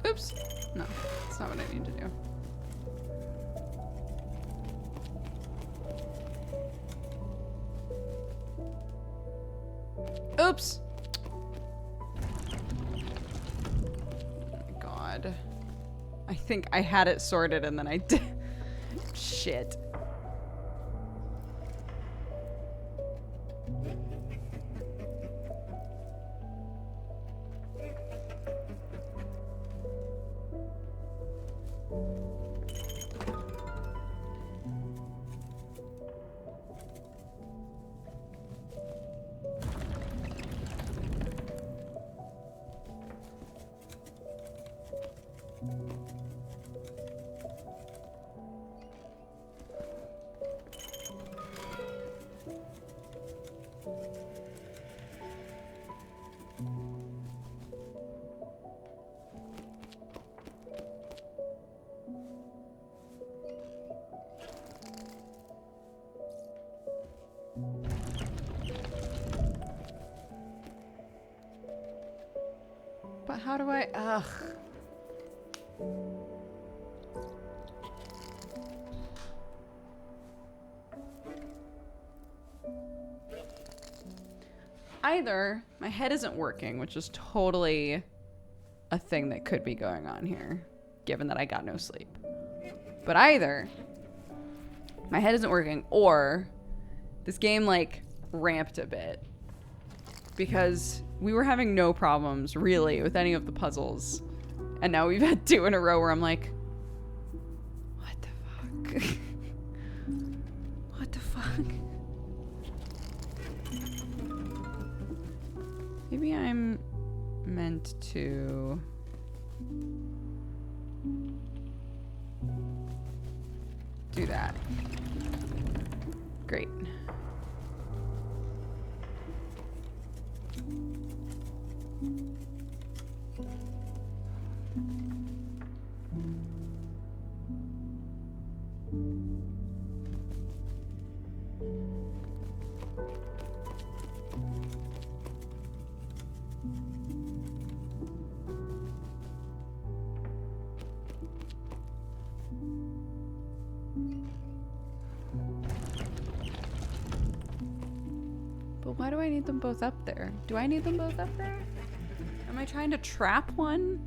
Oops. No, that's not what I need to do. Oops. Oh my God. I think I had it sorted and then I did. Shit. But how do I, ugh. Either my head isn't working, which is totally a thing that could be going on here, given that I got no sleep. But either my head isn't working or this game like ramped a bit because we were having no problems really with any of the puzzles. And now we've had 2 in a row where I'm like, what the fuck? What the fuck? Maybe I'm meant to do that. Great. But why do I need them both up there? Do I need them both up there? Am I trying to trap one?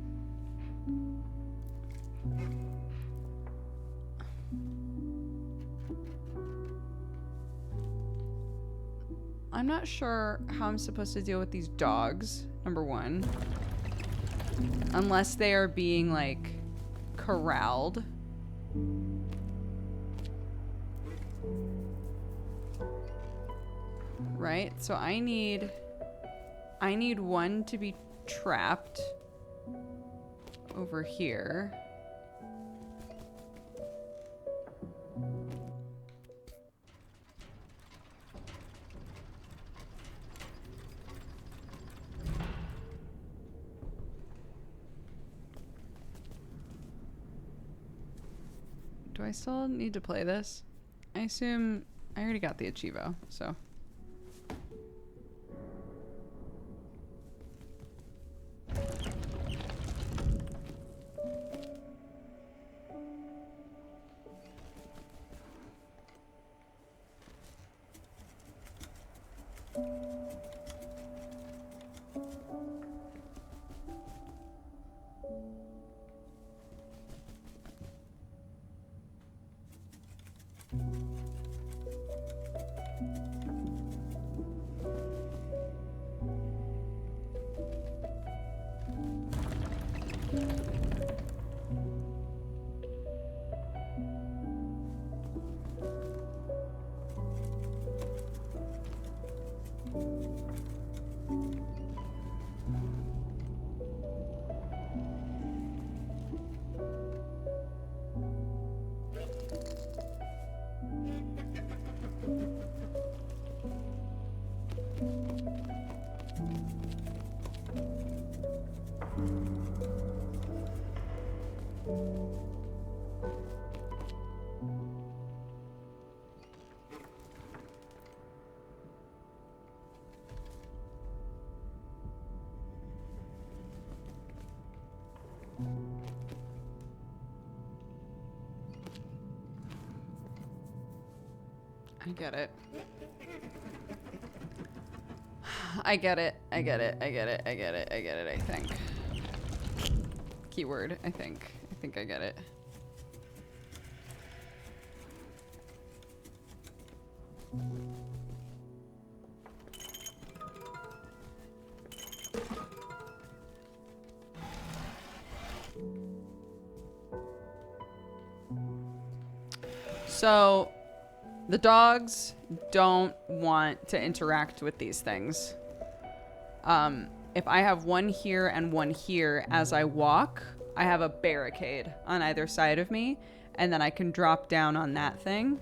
I'm not sure how I'm supposed to deal with these dogs, number one. Unless they are being, like, corralled. Right? So I need one to be trapped over here. Do I still need to play this? I assume I already got the Achievo, so. I get it. I get it. I get it. I get it. I get it. I get it, I think. Keyword, I think. I think I get it. So, the dogs don't want to interact with these things. If I have one here and one here as I walk, I have a barricade on either side of me, and then I can drop down on that thing.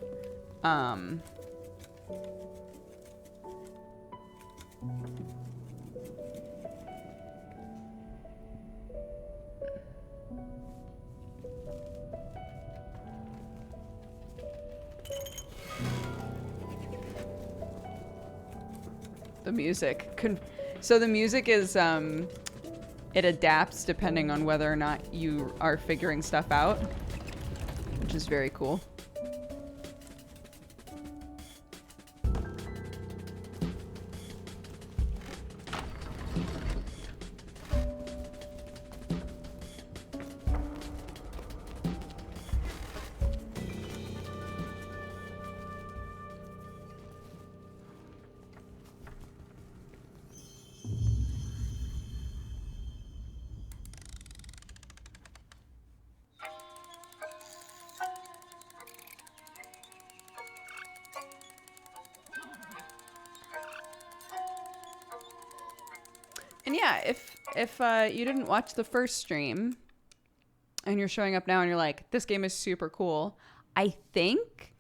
The music. So the music is, it adapts depending on whether or not you are figuring stuff out, which is very cool. And yeah, if you didn't watch the first stream and you're showing up now and you're like, this game is super cool, I think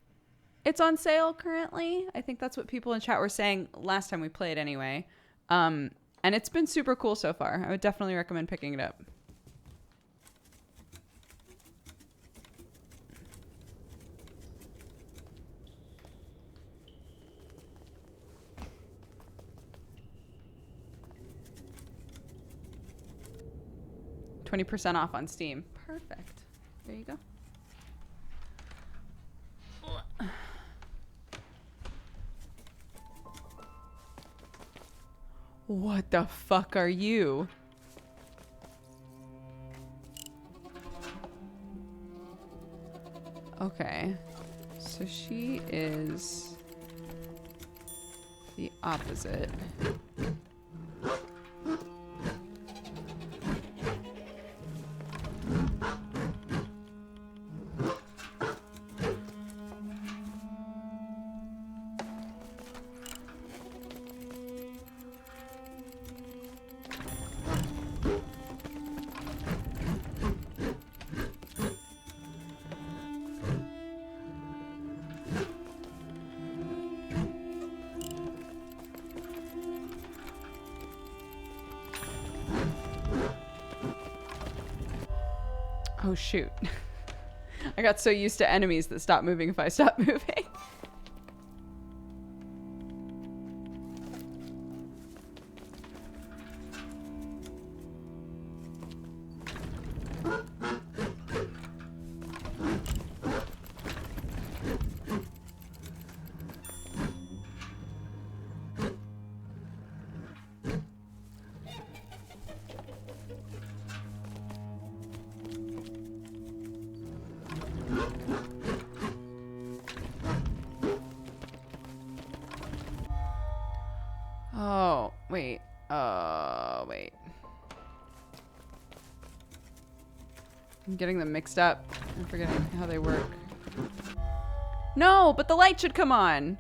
it's on sale currently. I think that's what people in chat were saying last time we played anyway. And it's been super cool so far. I would definitely recommend picking it up. %20 off on Steam. Perfect. There you go. What the fuck are you? Okay. So she is the opposite. Oh shoot. I got so used to enemies that stop moving if I stop moving. Oh, wait. Wait. I'm getting them mixed up. I'm forgetting how they work. No, but the light should come on.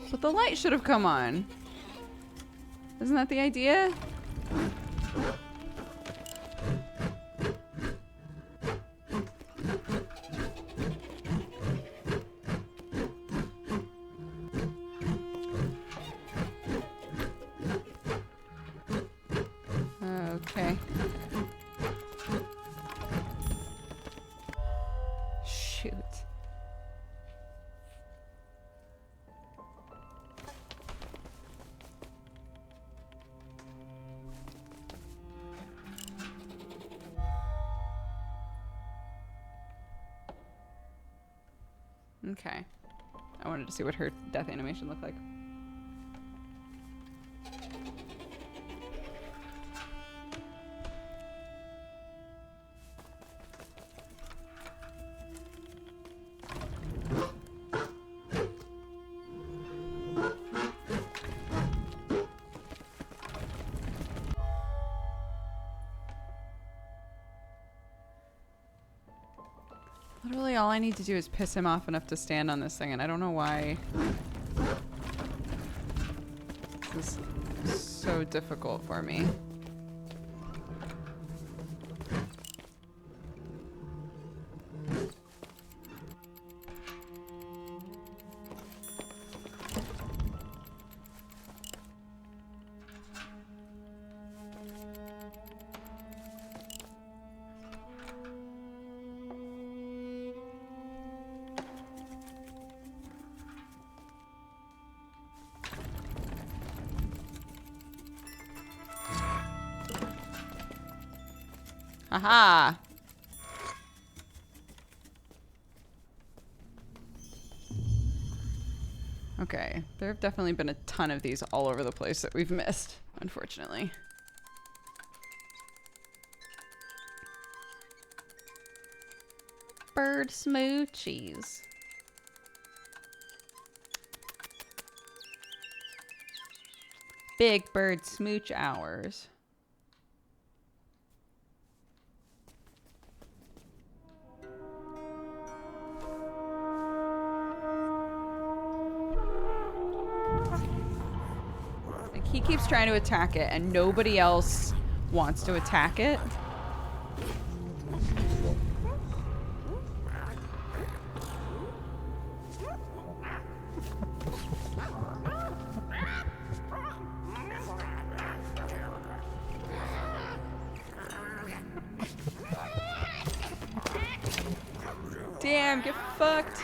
But the light should have come on. Isn't that the idea? Okay. Shoot. Okay. I wanted to see what her death animation looked like. Literally all I need to do is piss him off enough to stand on this thing, and I don't know why this is so difficult for me. Aha! Okay, there have definitely been a ton of these all over the place that we've missed, unfortunately. Bird smoochies. Big bird smooch hours. Like, he keeps trying to attack it and nobody else wants to attack it. Damn, get fucked.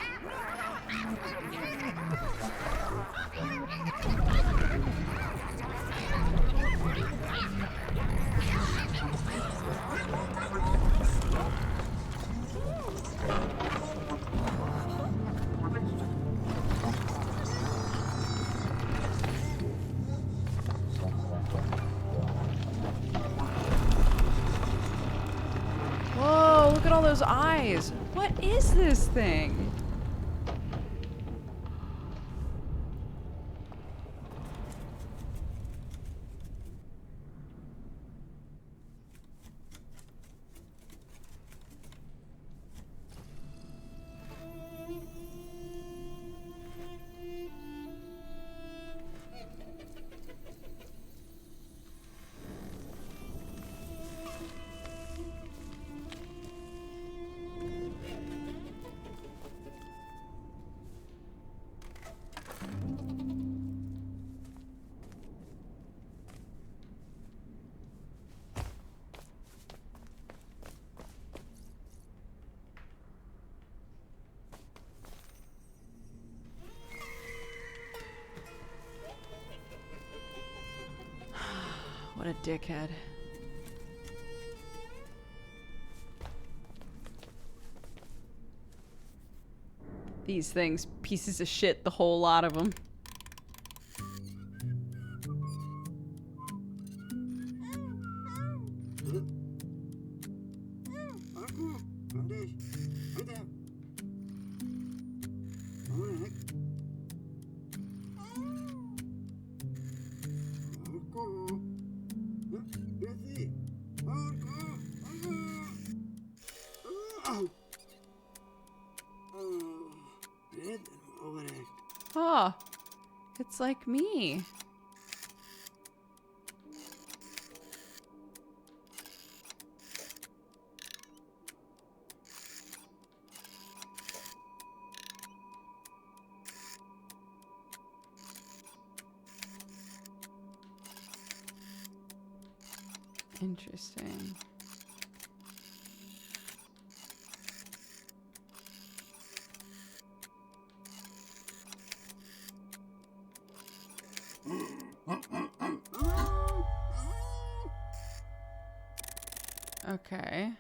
Whoa, look at all those eyes. What is this thing? What a dickhead. These things, pieces of shit, the whole lot of them. Oh, it's like me. Interesting. Okay.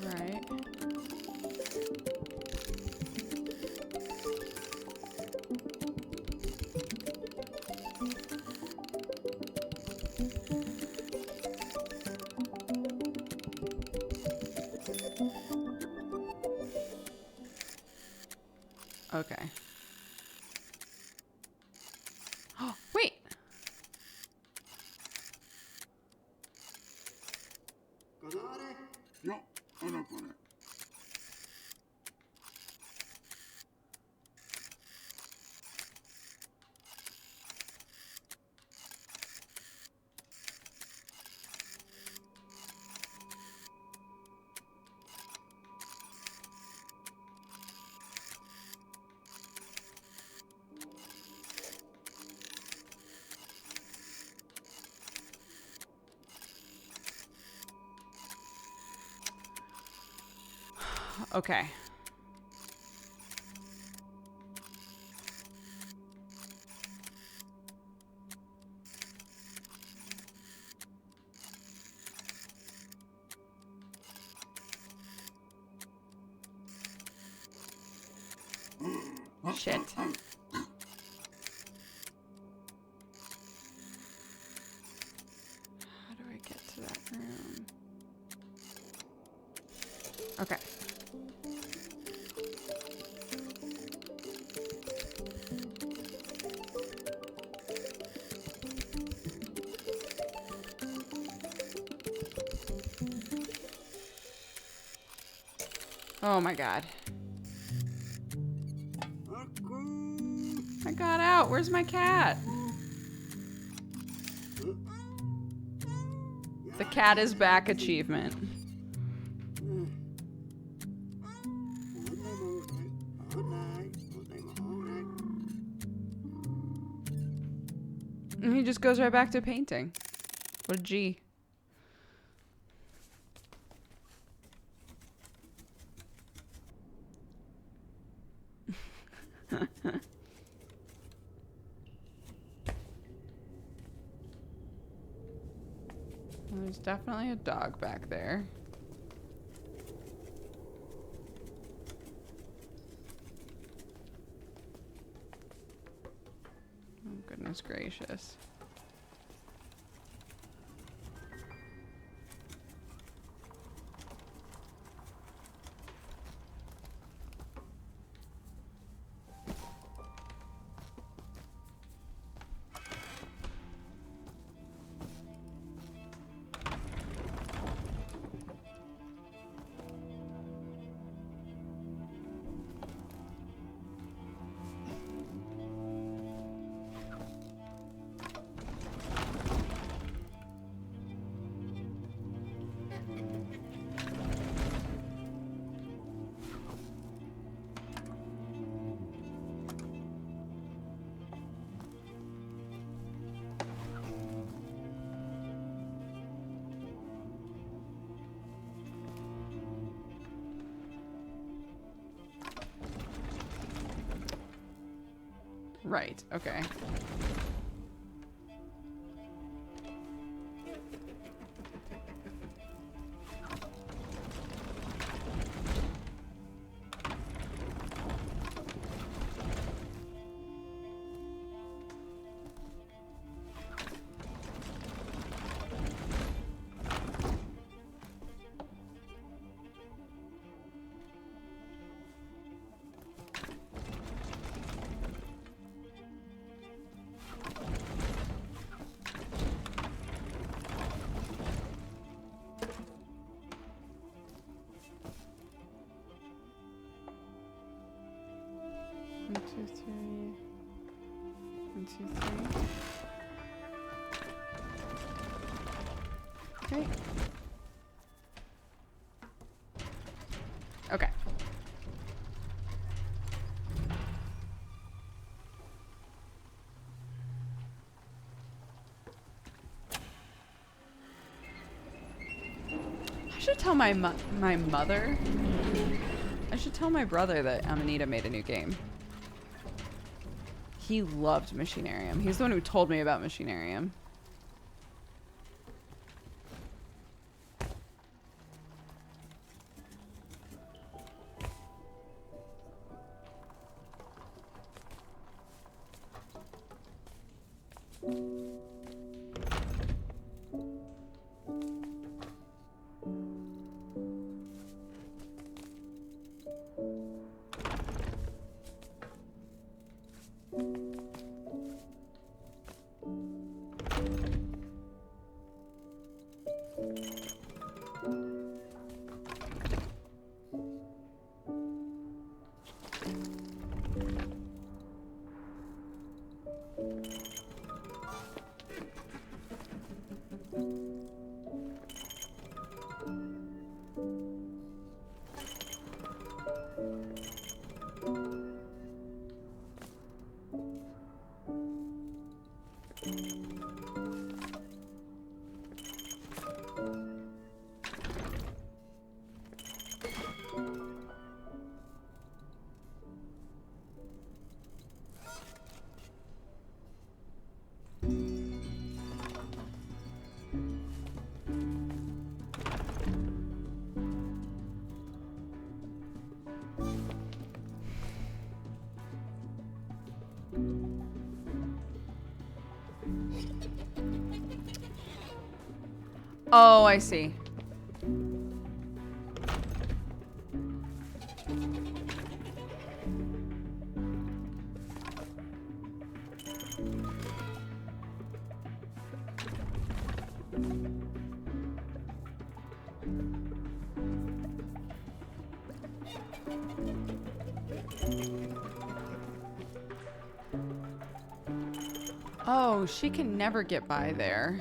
Right. Okay. Oh, wait. No, no, no. Okay. Shit. How do I get to that room? Okay. Oh my god. I got out. Where's my cat? The cat is back achievement. And he just goes right back to painting. What a G. There's definitely a dog back there. Oh, goodness gracious. Right, okay. One, two, three. 1, 2, 3. Okay. Okay. I should tell my mother. I should tell my brother that Amanita made a new game. He loved Machinarium. He's the one who told me about Machinarium. Oh, I see. Oh, she can never get by there.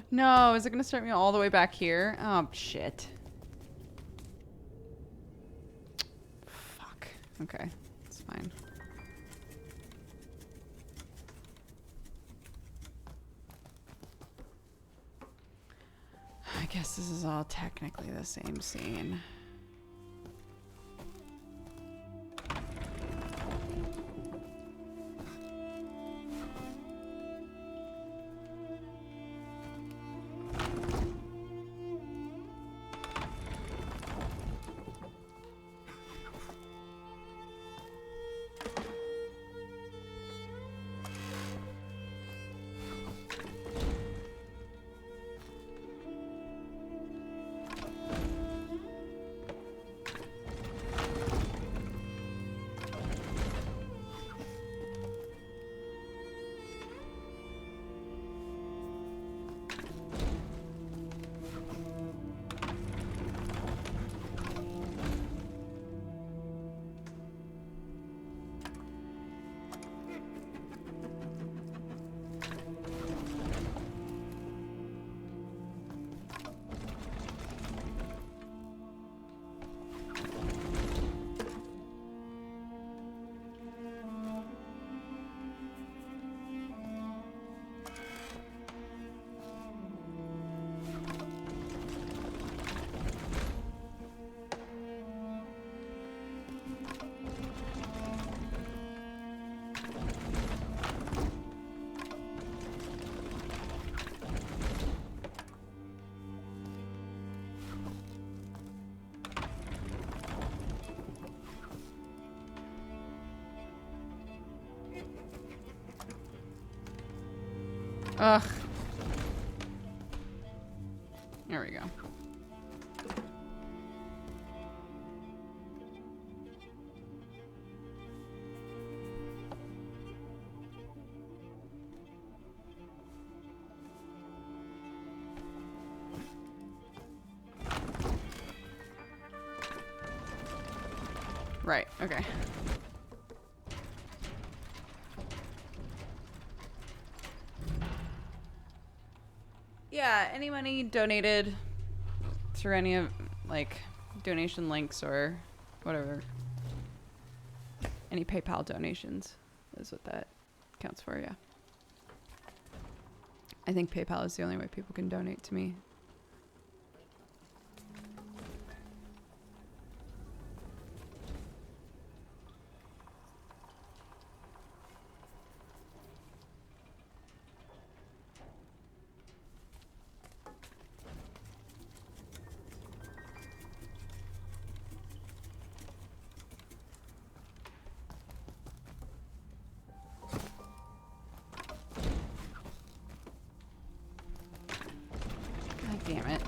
No, is it going to start me all the way back here? Oh, shit. Fuck. Okay, it's fine. I guess this is all technically the same scene. Ugh. There we go. Right, okay. Yeah, any money donated through any of, like, donation links or whatever. Any PayPal donations is what that counts for, yeah. I think PayPal is the only way people can donate to me. God damn it.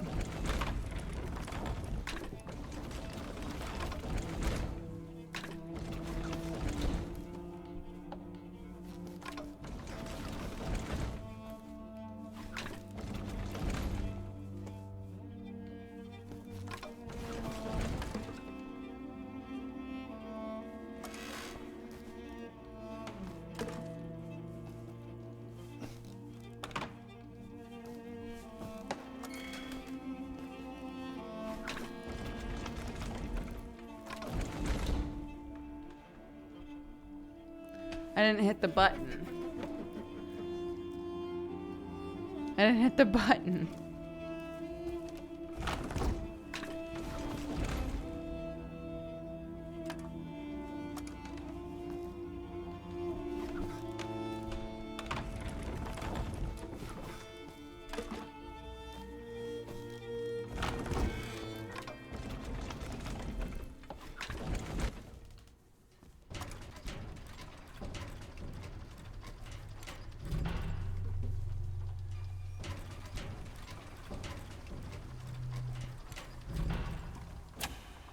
I didn't hit the button. I didn't hit the button.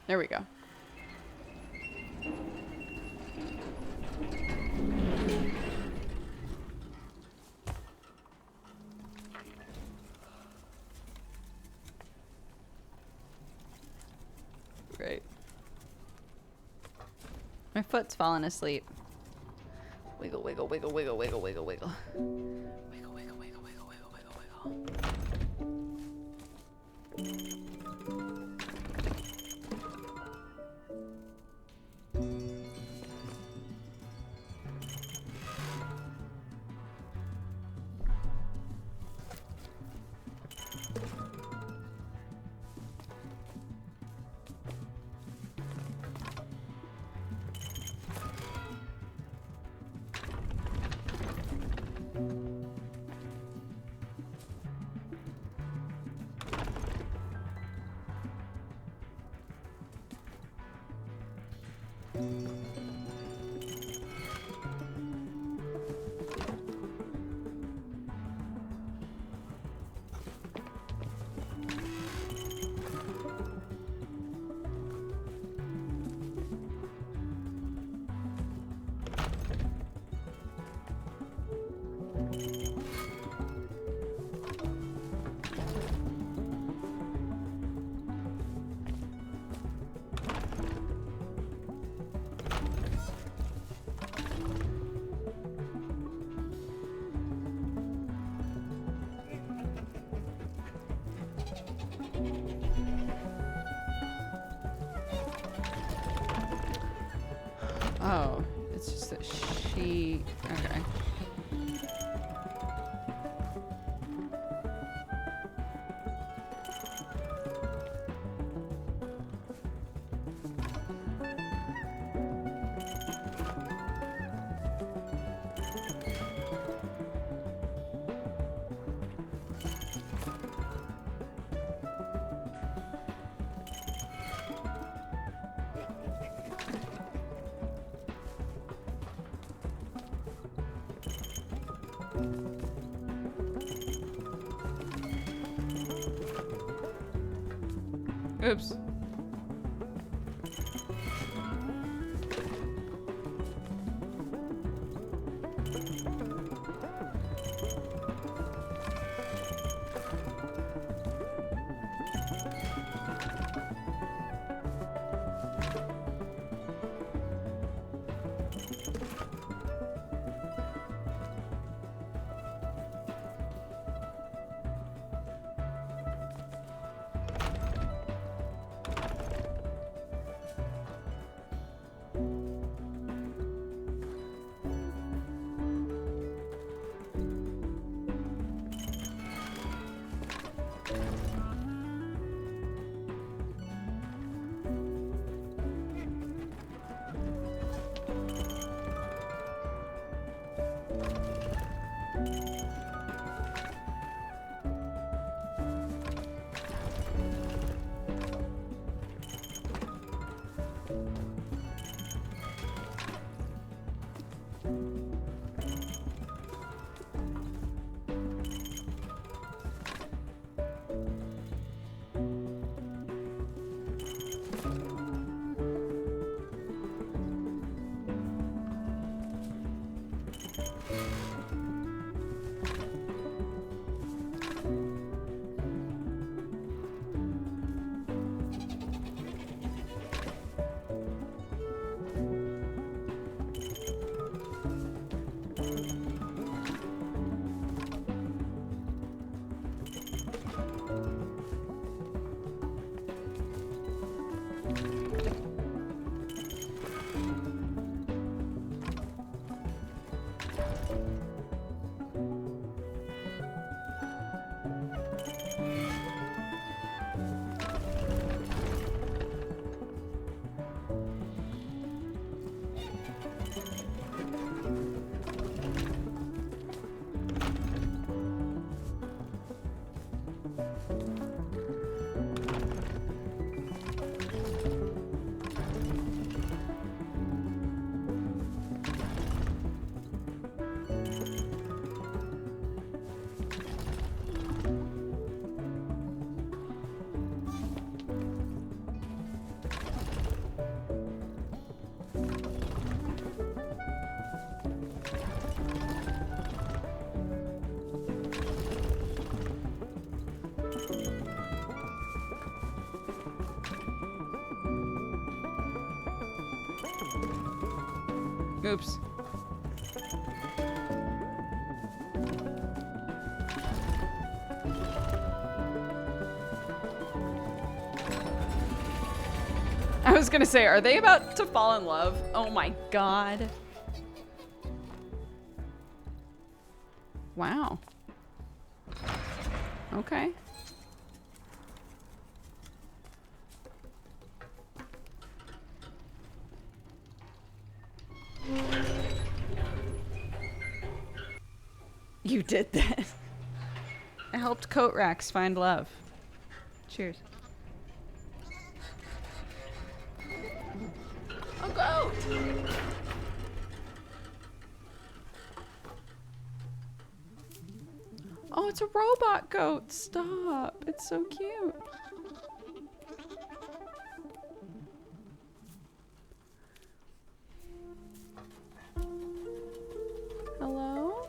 There we go. Great. My foot's fallen asleep. Wiggle, wiggle, wiggle, wiggle, wiggle, wiggle, wiggle. Wiggle, wiggle, wiggle, wiggle, wiggle, wiggle, wiggle. Oh, it's just that she... Okay. Oops. Oops. I was gonna say, are they about to fall in love? Oh my god. Wow. Okay. You did that. I helped coat racks find love. Cheers. A goat! Oh, it's a robot goat. Stop. It's so cute. Hello?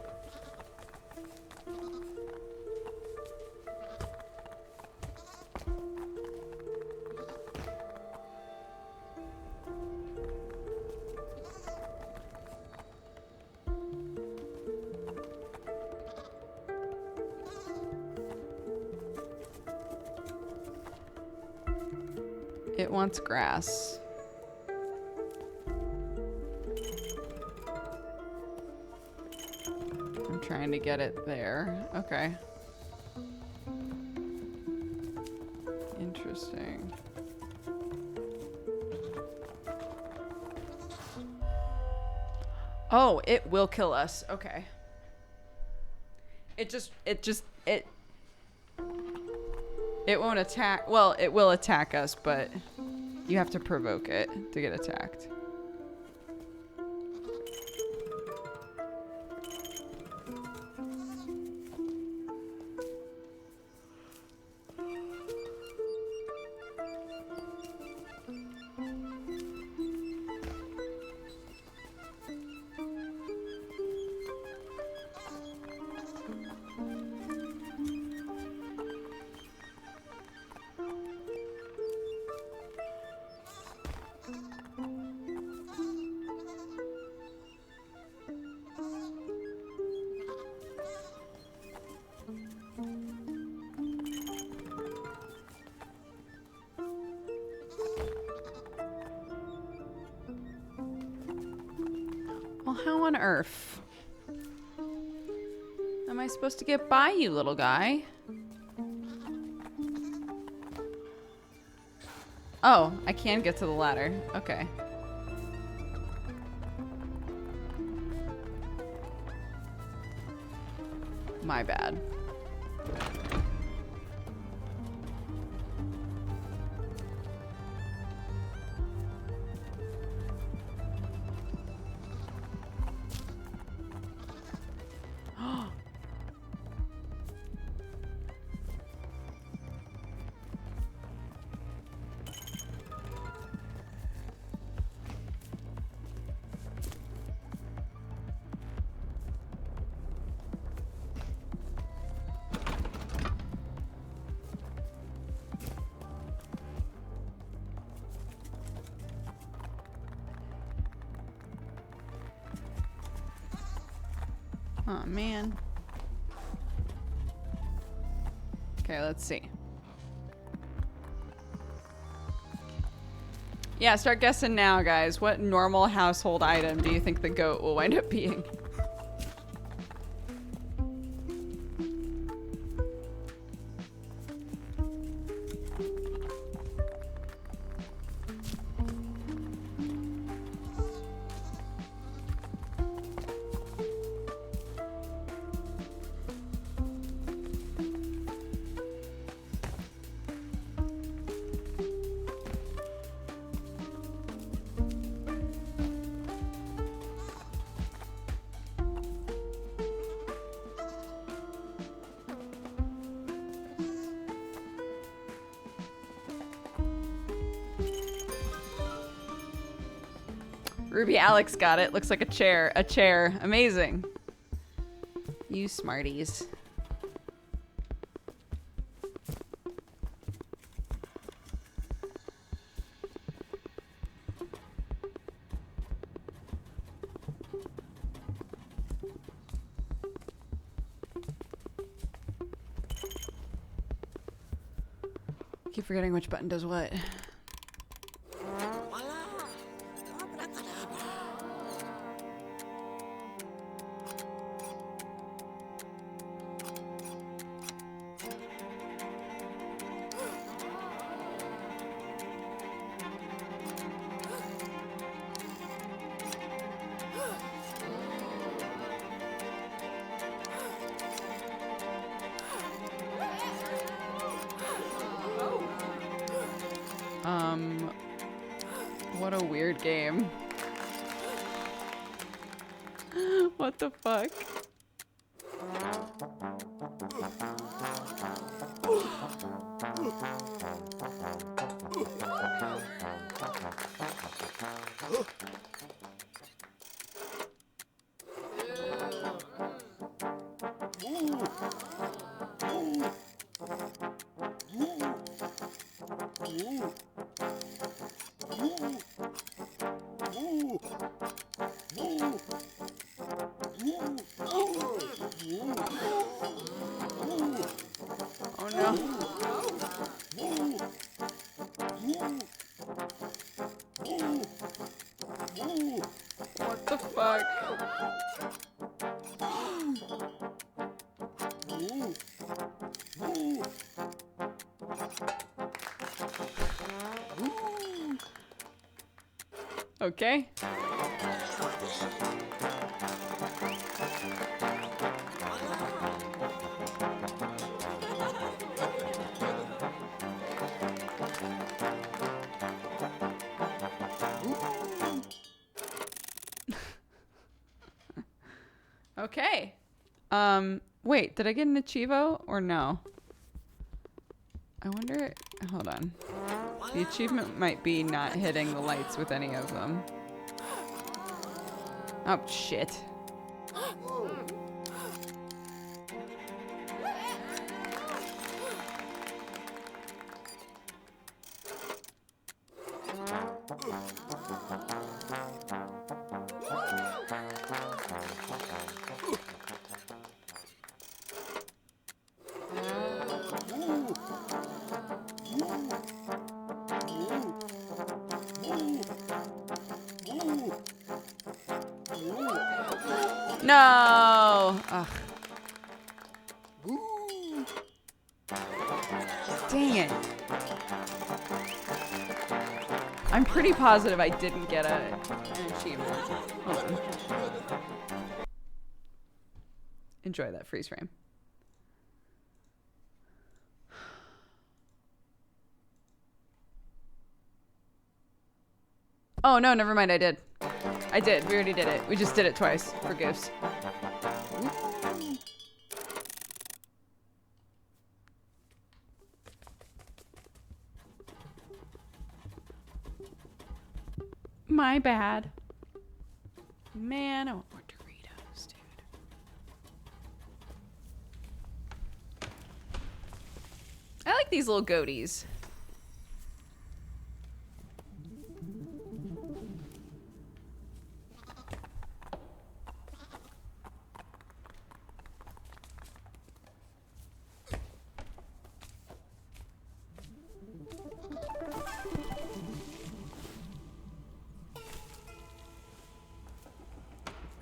It wants grass. I'm trying to get it there. Okay. Interesting. Oh, it will kill us. Okay. It won't attack. Well, it will attack us, but you have to provoke it to get attacked. Well, how on earth am I supposed to get by you, little guy? Oh, I can get to the ladder. Okay. My bad. Oh, man. Okay, let's see. Yeah, start guessing now, guys. What normal household item do you think the goat will wind up being? Ruby Alex got it. Looks like a chair. A chair. Amazing. You smarties. Keep forgetting which button does what. What a weird game. What the fuck? Oh no. What the fuck? Okay. Okay. Wait, did I get an Achievo or no? I wonder, hold on. The achievement might be not hitting the lights with any of them. Oh, shit. No. Ugh. Dang it. I'm pretty positive I didn't get an achievement. Hold on. Enjoy that freeze frame. Oh, no, never mind. I did. I did. We already did it. We just did it twice for gifts. My bad. Man, I want more Doritos, dude. I like these little goatees.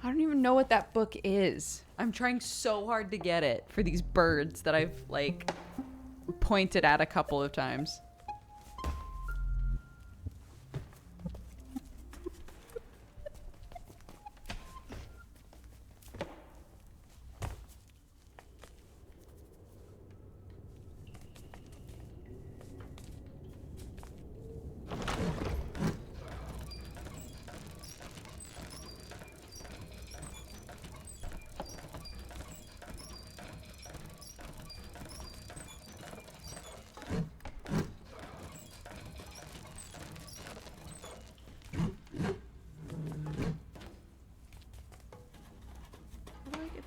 I don't even know what that book is. I'm trying so hard to get it for these birds that I've, like, pointed at a couple of times.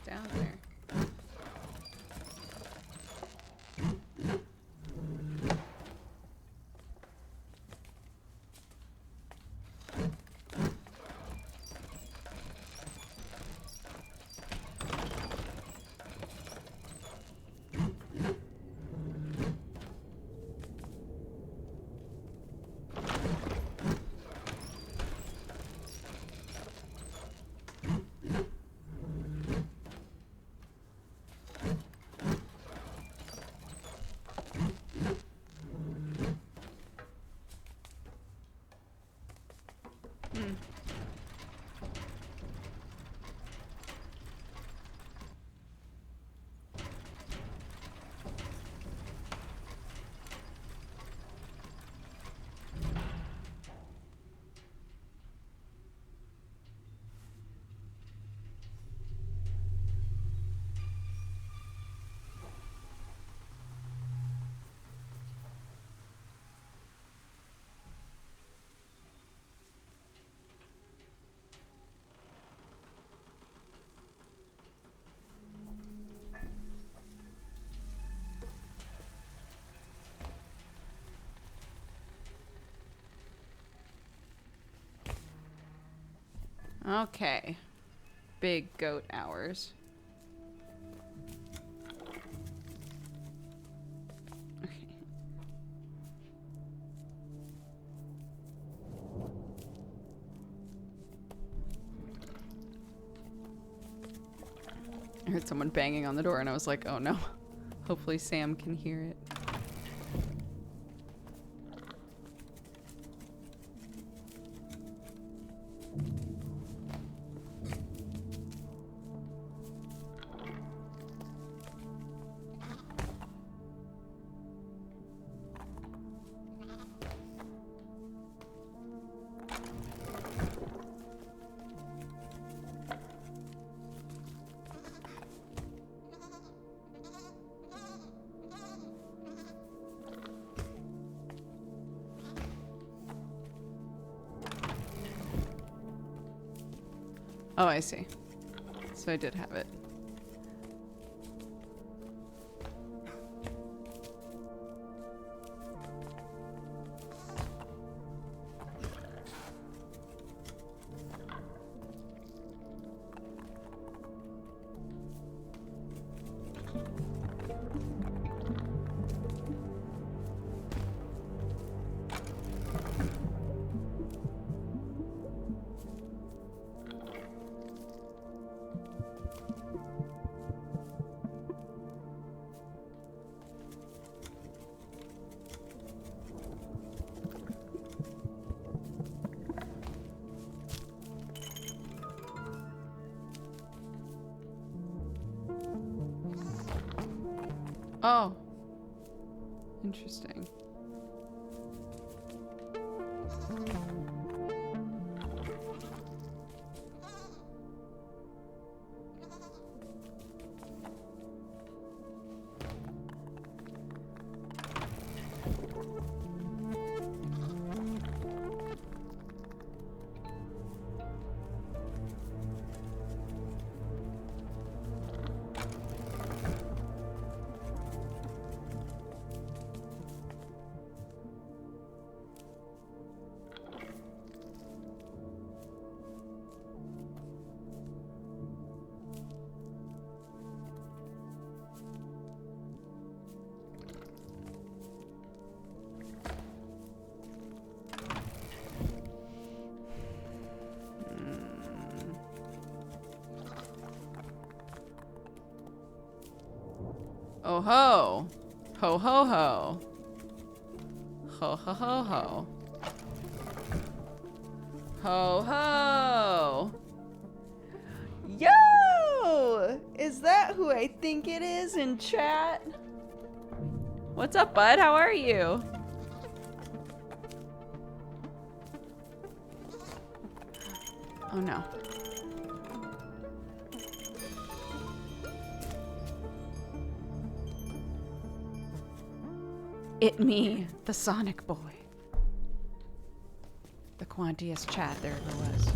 Down there. Okay. Big goat hours. Okay. I heard someone banging on the door and I was like, oh no. Hopefully Sam can hear it. Oh, I see. So I did have it. Oh. Interesting. Oh ho. Ho ho ho. Ho ho ho ho. Ho ho. Yo! Is that who I think it is in chat? What's up, bud? How are you? Oh no. It me, the Sonic boy. The Quantius chat, there it was.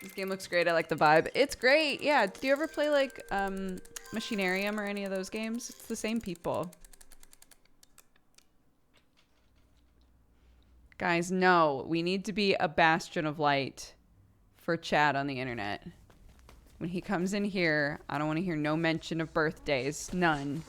This game looks great. I like the vibe. It's great. Yeah. Do you ever play like Machinarium or any of those games? It's the same people. Guys, no. We need to be a bastion of light for chat on the internet. When he comes in here, I don't want to hear no mention of birthdays. None.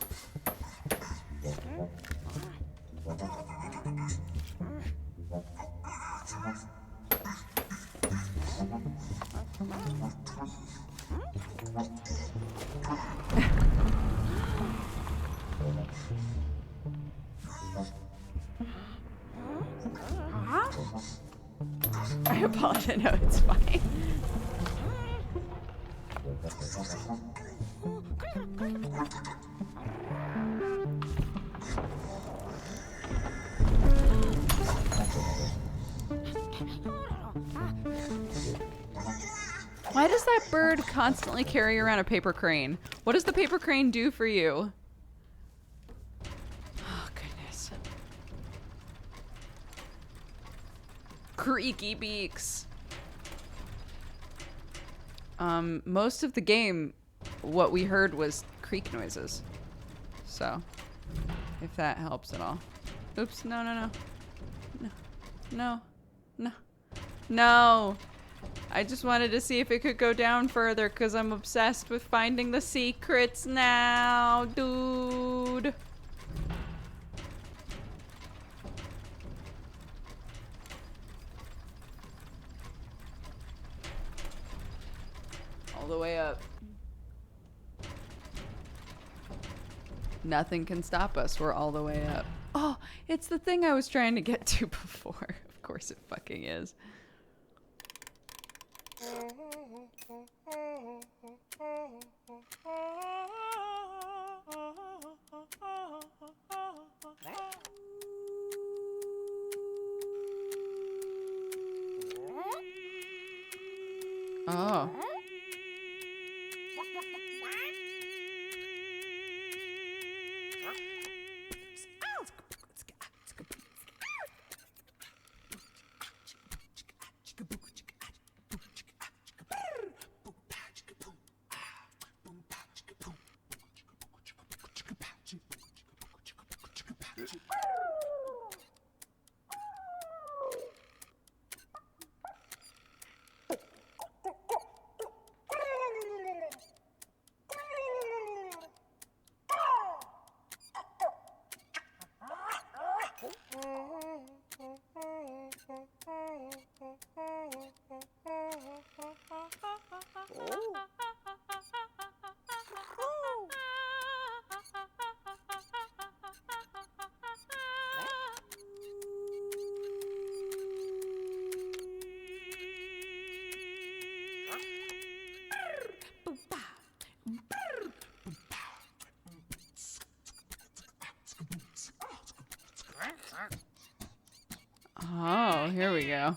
I apologize. No, it's fine. Why does that bird constantly carry around a paper crane? What does the paper crane do for you? Oh, goodness. Creaky beaks. Most of the game, what we heard was creak noises. So, if that helps at all. Oops, no, no, no. No, no, no, no. I just wanted to see if it could go down further because I'm obsessed with finding the secrets now, dude. All the way up. Nothing can stop us. We're all the way up. Oh, it's the thing I was trying to get to before. Of course it fucking is. Oh. Oh, here we go.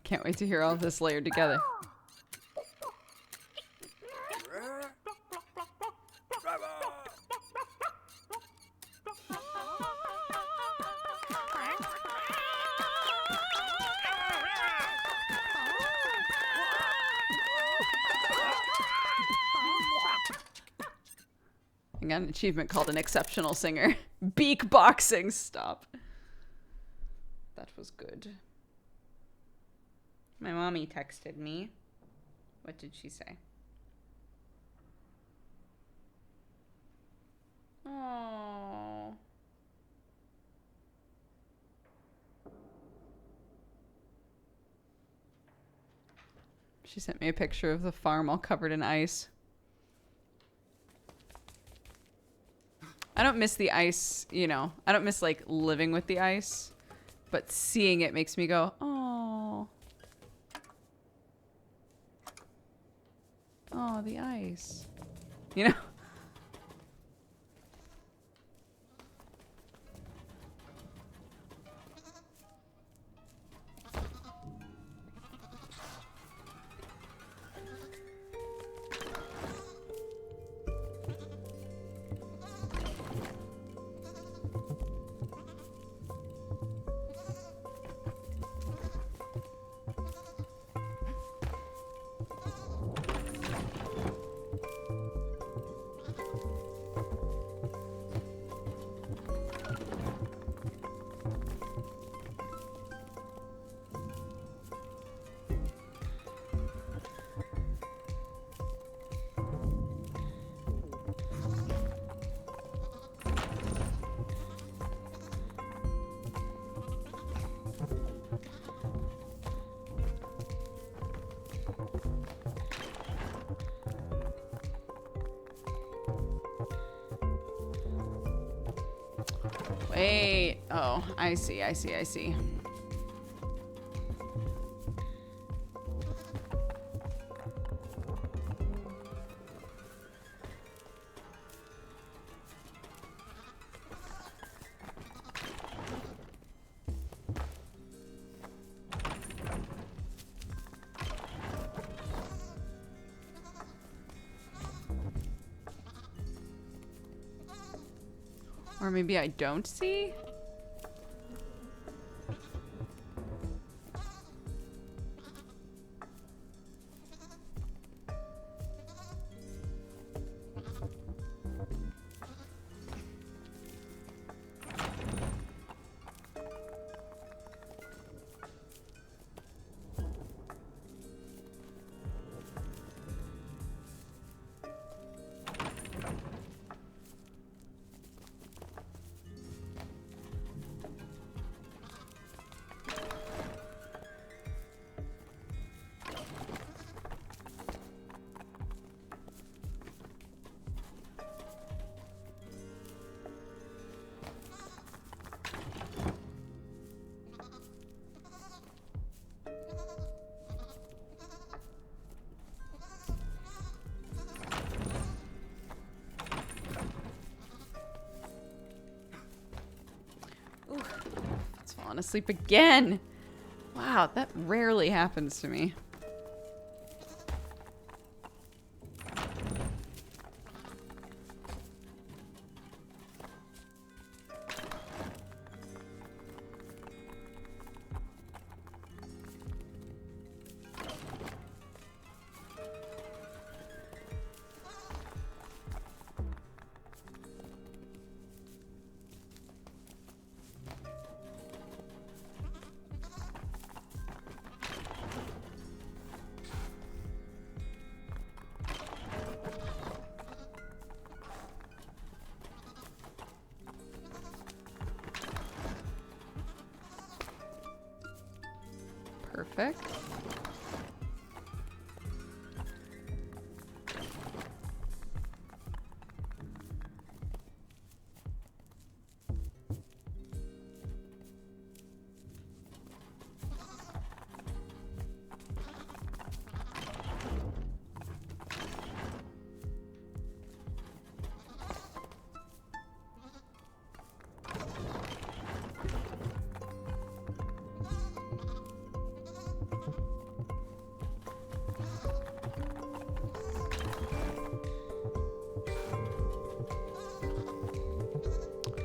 Can't wait to hear all of this layered together. I got an achievement called an exceptional singer. Beak boxing. Stop. That was good. My mommy texted me. What did she say? Oh. She sent me a picture of the farm all covered in ice. I don't miss the ice, you know. I don't miss like living with the ice, but seeing it makes me go, oh. Oh, the ice. You know? Wait. Oh, I see. Or maybe I don't see? Falling asleep again. Wow, that rarely happens to me. Perfect.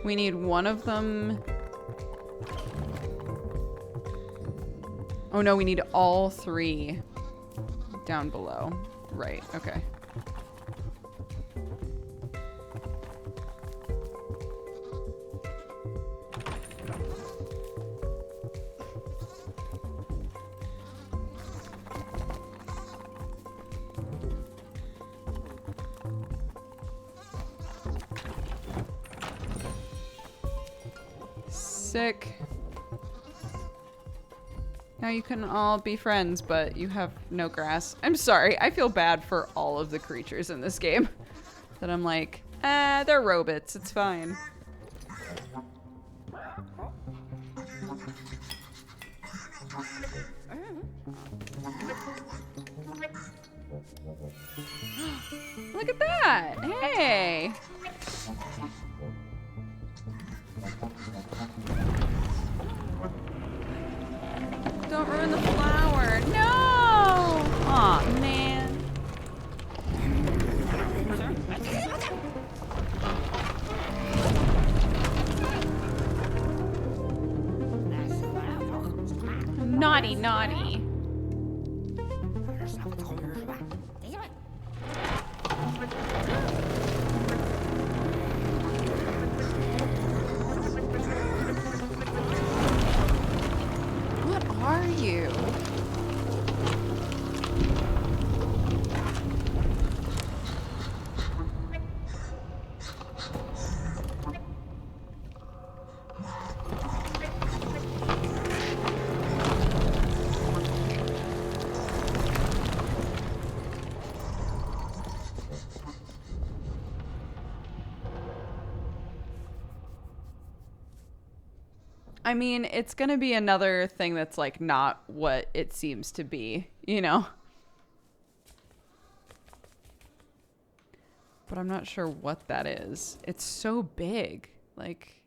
We need one of them. Oh no, we need all 3 down below. Right, okay. Sick. Now you can all be friends, but you have no grass. I'm sorry. I feel bad for all of the creatures in this game. That I'm like, they're robots. It's fine. Look at that. Hey. Don't ruin the flower. No! Aw, man. Naughty, naughty. What are you? I mean, it's gonna be another thing that's like not what it seems to be, you know? But I'm not sure what that is. It's so big. Like...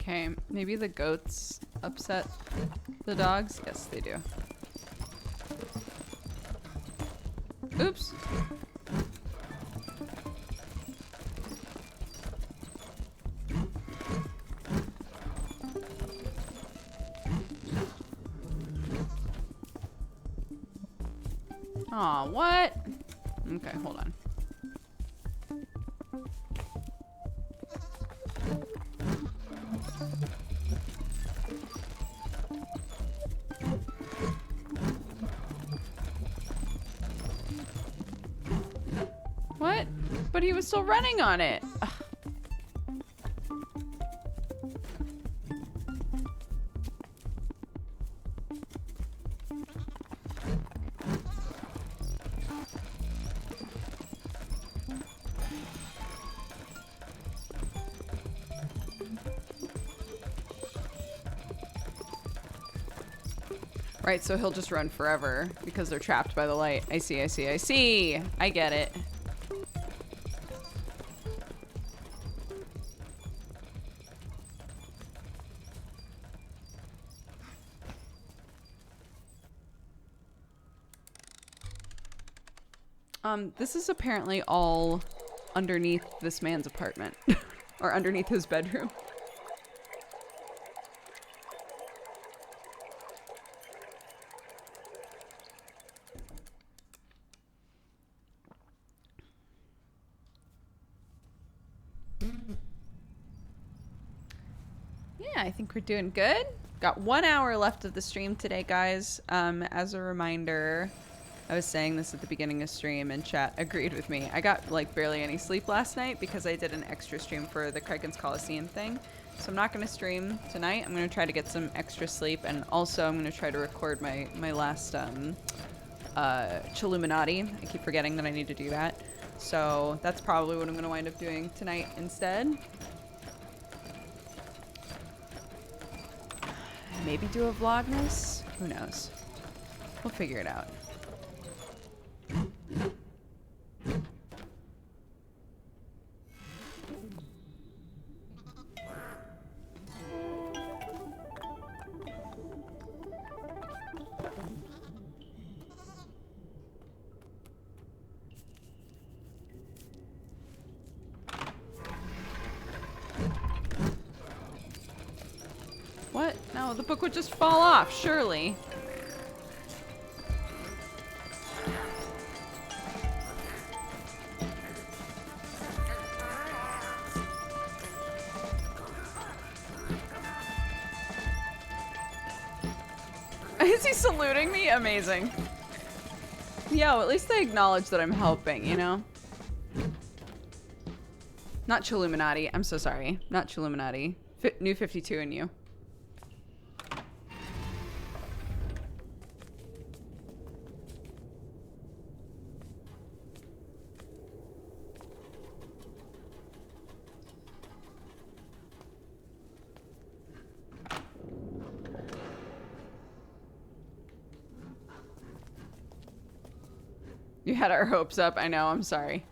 Okay, maybe the goats upset the dogs? Yes, they do. Oops. Aw, what? Okay, hold on. What? But he was still running on it. Ugh. Right, so he'll just run forever because they're trapped by the light. I see, I see, I see. I get it. This is apparently all underneath this man's apartment. Or underneath his bedroom. Yeah, I think we're doing good. Got 1 hour left of the stream today, guys. As a reminder, I was saying this at the beginning of stream and chat agreed with me. I got like barely any sleep last night because I did an extra stream for the Crichton's Coliseum thing. So I'm not going to stream tonight. I'm going to try to get some extra sleep, and also I'm going to try to record my last Chilluminati. I keep forgetting that I need to do that. So that's probably what I'm going to wind up doing tonight instead. Maybe do a Vlogmas? Who knows? We'll figure it out. What? No, the book would just fall off, surely. Is he saluting me? Amazing. Yo, at least they acknowledge that I'm helping, you know? Not Chilluminati. I'm so sorry. Not Chilluminati. New 52 and you. You had our hopes up. I know. I'm sorry.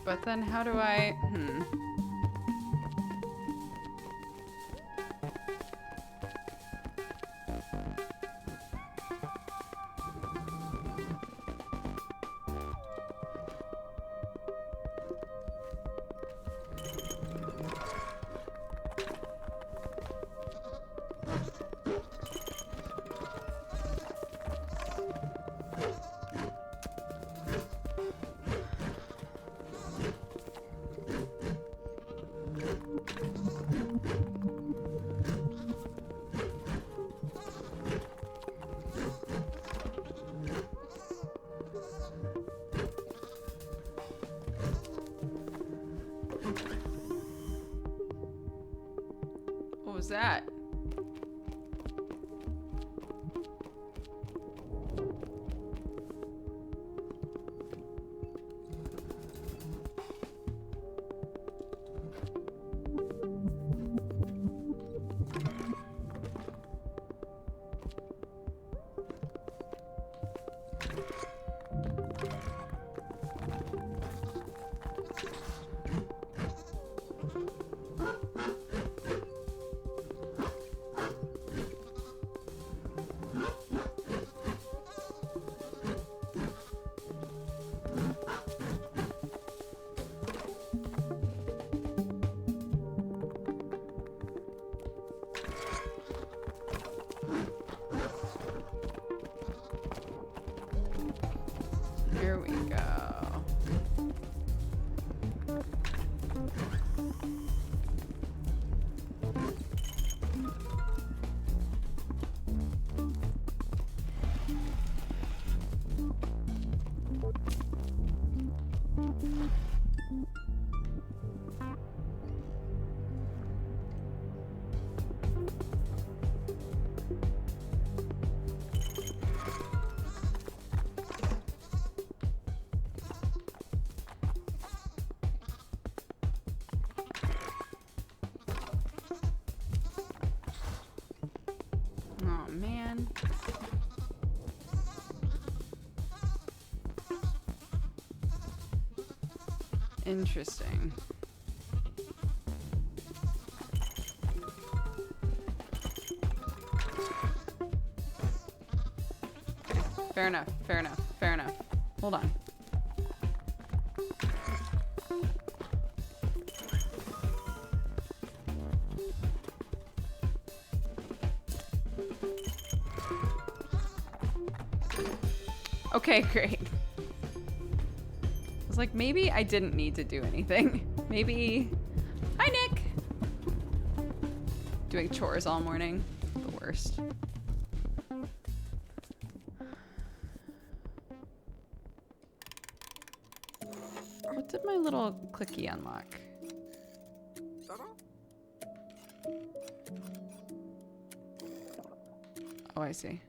But then how do I... was that? Here we go. Oh man. Interesting. Fair enough, fair enough, fair enough. Hold on. Okay, great. I was like, maybe I didn't need to do anything. Maybe... Hi, Nick! Doing chores all morning. The worst. What did my little clicky unlock? Oh, I see.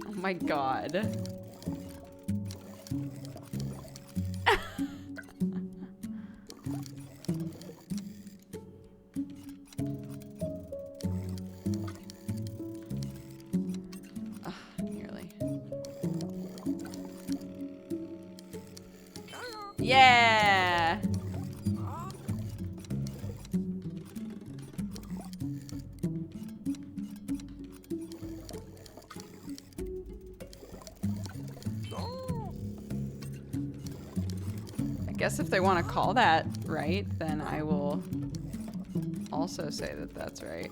Oh my god. Nearly. Yeah! I guess if they want to call that right, then I will also say that that's right.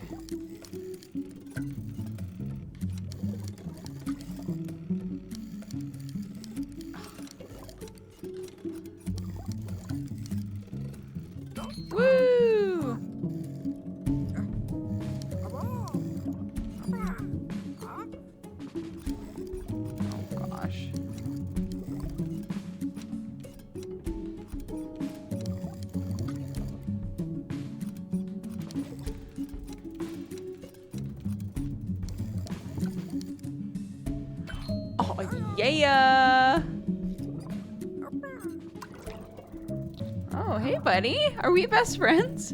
Woo! Oh gosh. Oh yeah! Oh, hey, buddy. Are we best friends?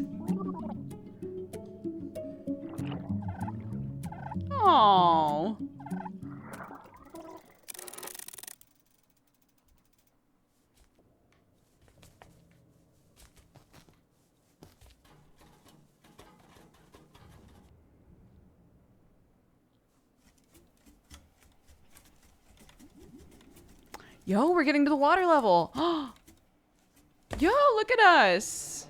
Oh. Yo, we're getting to the water level. Yo, look at us.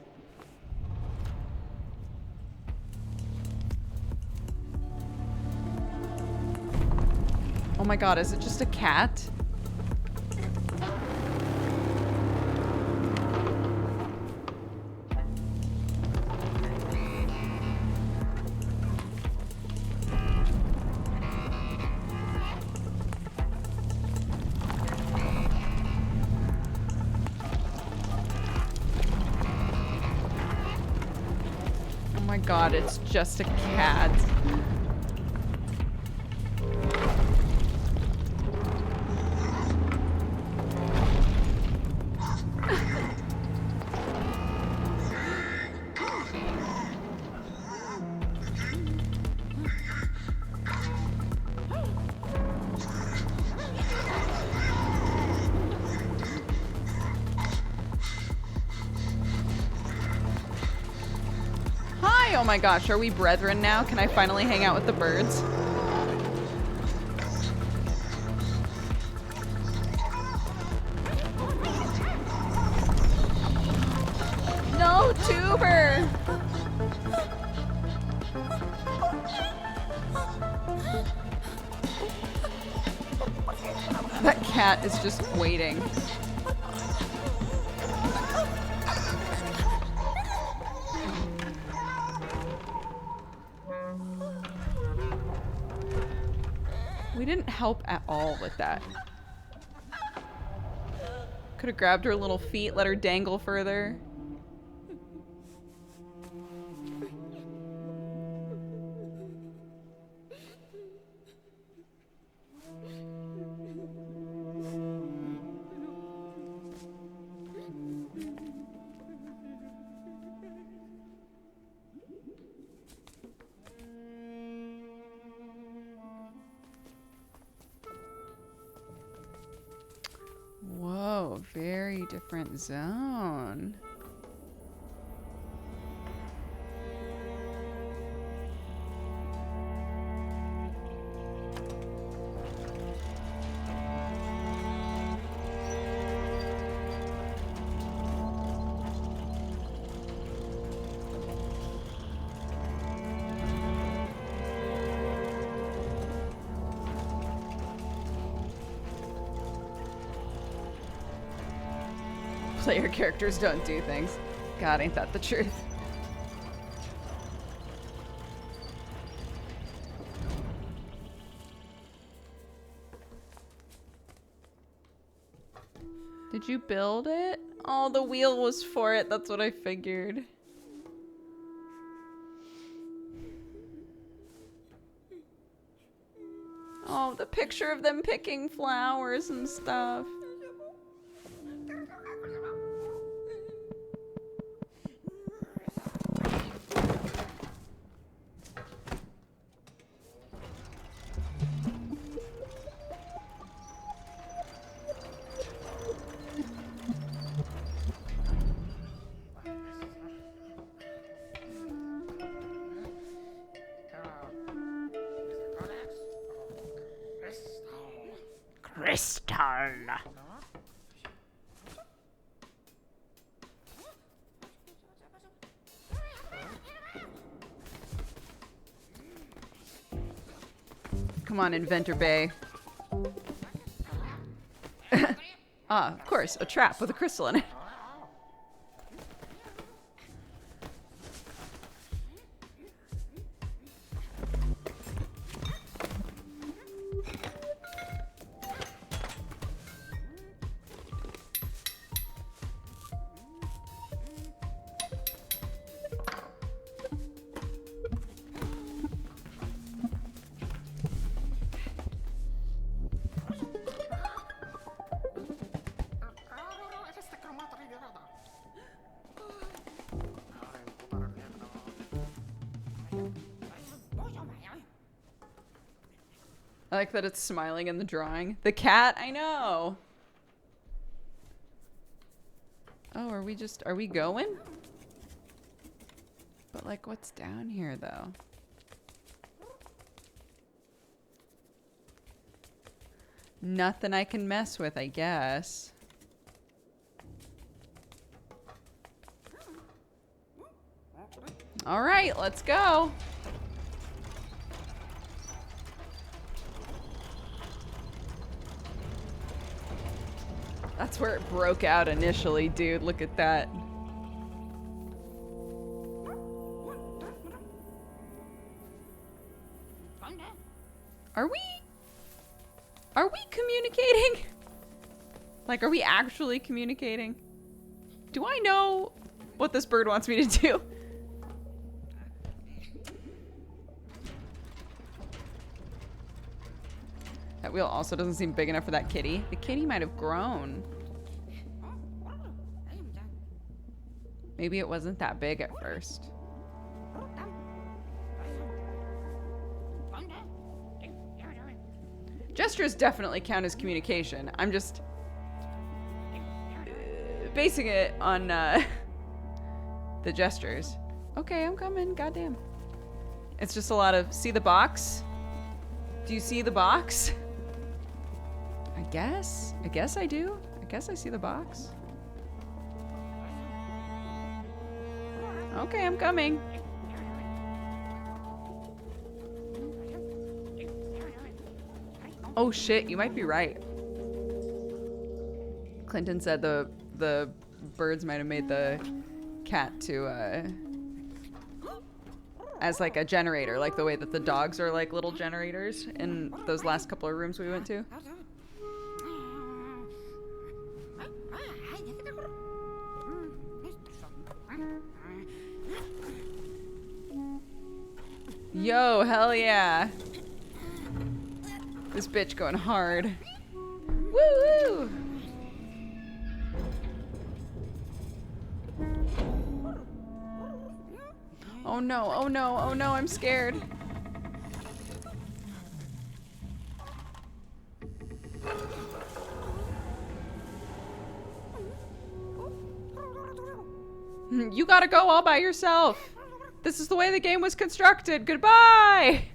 Oh my god, is it just a cat? Oh my god, it's just a cat. Hi! Oh my gosh, are we brethren now? Can I finally hang out with the birds? No, Tuber! That cat is just waiting. We didn't help at all with that. Could have grabbed her little feet, let her dangle further. Whoa, very different zone. Player characters don't do things. God, ain't that the truth? Did you build it? Oh, the wheel was for it. That's what I figured. Oh, the picture of them picking flowers and stuff. Crystal. Come on, Inventor Bay. Ah, of course, a trap with a crystal in it. I like that it's smiling in the drawing. The cat, I know. Oh, are we going? But like, what's down here though? Nothing I can mess with, I guess. All right, let's go. That's where it broke out initially, dude. Look at that. Are we communicating? Like, are we actually communicating? Do I know what this bird wants me to do? That wheel also doesn't seem big enough for that kitty. The kitty might have grown. Maybe it wasn't that big at first. Gestures definitely count as communication. I'm just basing it on the gestures. Okay, I'm coming. Goddamn. It's just a lot of see the box. Do you see the box? I guess I do. I guess I see the box. Okay, I'm coming. Oh shit, you might be right. Clinton said the birds might have made the cat to as like a generator, like the way that the dogs are like little generators in those last couple of rooms we went to. Yo, hell yeah. This bitch going hard. Woo woo! Oh no, oh no, oh no, I'm scared. You gotta go all by yourself. This is the way the game was constructed. Goodbye!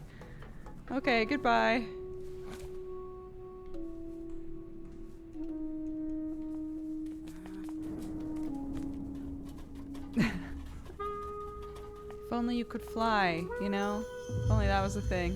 Okay, goodbye. If only you could fly, you know? If only that was the thing.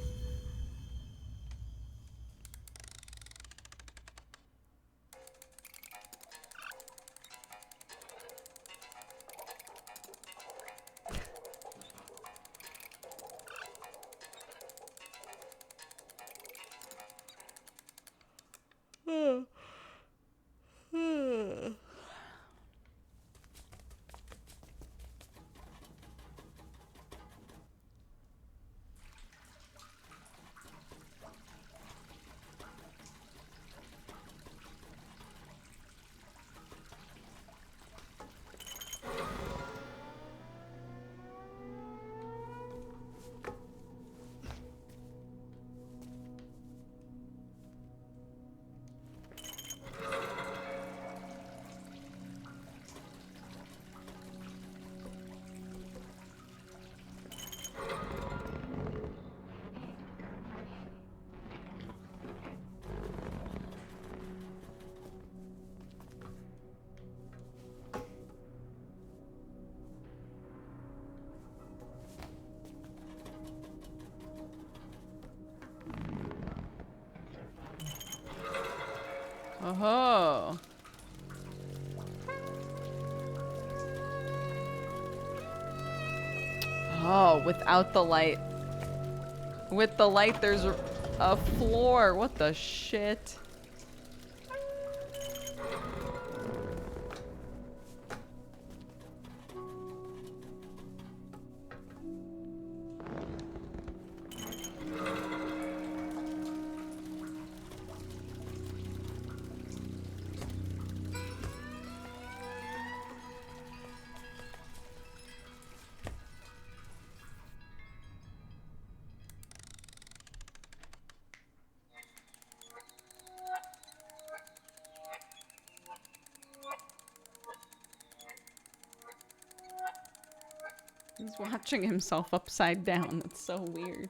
Oh. Oh, without the light. With the light, there's a floor. What the shit? He's watching himself upside down. That's so weird.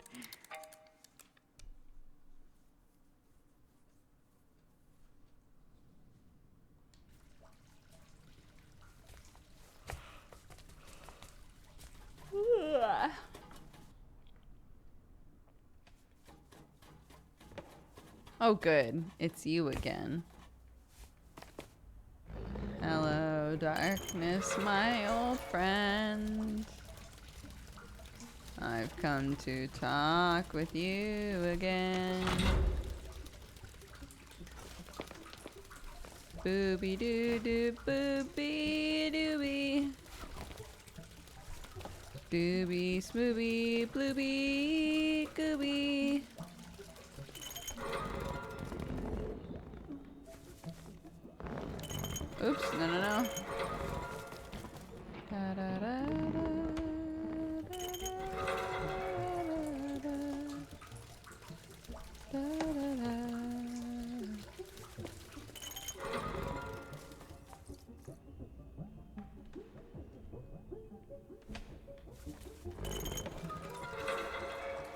Oh, good. It's you again. Hello, darkness, my old friend. I've come to talk with you again. Booby doo doo, booby dooby. Dooby smooby, blooby gooby. Oops, no, no, no. Da, da, da, da, da, da, da.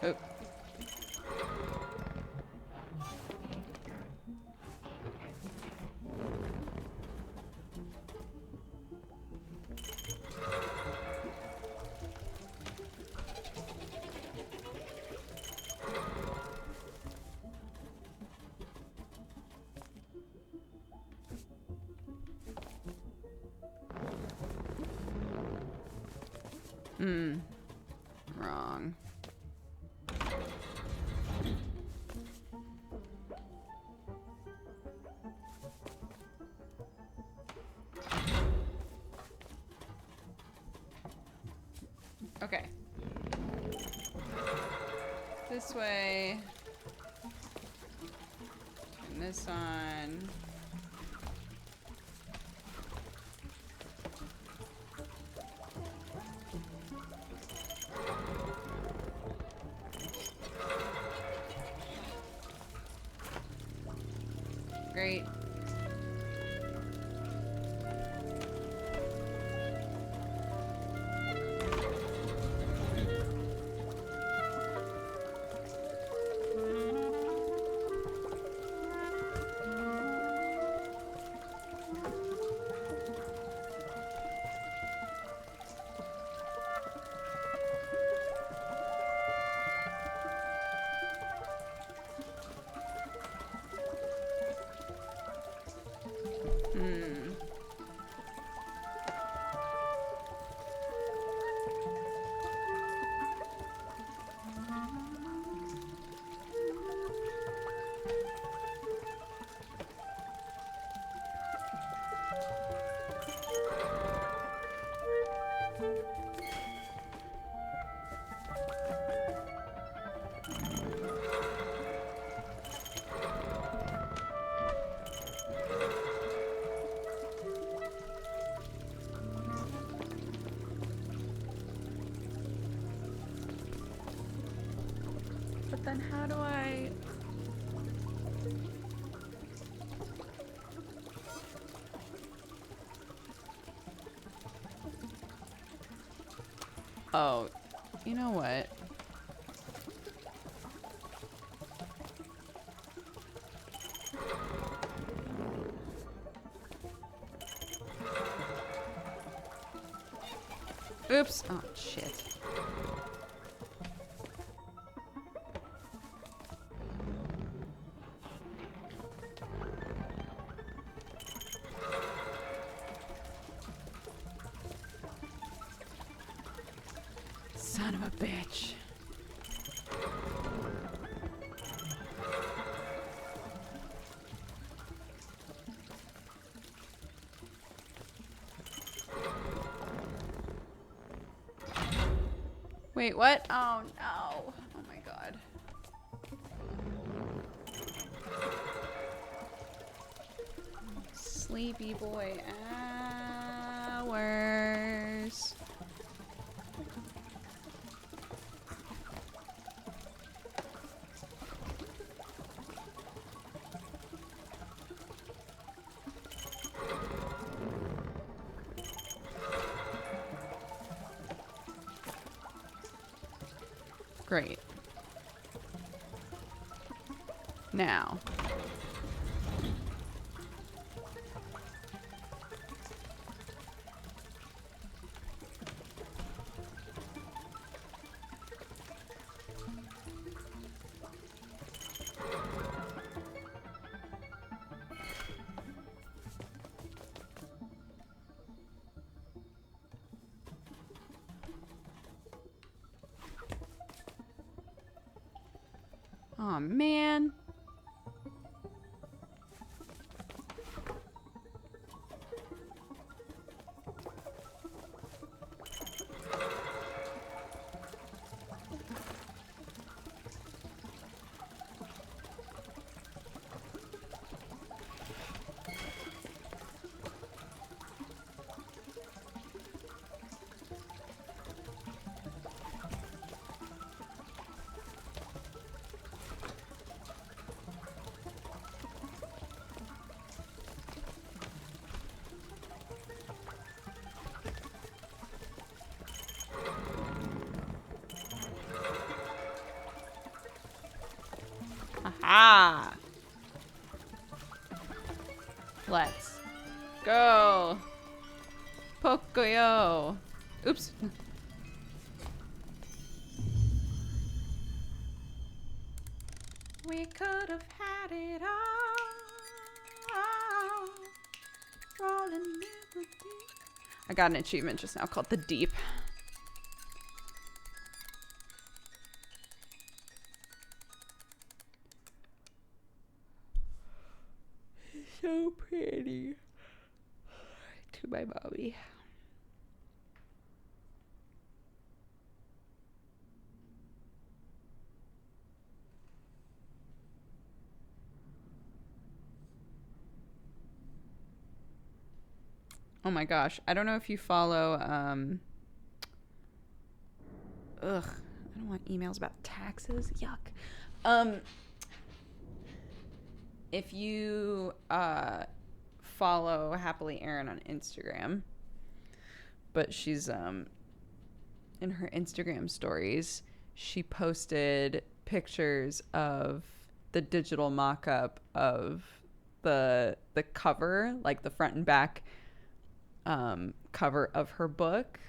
Oh. Wrong. Okay. This way. And this on. Great. But then how do I... Oh, you know what? Oops. Oh, shit. Son of a bitch. Wait, what? Oh no. Oh my god. Sleepy boy hours. Great. Now. Oh man. Aha! Let's go. Pocoyo. Oops. We could have had it all. Rolling in the deep. I got an achievement just now called The Deep. So pretty. To my mommy. Oh my gosh. I don't know if you follow ugh. I don't want emails about taxes. Yuck. If you follow Happily Erin on Instagram, but she's in her Instagram stories, she posted pictures of the digital mock-up of the cover, like the front and back cover of her book.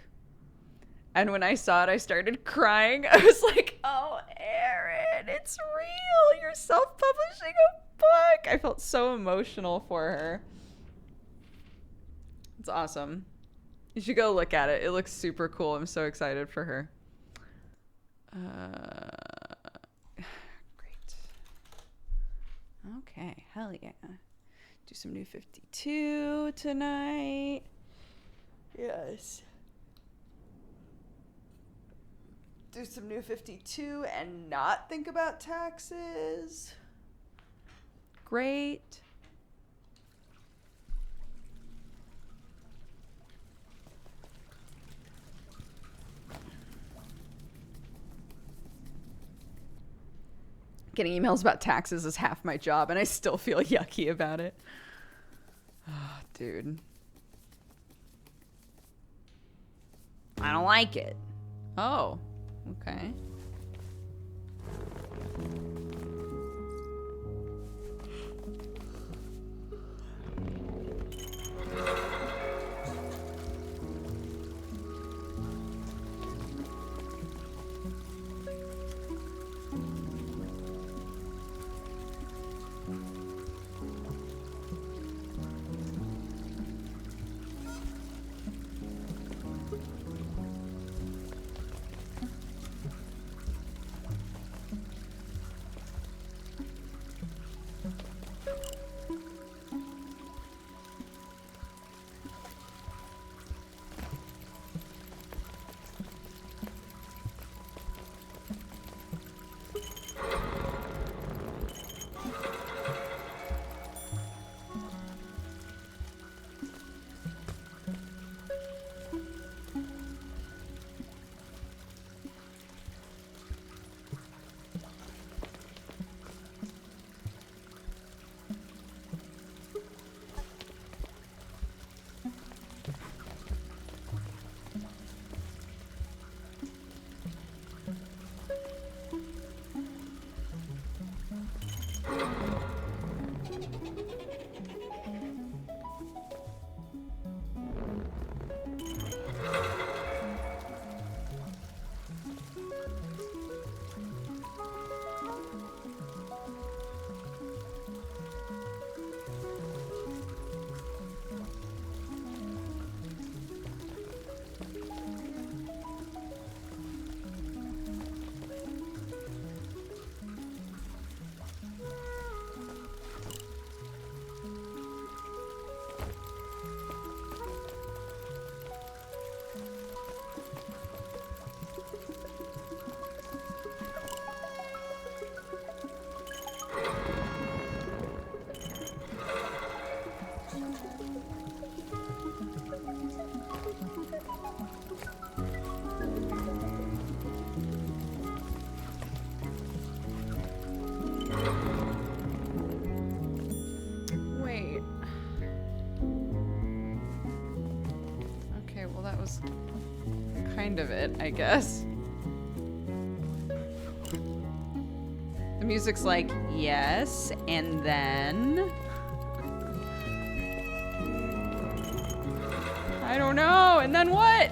And when I saw it, I started crying. I was like, oh, Erin, it's real. You're self-publishing a book. I felt so emotional for her. It's awesome. You should go look at it. It looks super cool. I'm so excited for her. Great. Okay, hell yeah. Do some new 52 tonight. Yes. Do some new 52 and not think about taxes. Great. Getting emails about taxes is half my job, and I still feel yucky about it. Oh, dude. I don't like it. Oh, okay. was kind of it, I guess. The music's like, yes, and then... I don't know, and then what?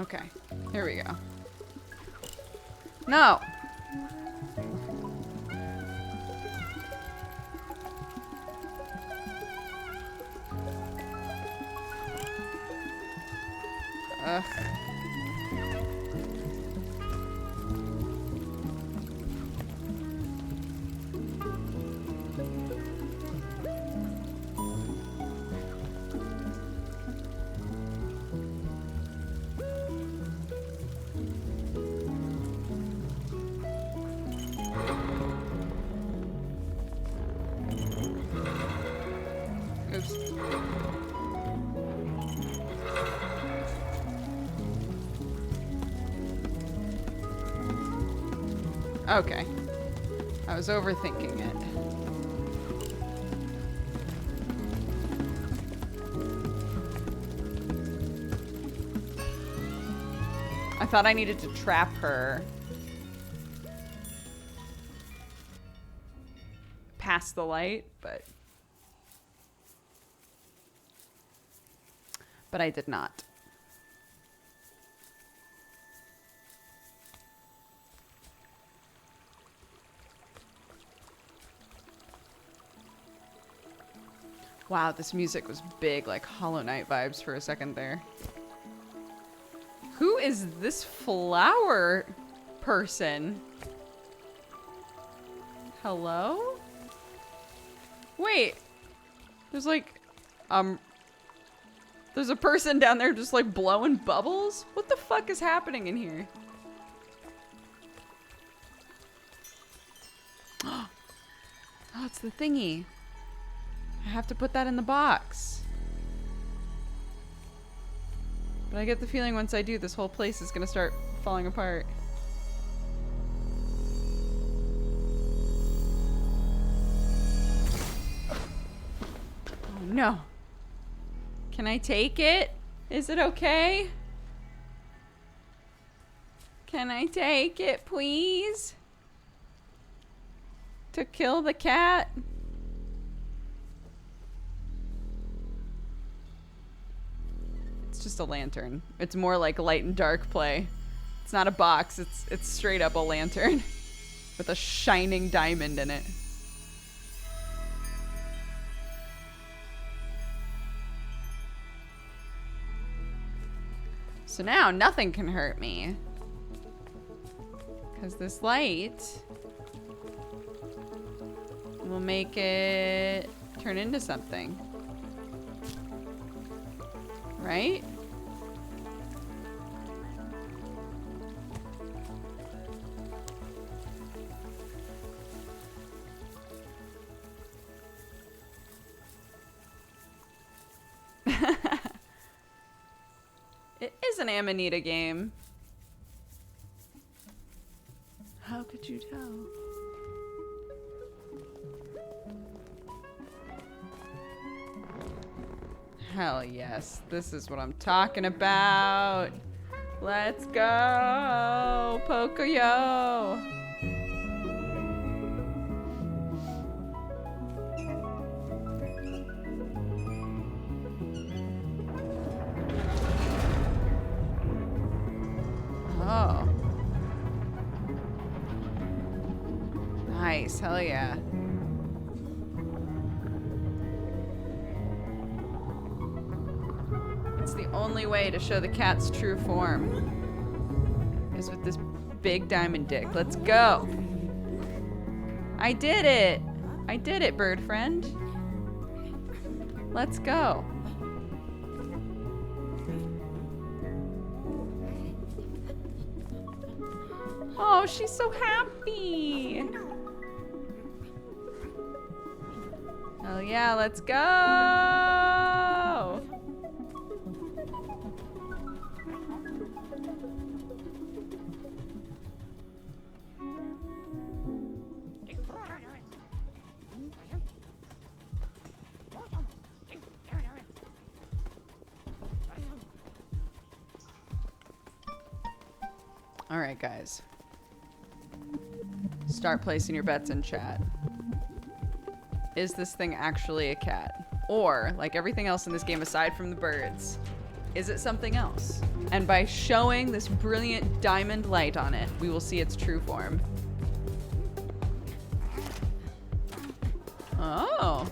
Okay, here we go. No! Ugh. Oops. Okay. I was overthinking it. I thought I needed to trap her past the light, but I did not. Wow, this music was big, like Hollow Knight vibes for a second there. Who is this flower person? Hello? Wait. There's like, there's a person down there just like blowing bubbles? What the fuck is happening in here? Oh, it's the thingy. I have to put that in the box. But I get the feeling once I do, this whole place is gonna start falling apart. Oh no. Can I take it? Is it okay? Can I take it, please? To kill the cat? It's just a lantern. It's more like light and dark play. It's not a box, it's straight up a lantern with a shining diamond in it. So now nothing can hurt me. Because this light will make it turn into something. Right? It is an Amanita game. How could you tell? Hell yes. This is what I'm talking about. Let's go, Pocoyo. Oh. Nice, hell yeah. It's the only way to show the cat's true form is with this big diamond dick. Let's go. I did it. I did it, bird friend. Let's go. Oh, she's so happy. Hell yeah, let's go. All right, guys. Start placing your bets in chat. Is this thing actually a cat? Or, like everything else in this game aside from the birds, is it something else? And by showing this brilliant diamond light on it, we will see its true form. Oh.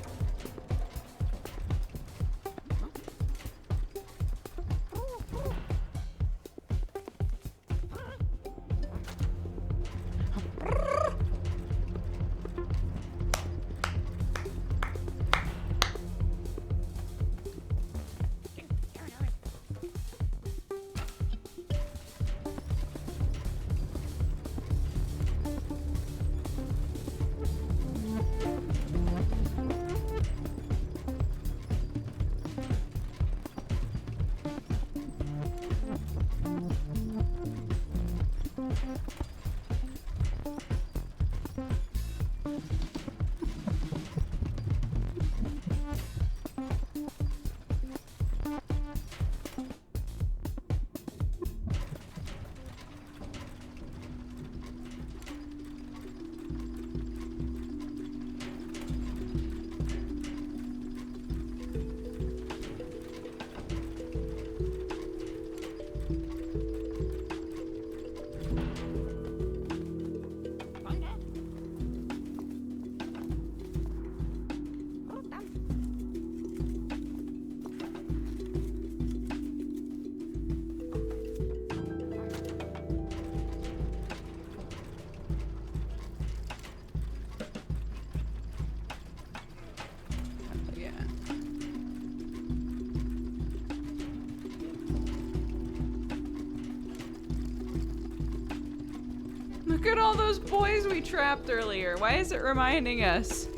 Look at all those boys we trapped earlier. Why is it reminding us?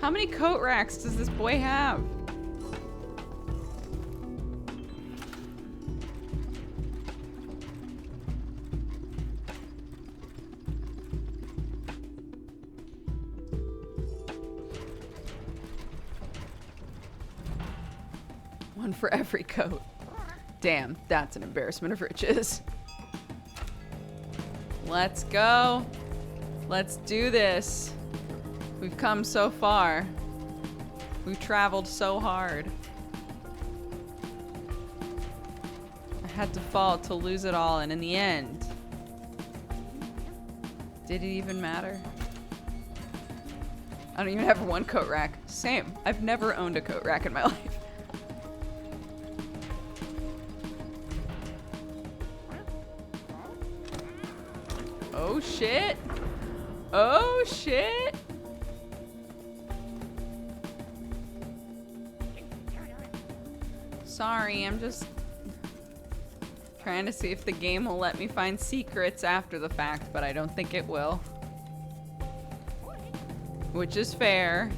How many coat racks does this boy have? One for every coat. Damn, that's an embarrassment of riches. Let's go. Let's do this. We've come so far. We've traveled so hard. I had to fall to lose it all, and in the end, did it even matter? I don't even have one coat rack. Same. I've never owned a coat rack in my life. Oh shit. Oh shit. Sorry, I'm just trying to see if the game will let me find secrets after the fact, but I don't think it will. Which is fair.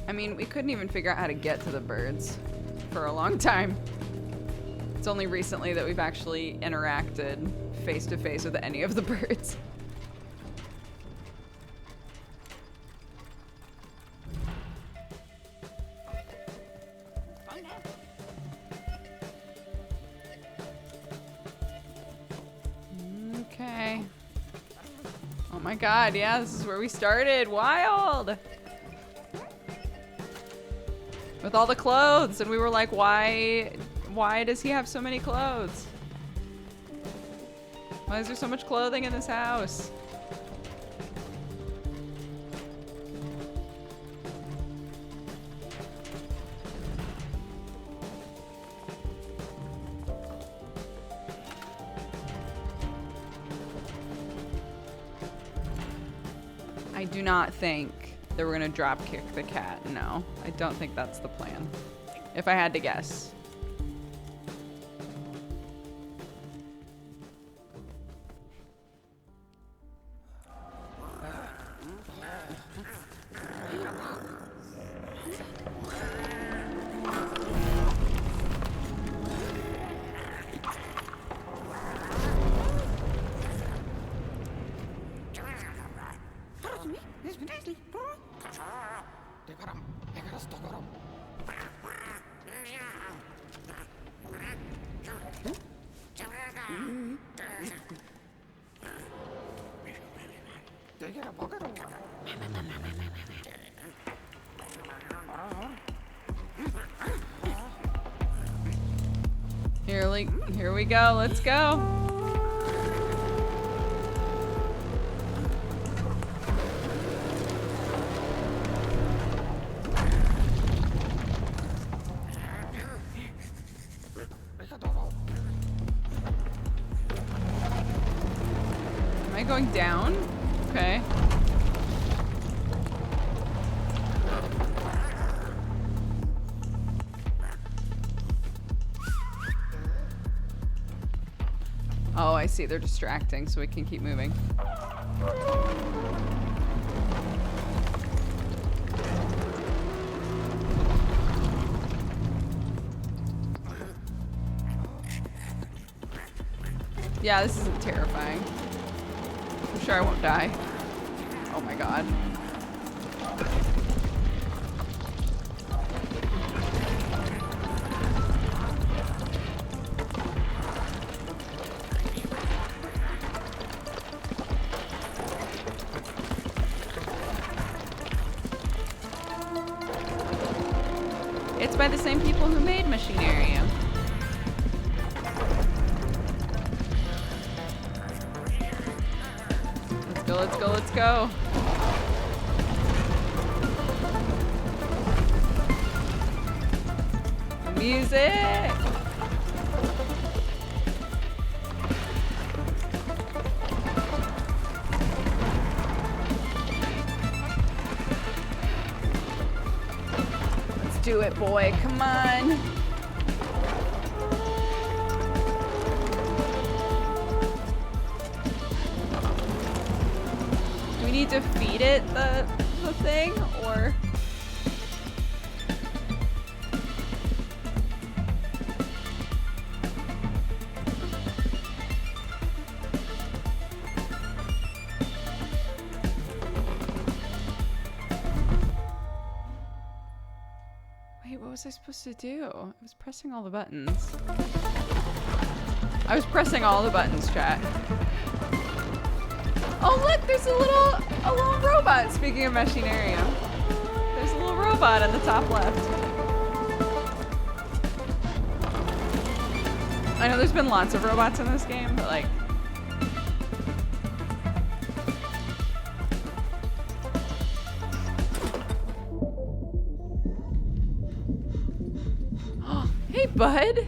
I mean, we couldn't even figure out how to get to the birds for a long time. It's only recently that we've actually interacted face to face with any of the birds. Okay. Oh my god, yeah, this is where we started. Wild! With all the clothes, and we were like, why does he have so many clothes? Why is there so much clothing in this house? I do not think that we're gonna drop kick the cat. No, I don't think that's the plan. If I had to guess. Here we go. Let's go. Am I going down? Okay. Oh, I see. They're distracting, so we can keep moving. Yeah, this isn't terrifying. I'm sure I won't die. Oh my god. It's by the same people who made Machinarium. Let's go, let's go, let's go. Music! Do it, boy. Come on. Do we need to feed it the thing, or? What was I supposed to do? I was pressing all the buttons. I was pressing all the buttons, chat. Oh look, there's a little robot, speaking of Machinarium. There's a little robot on the top left. I know there's been lots of robots in this game, but like... Hey, bud. There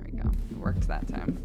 we go. It worked that time.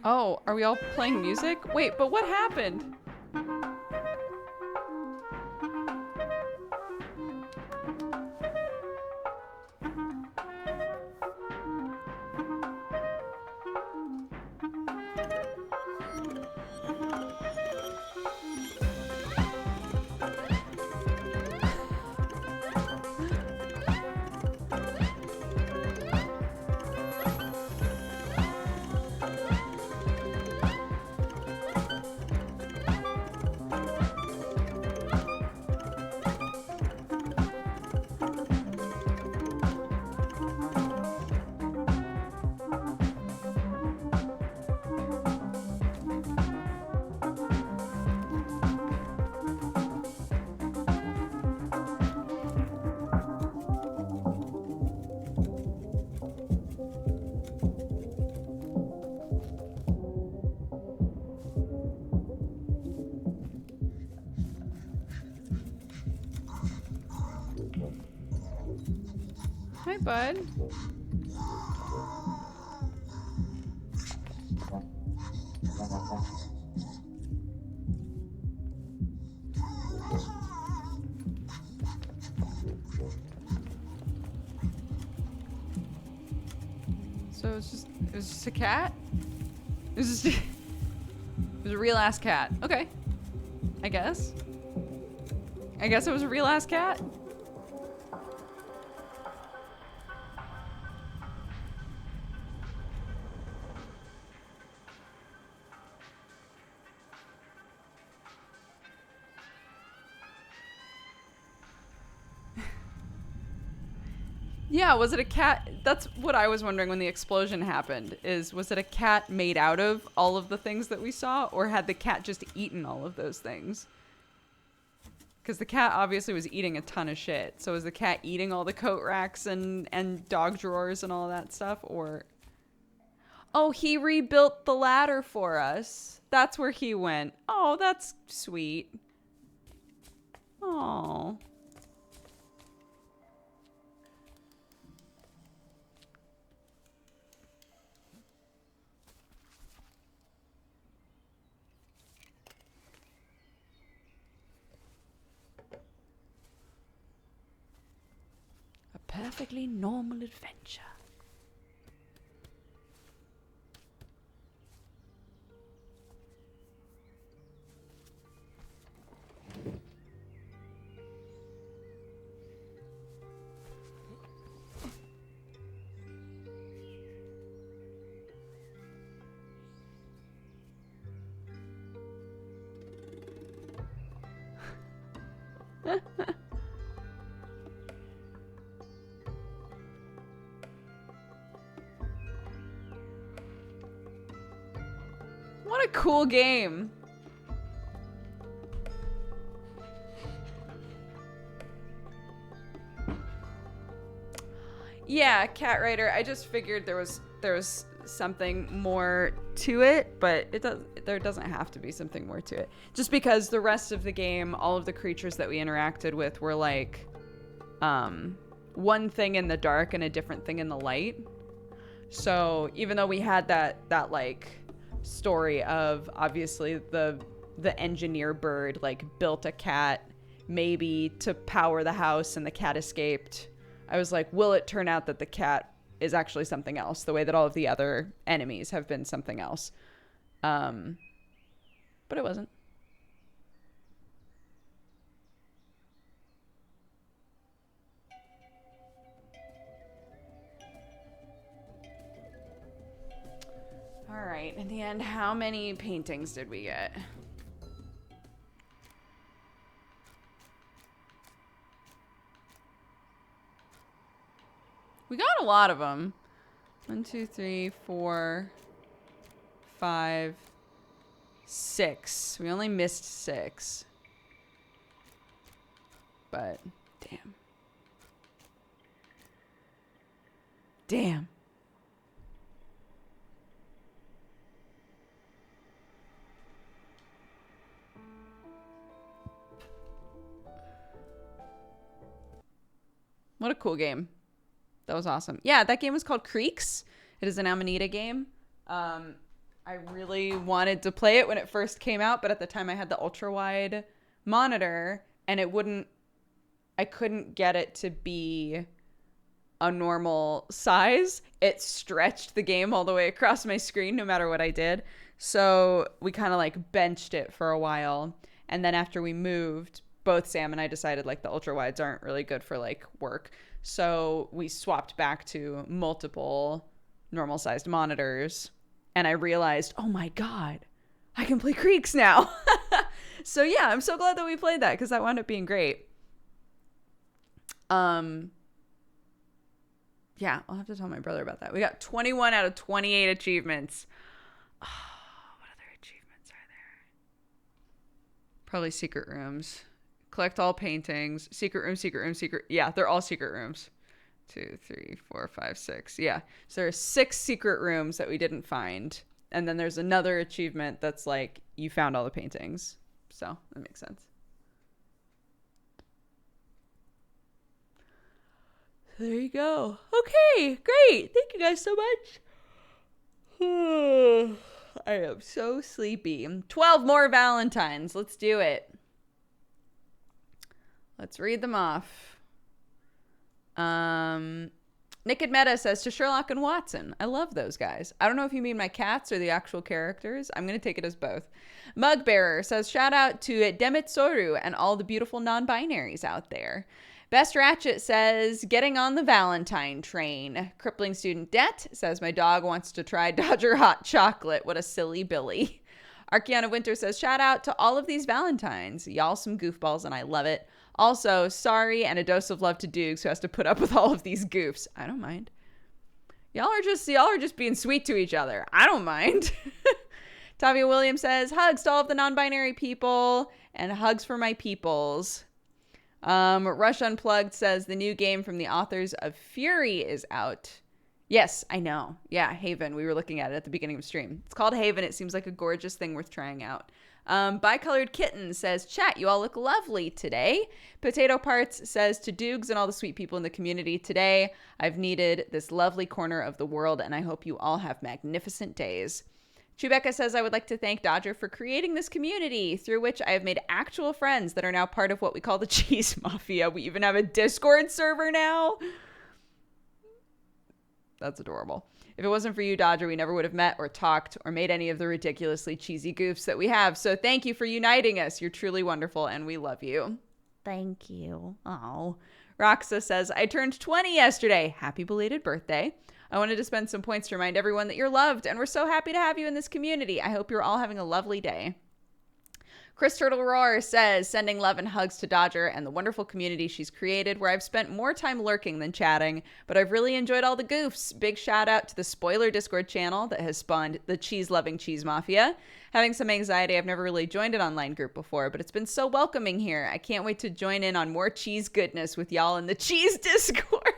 Oh, are we all playing music? Wait, but what happened? Hi, bud. So it was just a cat? It was just it was a real ass cat. Okay. I guess it was a real ass cat. Yeah, was it a cat? That's what I was wondering when the explosion happened, was it a cat made out of all of the things that we saw, or had the cat just eaten all of those things? Because the cat obviously was eating a ton of shit. So was the cat eating all the coat racks and dog drawers and all that stuff, or... Oh, he rebuilt the ladder for us. That's where he went. Oh, that's sweet. Oh. Perfectly normal adventure. What a cool game. Yeah, Cat Rider. I just figured there was something more to it, but there doesn't have to be something more to it. Just because the rest of the game, all of the creatures that we interacted with were like one thing in the dark and a different thing in the light. So even though we had that like story of obviously the engineer bird like built a cat maybe to power the house and the cat escaped, I was like, will it turn out that the cat is actually something else, the way that all of the other enemies have been something else? But it wasn't. All right, in the end, how many paintings did we get? We got a lot of them. 1, 2, 3, 4, 5, 6. We only missed 6. But, damn. Damn. What a cool game. That was awesome. Yeah, that game was called Creaks. It is an Amanita game. I really wanted to play it when it first came out, but at the time I had the ultra wide monitor and I couldn't get it to be a normal size. It stretched the game all the way across my screen no matter what I did. So we kind of like benched it for a while. And then after we moved, both Sam and I decided like the ultra wides aren't really good for like work. So we swapped back to multiple normal sized monitors. And I realized, oh my God, I can play Creaks now. So yeah, I'm so glad that we played that because that wound up being great. Yeah, I'll have to tell my brother about that. We got 21 out of 28 achievements. Oh, what other achievements are there? Probably secret rooms. Collect all paintings. Secret room, secret room, secret. Yeah, they're all secret rooms. 2, 3, 4, 5, 6. Yeah. So there are 6 secret rooms that we didn't find. And then there's another achievement that's like, you found all the paintings. So that makes sense. There you go. Okay, great. Thank you guys so much. I am so sleepy. 12 more Valentines. Let's do it. Let's read them off. Naked Meta says to Sherlock and Watson. I love those guys. I don't know if you mean my cats or the actual characters. I'm going to take it as both. Mugbearer says shout out to Demitsoru and all the beautiful non-binaries out there. Best Ratchet says, getting on the Valentine train. Crippling Student Debt says, my dog wants to try Dodger hot chocolate. What a silly Billy. Archeana Winter says, shout out to all of these Valentines. Y'all some goofballs and I love it. Also, sorry and a dose of love to Dukes who has to put up with all of these goofs. I don't mind. Y'all are just being sweet to each other. I don't mind. Tavia Williams says, hugs to all of the non-binary people and hugs for my peoples. Rush Unplugged says the new game from the authors of Fury is out. Yes, I know. Yeah, Haven. We were looking at it at the beginning of stream. It's called Haven. It seems like a gorgeous thing worth trying out. Bicolored Kitten says, chat, you all look lovely today. Potato Parts says, to Doogs and all the sweet people in the community today, I've needed this lovely corner of the world, and I hope you all have magnificent days. Chewbecca says, I would like to thank Dodger for creating this community through which I have made actual friends that are now part of what we call the Cheese Mafia. We even have a Discord server now. That's adorable. If it wasn't for you, Dodger, we never would have met or talked or made any of the ridiculously cheesy goofs that we have. So thank you for uniting us. You're truly wonderful and we love you. Thank you. Oh. Roxa says, I turned 20 yesterday. Happy belated birthday. I wanted to spend some points to remind everyone that you're loved, and we're so happy to have you in this community. I hope you're all having a lovely day. Chris Turtle Roar says, sending love and hugs to Dodger and the wonderful community she's created, where I've spent more time lurking than chatting, but I've really enjoyed all the goofs. Big shout out to the Spoiler Discord channel that has spawned the cheese-loving Cheese Mafia. Having some anxiety, I've never really joined an online group before, but it's been so welcoming here. I can't wait to join in on more cheese goodness with y'all in the Cheese Discord.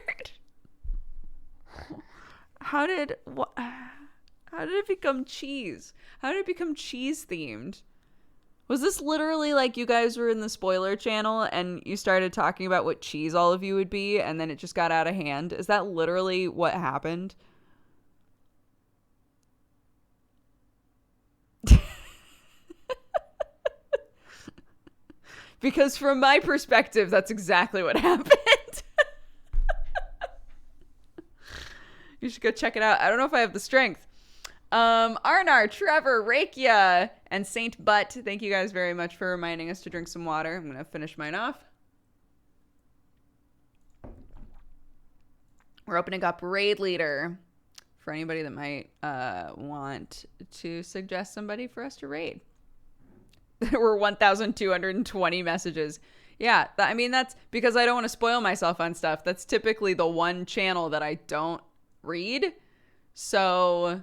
How did it become cheese? How did it become cheese themed? Was this literally like you guys were in the spoiler channel and you started talking about what cheese all of you would be and then it just got out of hand? Is that literally what happened? Because from my perspective, that's exactly what happened. You should go check it out. I don't know if I have the strength. Arnar, Trevor, Rakia, and Saint Butt, thank you guys very much for reminding us to drink some water. I'm going to finish mine off. We're opening up Raid Leader for anybody that might want to suggest somebody for us to raid. There were 1,220 messages. Yeah, I mean, that's because I don't want to spoil myself on stuff. That's typically the one channel that I don't read. So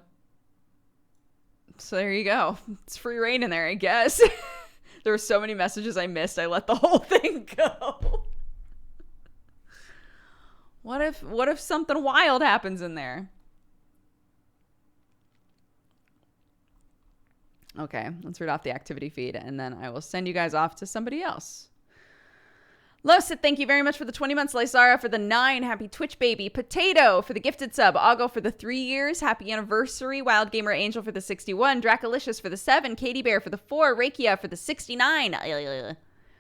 there you go. It's free reign in there, I guess. There were so many messages I missed. I let the whole thing go. What if something wild happens in there? Okay, let's read off the activity feed and then I will send you guys off to somebody else. Losit, thank you very much for the 20 months. Lysara for the 9. Happy Twitch baby. Potato for the gifted sub. Oggle for the 3 years. Happy anniversary. Wild Gamer Angel for the 61. Dracolicious for the 7. Katie Bear for the 4. Rakia for the 69.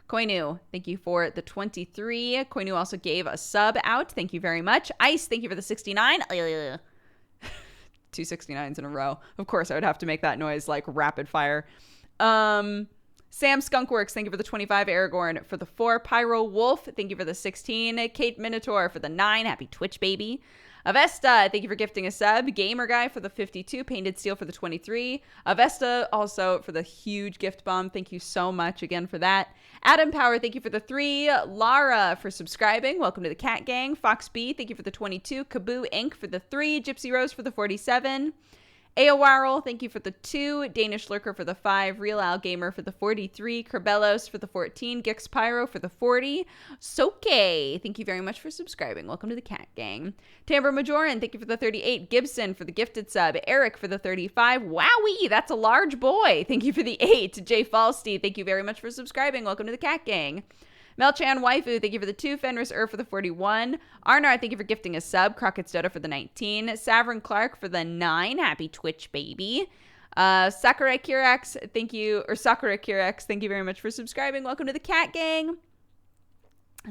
Koinu, thank you for the 23. Koinu also gave a sub out. Thank you very much. Ice, thank you for the 69. 2 69s in a row. Of course, I would have to make that noise like rapid fire. Sam Skunkworks, thank you for the 25. Aragorn for the 4. Pyro Wolf, thank you for the 16. Kate Minotaur for the 9. Happy Twitch baby. Avesta, thank you for gifting a sub. Gamer Guy for the 52. Painted Steel for the 23. Avesta also for the huge gift bomb. Thank you so much again for that. Adam Power, thank you for the 3. Lara for subscribing. Welcome to the Cat Gang. Fox B, thank you for the 22. Kaboo Inc. for the 3. Gypsy Rose for the 47. Aowarl, thank you for the 2. Danish Lurker for the 5. Real Al Gamer for the 43. Kerbellos for the 14. Gix Pyro for the 40. Soke, thank you very much for subscribing. Welcome to the Cat Gang. Tamber Majoran, thank you for the 38. Gibson for the gifted sub. Eric for the 35. Wowee, that's a large boy. Thank you for the 8. Jay Falsty, thank you very much for subscribing. Welcome to the Cat Gang. Melchan Waifu, thank you for the 2. Fenris for the 41. Arnar, thank you for gifting a sub. Crockett's Dota for the 19. Savrin Clark for the 9. Happy Twitch baby. Sakurai Kirax, thank you, or Sakurai Kirax, thank you very much for subscribing. Welcome to the Cat Gang.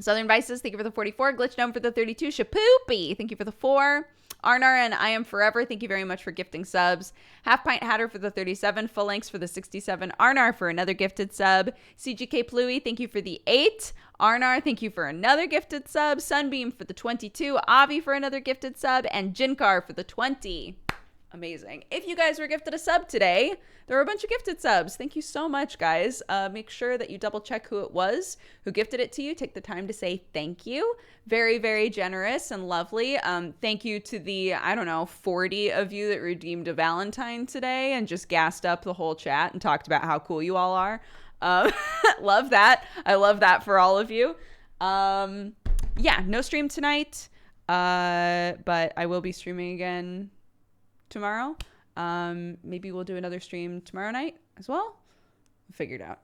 Southern Vices, thank you for the 44. Glitch Gnome for the 32. Shapoopy, thank you for the 4. Arnar and I Am Forever, thank you very much for gifting subs. Half Pint Hatter for the 37. Full Lengths for the 67. Arnar for another gifted sub. CGK Pluie, thank you for the 8. Arnar, thank you for another gifted sub. Sunbeam for the 22. Avi for another gifted sub. And Jinkar for the 20. Amazing. If you guys were gifted a sub today, there were a bunch of gifted subs. Thank you so much, guys. Make sure that you double check who it was who gifted it to you. Take the time to say thank you. Very, very generous and lovely. Thank you to the, 40 of you that redeemed a Valentine today and just gassed up the whole chat and talked about how cool you all are. Love that. I love that for all of you. Yeah, no stream tonight, but I will be streaming again tomorrow. Maybe we'll do another stream tomorrow night as well. We'll figure it out.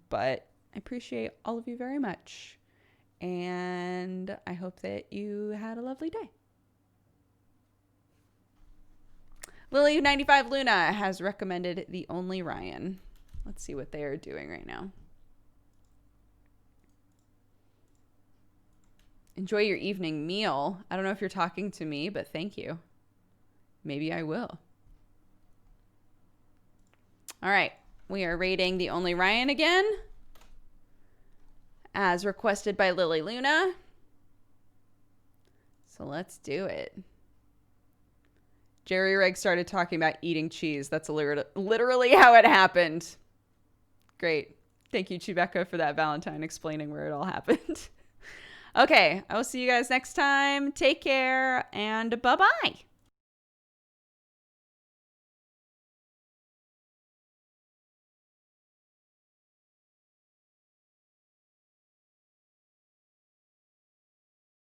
But I appreciate all of you very much. And I hope that you had a lovely day. Lily95 Luna has recommended The Only Ryan. Let's see what they are doing right now. Enjoy your evening meal. I don't know if you're talking to me, but thank you. Maybe I will. All right. We are rating The Only Ryan again, as requested by Lily Luna. So let's do it. Jerry Reg started talking about eating cheese. That's literally how it happened. Great. Thank you, Chewbacca, for that Valentine explaining where it all happened. Okay. I will see you guys next time. Take care and bye-bye.